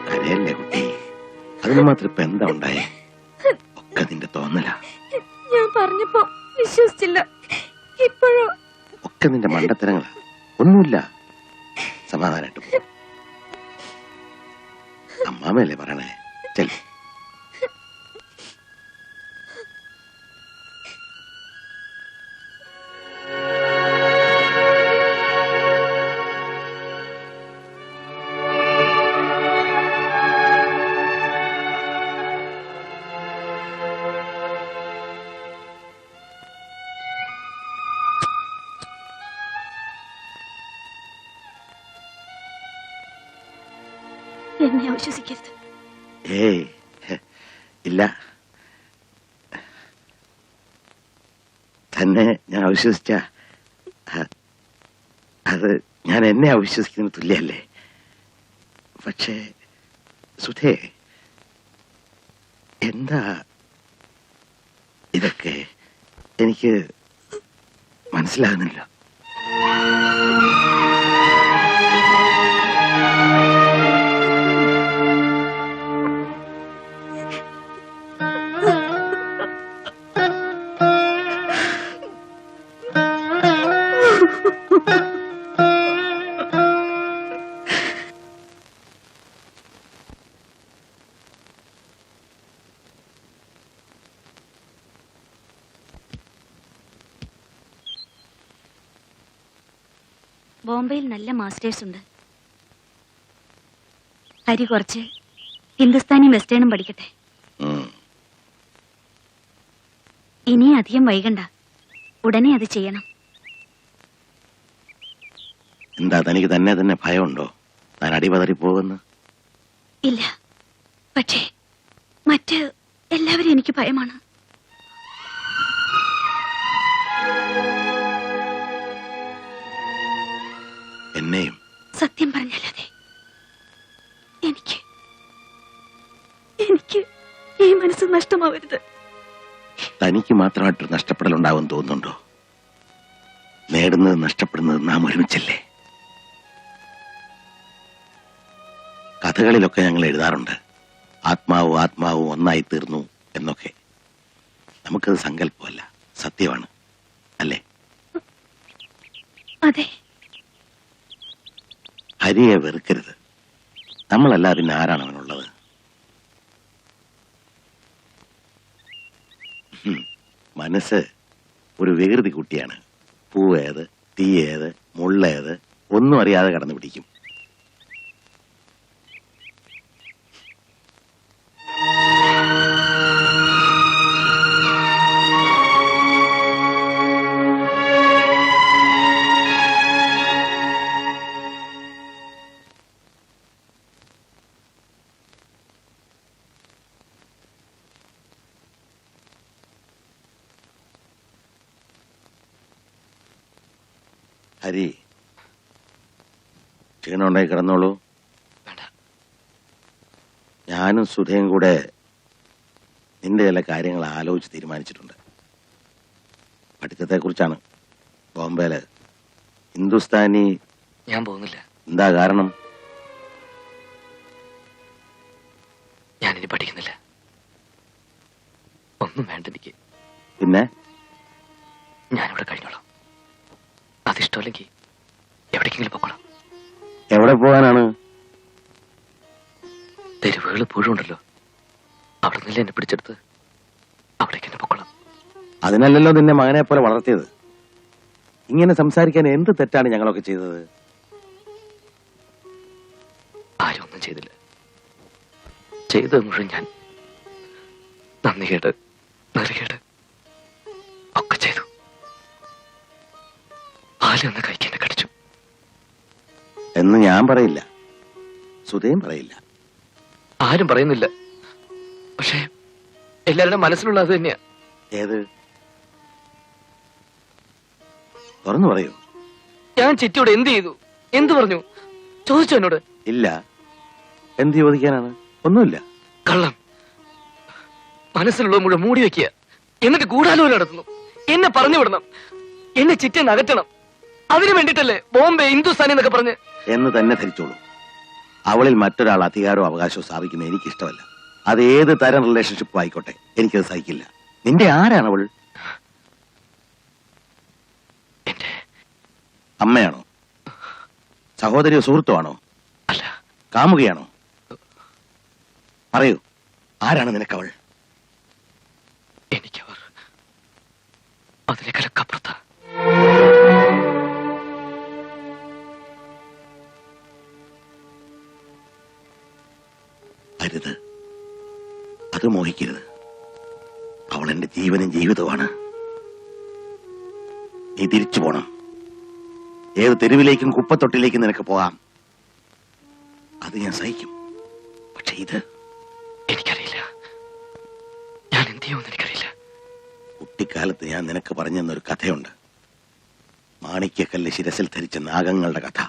കരയല്ലേ കുട്ടി, അതിന് മാത്രം ഇപ്പൊ എന്താ ഉണ്ടായേ? ഒക്കെ നിന്റെ തോന്നലാ. ഞാൻ പറഞ്ഞപ്പോ വിശ്വസിച്ചില്ല. ഇപ്പോഴോ? ഒക്കെ നിന്റെ മണ്ടത്തരങ്ങളാ. ഒന്നുമില്ല, സമാധാനായിട്ട് പോ. അമ്മാമയല്ലേ പറയണേ, ചെല്ലു. എന്നെ അവിശ്വസിക്കരുത്. ഏയ് ഇല്ല, തന്നെ ഞാൻ അവിശ്വസിച്ച അത് ഞാൻ എന്നെ അവിശ്വസിക്കുന്ന തുല്യല്ലേ. പക്ഷേ സുധേ, എന്താ ഇതൊക്കെ? എനിക്ക് മനസ്സിലാകുന്നില്ല. ബോംബെയിൽ നല്ല മാസ്റ്റേഴ്സ് ഉണ്ട്. ഹരി കുറച്ച് ഹിന്ദുസ്ഥാനിയും വെസ്റ്റേണും പഠിക്കട്ടെ. ഇനി അധികം വൈകണ്ട, ഉടനെ അത് ചെയ്യണം. എന്താ തനിക്ക് തന്നെ ഭയമുണ്ടോ? താൻ അടിപതറി പോകുന്നു? ഇല്ല, പക്ഷേ മറ്റ് എല്ലാവരും എനിക്ക് ഭയമാണ്. എന്നെയും? സത്യം പറഞ്ഞല്ലാതെ എനിക്ക് എനിക്ക് ഈ മനസ്സ് നഷ്ടമാവരുത്. തനിക്ക് മാത്രമായിട്ടൊരു നഷ്ടപ്പെടലുണ്ടാവും തോന്നുന്നുണ്ടോ? നേടുന്നത് നഷ്ടപ്പെടുന്നത് നാം ഒരുമിച്ചല്ലേ. കഥകളിലൊക്കെ ഞങ്ങൾ എഴുതാറുണ്ട്, ആത്മാവും ഒന്നായി തീർന്നു എന്നൊക്കെ. നമുക്കത് സങ്കല്പമല്ല, സത്യമാണ് അല്ലേ? അതെ. ഹരിയെ വെറുക്കരുത്. നമ്മളല്ല പിന്നെ ആരാണ് അവനുള്ളത്? മനസ്സ് ഒരു വികൃതി കുട്ടിയാണ്. പൂവേത്, തീയേത്, മുള്ളേത് ഒന്നും അറിയാതെ കടന്നു പിടിക്കും. ഹരി, ക്ഷീണമുണ്ടായി കിടന്നോളൂ. ഞാനും സുധയും കൂടെ നിന്റെ ചില കാര്യങ്ങൾ ആലോചിച്ച് തീരുമാനിച്ചിട്ടുണ്ട്. പഠിത്തത്തെ കുറിച്ചാണ്. ബോംബെയില് ഹിന്ദുസ്ഥാനി. ഞാൻ പോകുന്നില്ല. എന്താ കാരണം? ഞാനിനി പഠിക്കുന്നില്ല. ഒന്നും വേണ്ട എനിക്ക്. പിന്നെ ഞാനിവിടെ കഴിഞ്ഞോളാം. അതിഷ്ടമല്ലെങ്കിൽ എവിടേക്കെങ്കിലും പോകണം. എവിടെ പോകാനാണ്? തെരുവുകൾ എപ്പോഴും ഉണ്ടല്ലോ, അവിടെ നിന്നല്ലേ എന്നെ പിടിച്ചെടുത്ത്. അവിടേക്ക് എന്നെ പൊക്കണം. അതിനല്ലല്ലോ നിന്നെ മകനെ പോലെ വളർത്തിയത്. ഇങ്ങനെ സംസാരിക്കാൻ എന്ത് തെറ്റാണ് ഞങ്ങളൊക്കെ ചെയ്തത്? ആരും ഒന്നും ചെയ്തില്ല. ചെയ്തത് മുഴുവൻ ഞാൻ നന്ദികേട്, നെറികേട് ഒക്കെ ചെയ്തു. ആരും ഒന്ന് കൈക്ക് എന്നെ കടിച്ചു എന്ന് ഞാൻ പറയില്ല, സുധയും പറയില്ല. ആരും പറയുന്നില്ല. പക്ഷേ എല്ലാവരുടെ മനസ്സിലുള്ള അത് തന്നെയാ. ഏത്? തുറന്നു പറയൂ. ഞാൻ ചിറ്റിയോട് എന്ത് ചെയ്തു, എന്ത് പറഞ്ഞു ചോദിച്ചു എന്നോട്? ഇല്ല. എന്ത് ചോദിക്കാനാണ്? ഒന്നുമില്ല. കള്ളം. മനസ്സിലുള്ള മുഴുവൻ മൂടി വെക്കുക, എന്നിട്ട് ഗൂഢാലോചന നടത്തുന്നു. എന്നെ പറഞ്ഞു വിടണം, എന്നെ ചിറ്റെന്ന് അകറ്റണം. അതിനു വേണ്ടിട്ടല്ലേ ബോംബെ ഹിന്ദുസ്ഥാനി എന്നൊക്കെ പറഞ്ഞ്. എന്ന് തന്നെ ധരിച്ചോളൂ. അവളിൽ മറ്റൊരാൾ അധികാരവും അവകാശവും സ്ഥാപിക്കുന്നത് എനിക്കിഷ്ടമല്ല. അത് ഏത് തരം റിലേഷൻഷിപ്പും ആയിക്കോട്ടെ, എനിക്കത് സഹിക്കില്ല. നിന്റെ ആരാണ് അവൾ? എന്റെ അമ്മയാണോ? സഹോദരിയോ സുഹൃത്തോ ആണോ? അല്ല. കാമുകയാണോ? പറയൂ, ആരാണ് നിനക്കവൾ? എനിക്കവർ അതിനേക്കാളൊക്കെ അപ്പുറത്താ. അരുത്, അത് മോഹിക്കരുത്. അവൾ എന്റെ ജീവനും ജീവിതവുമാണ്. നീ തിരിച്ചു പോണം. ഏത് തെരുവിലേക്കും കുപ്പത്തൊട്ടിലേക്കും നിനക്ക് പോകാം. അത് ഞാൻ സഹിക്കും. പക്ഷെ ഇത് എനിക്കറിയില്ല. ഞാൻ എന്ത് ചെയ്യുമെന്ന് എനിക്കറിയില്ല. കുട്ടിക്കാലത്ത് ഞാൻ നിനക്ക് പറഞ്ഞു തന്നൊരു കഥയുണ്ട്. മാണിക്യക്കല്ല് ശിരസിൽ ധരിച്ച നാഗങ്ങളുടെ കഥ.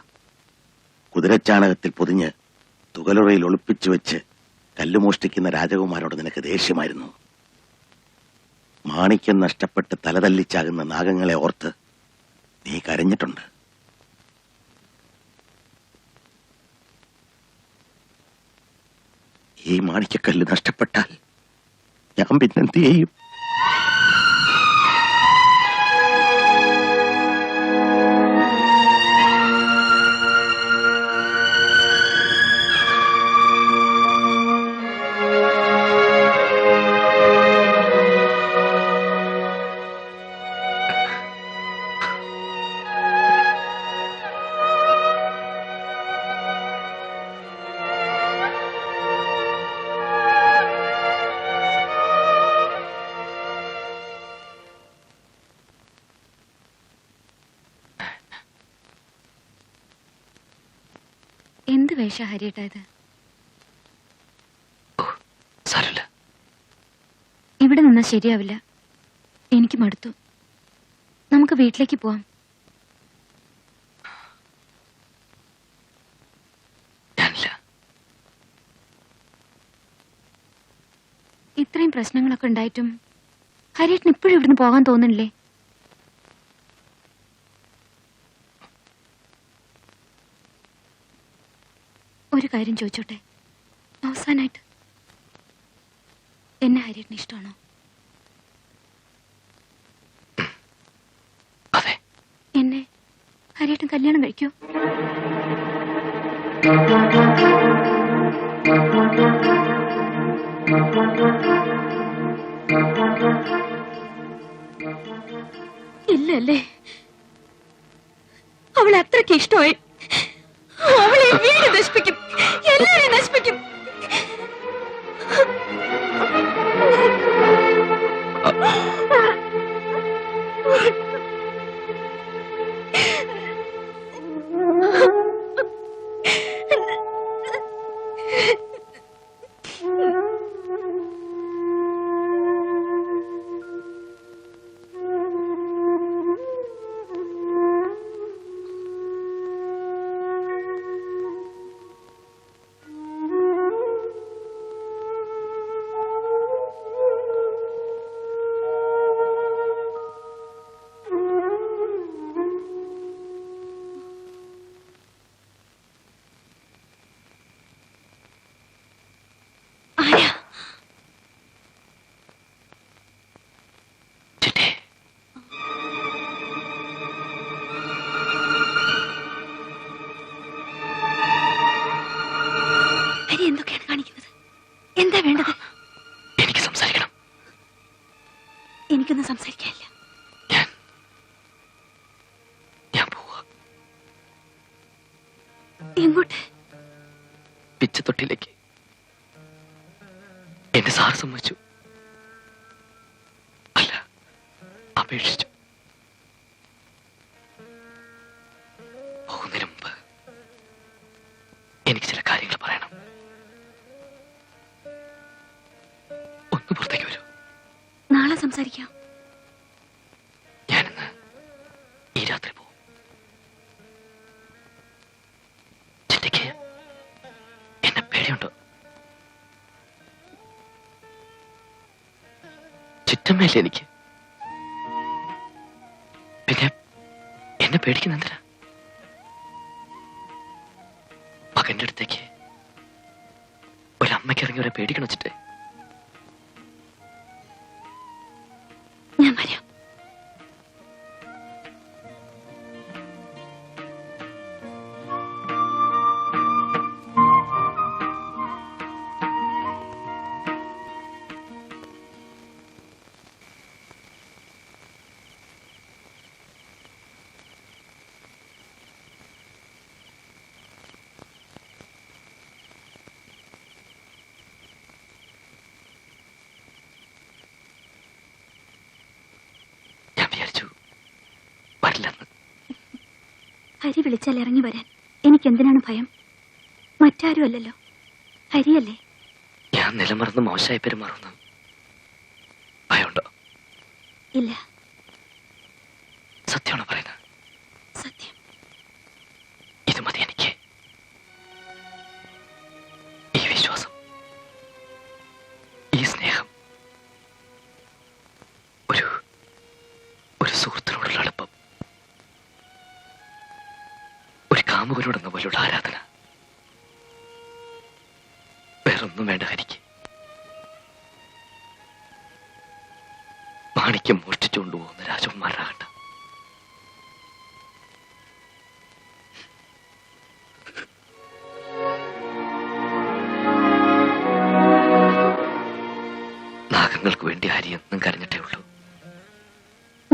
കുതിരച്ചാണകത്തിൽ പൊതിഞ്ഞ് തുകലുറയിൽ ഒളിപ്പിച്ചു വെച്ച് കല്ലുമോഷ്ടിക്കുന്ന രാജകുമാരോട് നിനക്ക് ദേഷ്യമായിരുന്നു. മാണിക്യം നഷ്ടപ്പെട്ട് തലതല്ലിച്ചാകുന്ന നാഗങ്ങളെ ഓർത്ത് നീ കരഞ്ഞിട്ടുണ്ട്. ഈ മാണിക്യക്കല്ല് നഷ്ടപ്പെട്ടാൽ ഞാൻ പിന്നെന്ത് ചെയ്യും? എന്ത് വേഷ ഹരിയേട്ടാ ഇത്? സാരമില്ല. ഇവിടെ നിന്നാ ശരിയാവില്ല. എനിക്ക് മടുത്തു. നമുക്ക് വീട്ടിലേക്ക് പോവാം. ഞാനില്ല. ഇത്രയും പ്രശ്നങ്ങളൊക്കെ ഉണ്ടായിട്ടും ഹരിയേട്ടന് ഇപ്പോഴും ഇവിടുന്ന് പോകാൻ തോന്നുന്നില്ലേ? ഒരു കാര്യം ചോദിച്ചോട്ടെ, അവസാനായിട്ട്, എന്നെ ഹരിയേട്ടന് ഇഷ്ടമാണോ? അതെ. എന്നെ ഹരിയേട്ടൻ കല്യാണം കഴിക്കോ? ഇല്ലല്ലേ, അവളെ അത്രയ്ക്ക് ഇഷ്ടമായി. അവളെ വീട് നശിപ്പിക്കും, എല്ലാരെയും നശിപ്പിക്കും. എന്തൊക്കെയാണ് കാണിക്കുന്നത്? എന്താ വേണ്ടത്? എനിക്ക് സംസാരിക്കണം. എനിക്കൊന്നും സംസാരിക്കാനില്ല. ഞാൻ പോവാ. എങ്ങോട്ട്? പിച്ചത്തൊട്ടിലേക്ക്. എന്റെ സാറ് സമ്മതിച്ചു. അല്ല, അപേക്ഷിച്ചു. പോകുന്നതിന് മുമ്പ് എനിക്ക് ചില കാര്യങ്ങൾ പറയണം. ഒന്ന് പുറത്തേക്ക് വരൂ. നാളെ സംസാരിക്കാം. ഞാനിന്ന് ഈ രാത്രി പോവും. ചിറ്റയ്ക്ക് എന്നെ പേടിയുണ്ടോ? ചിറ്റമ്മയല്ലേ എനിക്ക്? പിന്നെ എന്നെ പേടിക്കുന്ന എന്തിനാ? മകന്റെ അടുത്തേക്ക് ഒരമ്മയ്ക്ക് ഇറങ്ങിയവരെ പേടിക്കണം ചിറ്റേ. ഞാൻ വരാം. ഹരി വിളിച്ചാൽ ഇറങ്ങി വരാൻ എനിക്കെന്തിനാണ് ഭയം? മറ്റാരും അല്ലല്ലോ, ഹരിയല്ലേ. ഞാൻ നിലമറന്ന് മോശമായി പെരുമാറുന്നു. ഭയമുണ്ടോ? ഇല്ല. സത്യമാണോ പറയുന്നത്? സത്യം. ഇത് മതി എനിക്ക്. ഈ വിശ്വാസം, ഈ സ്നേഹം, ഒരു സുഹൃത്തിനോടുള്ള അടുപ്പം, ഒരു കാമുകനോടെന്ന പോലുള്ള ആരാധന. വേറൊന്നും വേണ്ട ഹരിക്ക്. മാണിക്യം മോഷ്ടിച്ചു കൊണ്ടുപോകുന്ന രാജകുമാരനാകണ്ട. നാഗങ്ങൾക്ക് വേണ്ടി ഹരി എന്നും കരഞ്ഞിട്ടേ ഉള്ളൂ.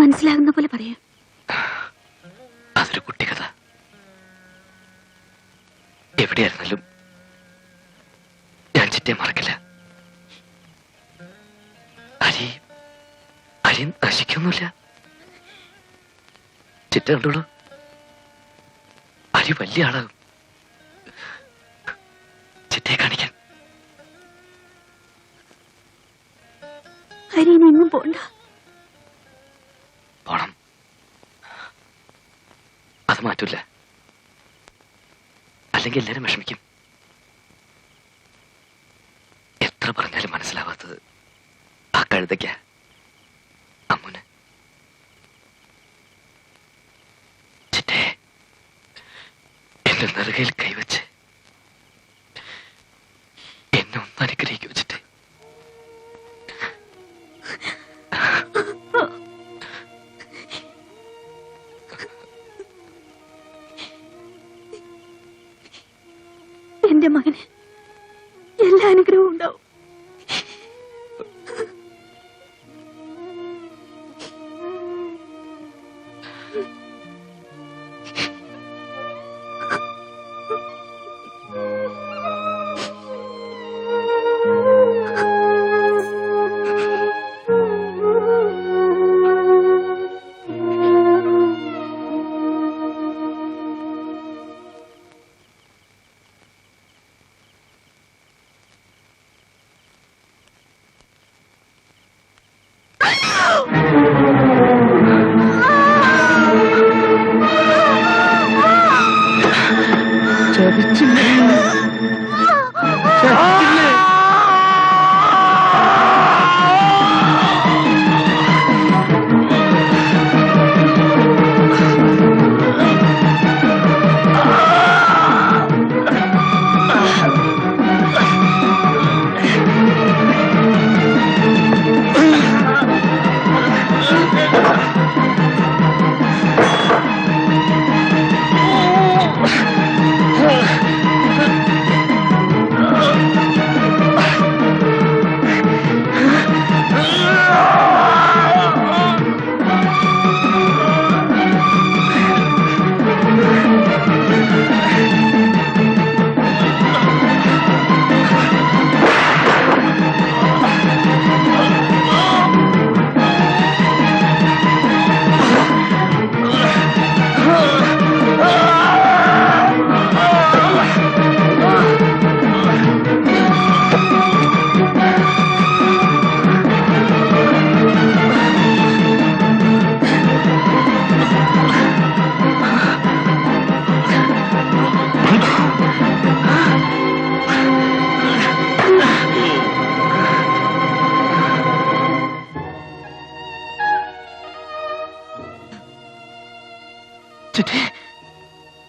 മനസ്സിലാകുന്ന പോലെ പറയാം. അതൊരു കുട്ടിക്കഥ. എവിടെയായിരുന്നാലും ഞാൻ ചിറ്റയെ മറക്കില്ല. ഹരി നശിക്കൊന്നുമില്ല. ചിറ്റ കണ്ടോളൂ, ഹരി വലിയ ആളാകും. ചിറ്റയെ കാണിക്കാൻ. ഹരി എങ്ങും പോണ്ട. പോണം. അത് മാറ്റൂല. അല്ലെങ്കിൽ എല്ലാരും വിഷമിക്കും. എത്ര പറഞ്ഞാലും മനസ്സിലാവാത്തത് ആ കഴുതയ്ക്ക. അമ്മുന് ചിറ്റേ എന്റെ നെറുകയിൽ കൈവച്ച് എന്നെ ഒന്ന് അനുഗ്രഹിക്കൂ ചിറ്റേ. എന്റെ മകന് അനുഗ്രഹവും ഉണ്ടാവും.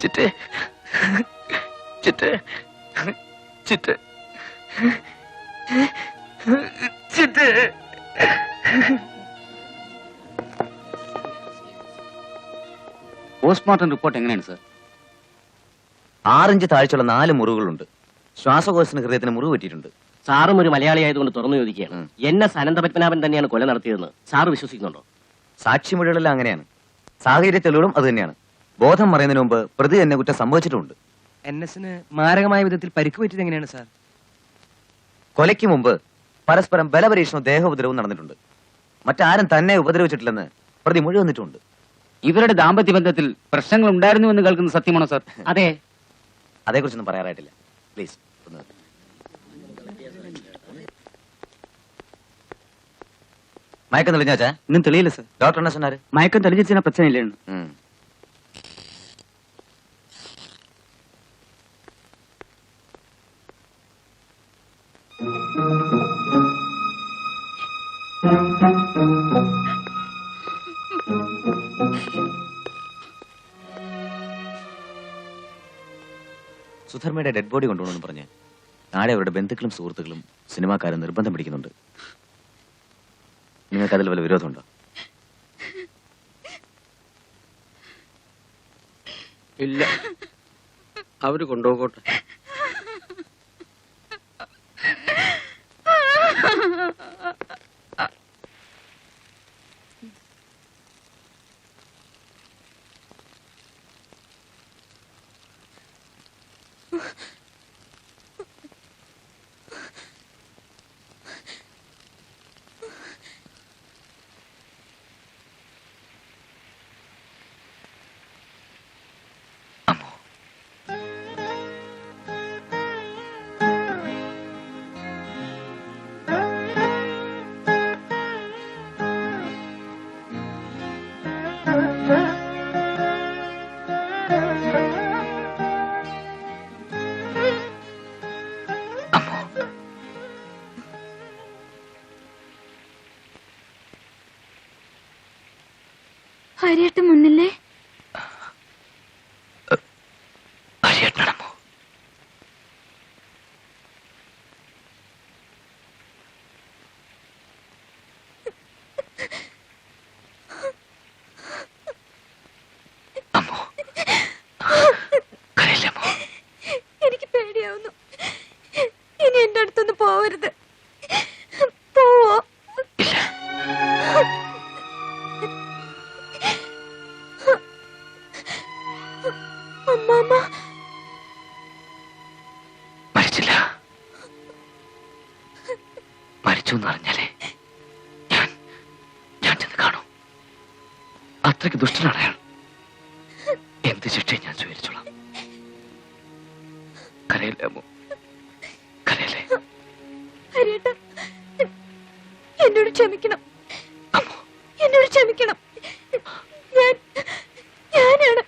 ചിറ്റേ ചിറ്റേ ചിറ്റേ ചിറ്റേ പോസ്റ്റ്മോർട്ടം റിപ്പോർട്ട് എങ്ങനെയാണ് സർ? 6 ഇഞ്ച് താഴ്ചയുള്ള 4 മുറിവുകളുണ്ട്. ശ്വാസകോശത്തിന് ഹൃദയത്തിന് മുറിവ് പറ്റിയിട്ടുണ്ട്. സാറും ഒരു മലയാളി ആയതുകൊണ്ട് തുറന്നു ചോദിക്കുകയാണ്, NS അനന്തപത്മനാഭൻ തന്നെയാണ് കൊല നടത്തിയതെന്ന് സാറ് വിശ്വസിക്കുന്നുണ്ടോ? സാക്ഷിമൊഴികളെല്ലാം അങ്ങനെയാണ്. സാഹചര്യ തെളിവുകളും അത് തന്നെയാണ്. ബോധം മറയുന്നതിന് മുമ്പ് പ്രതി തന്നെ കുറ്റം സംഭവിച്ചിട്ടുമുണ്ട്. NSന് മാരകമായ വിധത്തിൽ പരിക്ക് പറ്റിയത് എങ്ങനെയാണ് സാർ? കൊലയ്ക്ക് മുമ്പ് പരസ്പരം ബലപരീക്ഷണവും ദേഹോപദ്രവവും നടന്നിട്ടുണ്ട്. മറ്റാരും തന്നെ ഉപദ്രവിച്ചിട്ടില്ലെന്ന് പ്രതി മൊഴി വന്നിട്ടുണ്ട്. ഇവരുടെ ദാമ്പത്യ ബന്ധത്തിൽ പ്രശ്നങ്ങൾ ഉണ്ടായിരുന്നുവെന്ന് കേൾക്കുന്ന സത്യമാണോ സർ? അതെ. അതേക്കുറിച്ചൊന്നും പറയാറായിട്ടില്ല. പ്ലീസ് ഒന്ന് മയക്കം തെളിഞ്ഞാച്ചാ? ഇന്നും തെളിയില്ല സർ. ഡോക്ടർ என்ன சொன்னாரு? മയക്കം തെളിഞ്ഞിരുന്ന പ്രശ്നം ഇല്ലേന്ന്. സുധർമ്മയുടെ ഡെഡ് ബോഡി കൊണ്ടുപോകണമെന്ന് പറഞ്ഞ് നാളെ അവരുടെ ബന്ധുക്കളും സുഹൃത്തുക്കളും സിനിമാക്കാരും നിർബന്ധം പിടിക്കുന്നുണ്ട്. നിങ്ങൾക്ക് അതിൽ വല്ല വിരോധമുണ്ടോ? ഇല്ല, അവര് കൊണ്ടുപോകട്ടെ. അമ്മാമ്മ മരിച്ചില്ല. മരിച്ചു എന്ന് അറിഞ്ഞാലേ ഞാൻ ചെന്ന് കാണും. അത്രയ്ക്ക് ദുഷ്ടനാണ് അയാൾ. എന്ത് ശിക്ഷയും ഞാൻ സ്വീകരിച്ചോളാം. കരയല്ലേ അമ്മു, കരയല്ലേ. എന്നോട് ക്ഷമിക്കണം, എന്നോട് ക്ഷമിക്കണം. ഞാനാണ്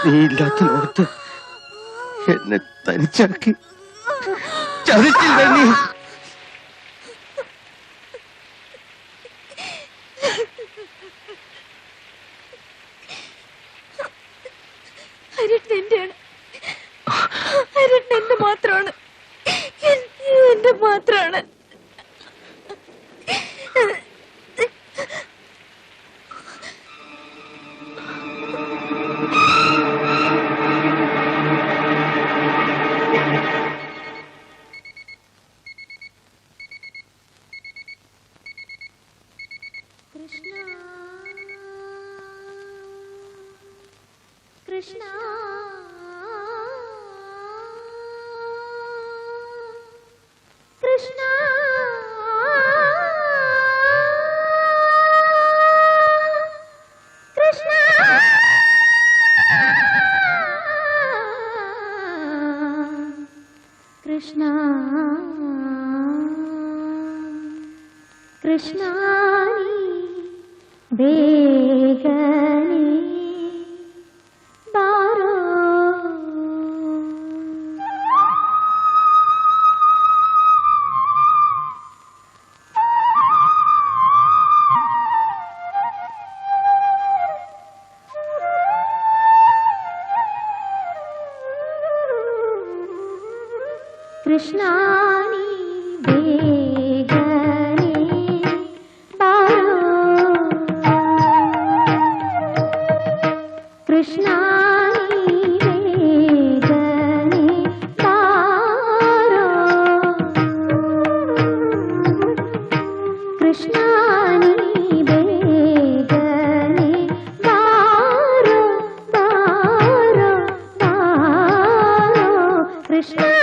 നീയില്ലാത്ത ലോകത്ത് എന്നെ തനിച്ചാക്കി ചതിച്ചില്ല നീ. എന്റെയാണ്, എന്റെ മാത്രമാണ്, എന്റെ മാത്രമാണ്. കൃഷ്ണ കൃഷ്ണ കൃഷ്ണ കൃഷ്ണ കൃഷ്ണ വേഗനേ കൃഷ്ണാനി വേഗനേ ബാരോ കൃഷ്ണാനി വേഗനേ ബാരോ കൃഷ്ണാനി വേഗനേ ബാരോ ബാരോ ബാരോ കൃഷ്ണ